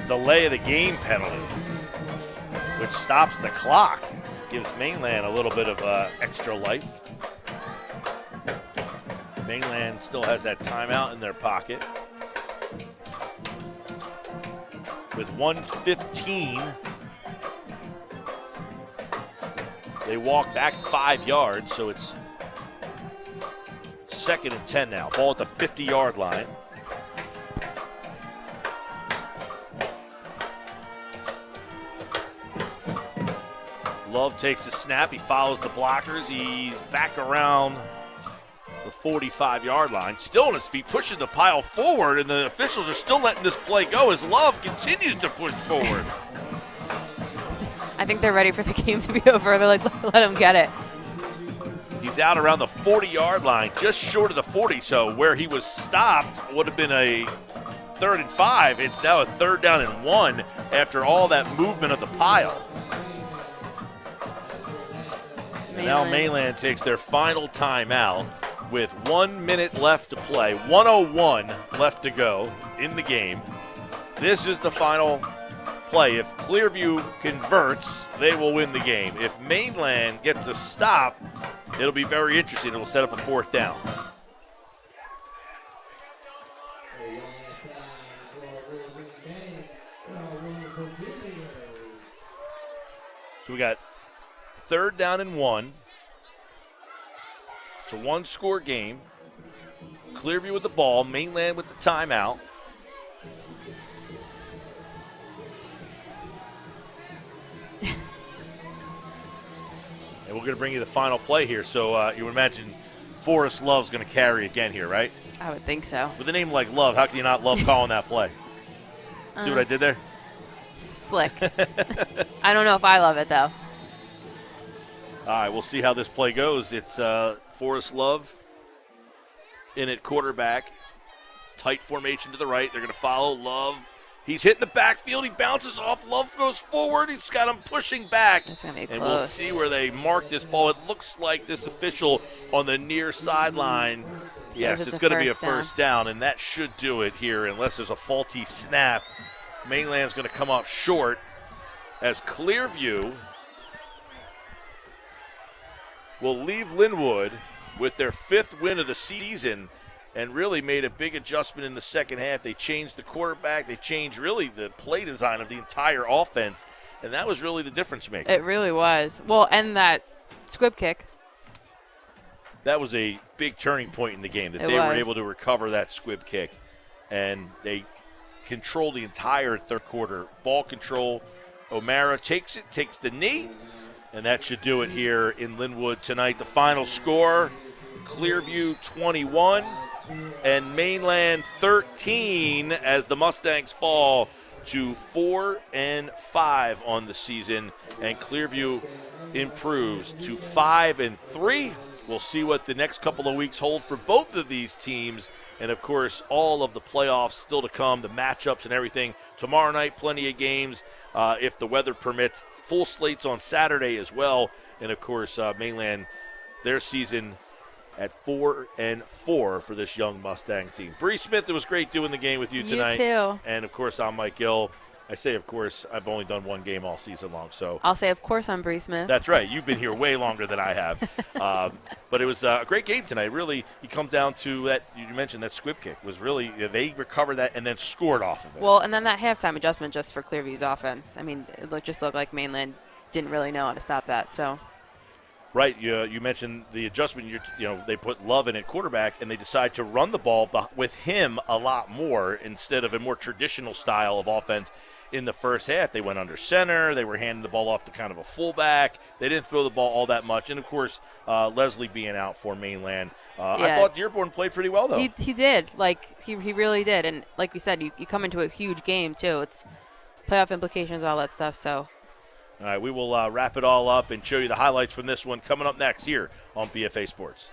Delay of the game penalty, which stops the clock, gives Mainland a little bit of extra life. Mainland still has that timeout in their pocket. With 1:15, they walk back 5 yards, so it's 2nd and 10 now. Ball at the 50-yard line. Love takes the snap. He follows the blockers. He's back around the 45-yard line. Still on his feet, pushing the pile forward, and the officials are still letting this play go as Love continues to push forward. I think they're ready for the game to be over. They're like, let him get it. He's out around the 40-yard line, just short of the 40, so where he was stopped would have been a 3rd and 5. It's now a 3rd down and 1 after all that movement of the pile. Now Mainland takes their final timeout with 1 minute left to play. 1:01 left to go in the game. This is the final play. If Clearview converts, they will win the game. If Mainland gets a stop, it'll be very interesting. It will set up a 4th down. So we got 3rd down and 1. It's a 1-score game. Clearview with the ball, Mainland with the timeout. And we're going to bring you the final play here. So you would imagine Forrest Love's going to carry again here, right? I would think so. With a name like Love, how can you not love calling that play? See what I did there? Slick. I don't know if I love it, though. All right, we'll see how this play goes. It's Forrest Love in at quarterback. Tight formation to the right. They're going to follow Love. He's hitting the backfield. He bounces off. Love goes forward. He's got him pushing back. That's going to be and close. We'll see where they mark this ball. It looks like this official on the near sideline. Yes, it's going to be a first down, and that should do it here unless there's a faulty snap. Mainland's going to come up short as Clearview will leave Linwood with their 5th win of the season and really made a big adjustment in the second half. They changed the quarterback. They changed really the play design of the entire offense and that was really the difference maker. It really was. Well, and that squib kick. That was a big turning point in the game, that It they were was. able to recover that squib kick, and they controlled the entire third quarter. Ball control. O'Mara takes the knee, and that should do it here in Linwood tonight. The final score, Clearview 21 and Mainland 13, as the Mustangs fall to 4-5 on the season, and Clearview improves to 5-3. We'll see what the next couple of weeks hold for both of these teams, and of course all of the playoffs still to come, the matchups and everything. Tomorrow night, plenty of games if the weather permits. Full slates on Saturday as well, and of course Mainland, their season at 4-4 for this young Mustangs team. Bree Smith, it was great doing the game with you tonight. You too. And of course, I'm Mike Gill. I say, of course, I've only done one game all season long, so I'll say, of course, I'm Bree Smith. that's right. You've been here way longer than I have. But it was a great game tonight. Really, you come down to that. You mentioned that squib kick was really, they recovered that and then scored off of it. Well, and then that halftime adjustment just for Clearview's offense. I mean, it just looked like Mainland didn't really know how to stop that. So. Right, you mentioned the adjustment. They put Love in at quarterback, and they decide to run the ball with him a lot more instead of a more traditional style of offense. In the first half, they went under center. They were handing the ball off to kind of a fullback. They didn't throw the ball all that much, and of course, Leslie being out for Mainland. I thought Dearborn played pretty well, though. He did. He really did. And like we said, you come into a huge game too. It's playoff implications, all that stuff. So. All right, we will wrap it all up and show you the highlights from this one coming up next here on BFA Sports.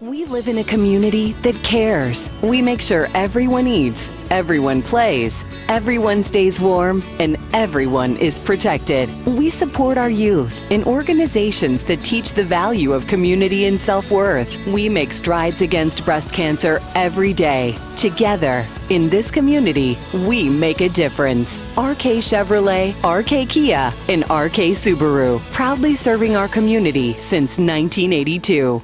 We live in a community that cares. We make sure everyone eats, everyone plays, everyone stays warm, and everyone is protected. We support our youth in organizations that teach the value of community and self-worth. We make strides against breast cancer every day. Together, in this community, we make a difference. RK Chevrolet, RK Kia, and RK Subaru, proudly serving our community since 1982.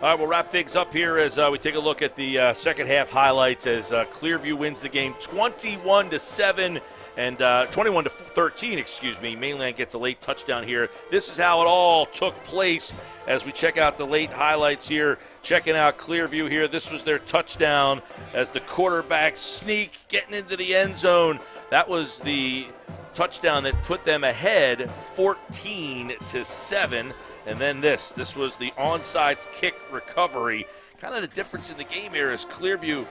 All right, we'll wrap things up here as we take a look at the second half highlights as Clearview wins the game 21-7 and 21-13, excuse me. Mainland gets a late touchdown here. This is how it all took place as we check out the late highlights here. Checking out Clearview here. This was their touchdown as the quarterback sneak getting into the end zone. That was the touchdown that put them ahead 14-7. And then this was the onside kick recovery. Kind of the difference in the game here is Clearview,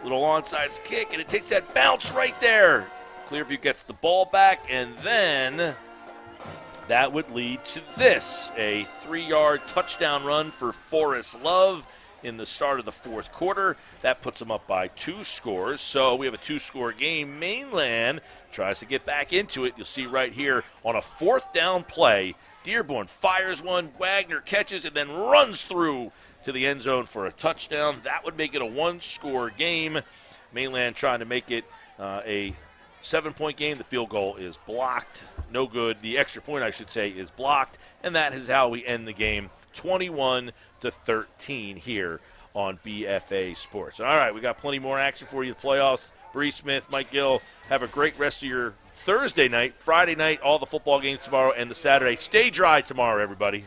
little onside kick, and it takes that bounce right there. Clearview gets the ball back, and then that would lead to this, a 3-yard touchdown run for Forrest Love in the start of the fourth quarter. That puts them up by 2 scores. So we have a 2-score game. Mainland tries to get back into it. You'll see right here on a 4th down play, Dearborn fires one, Wagner catches, and then runs through to the end zone for a touchdown. That would make it a 1-score game. Mainland trying to make it a 7-point game. The field goal is blocked. No good. The extra point, I should say, is blocked. And that is how we end the game, 21-13 here on BFA Sports. All right, we got plenty more action for you. The playoffs. Bree Smith, Mike Gill, have a great rest of your Thursday night, Friday night, all the football games tomorrow, and the Saturday. Stay dry tomorrow, everybody.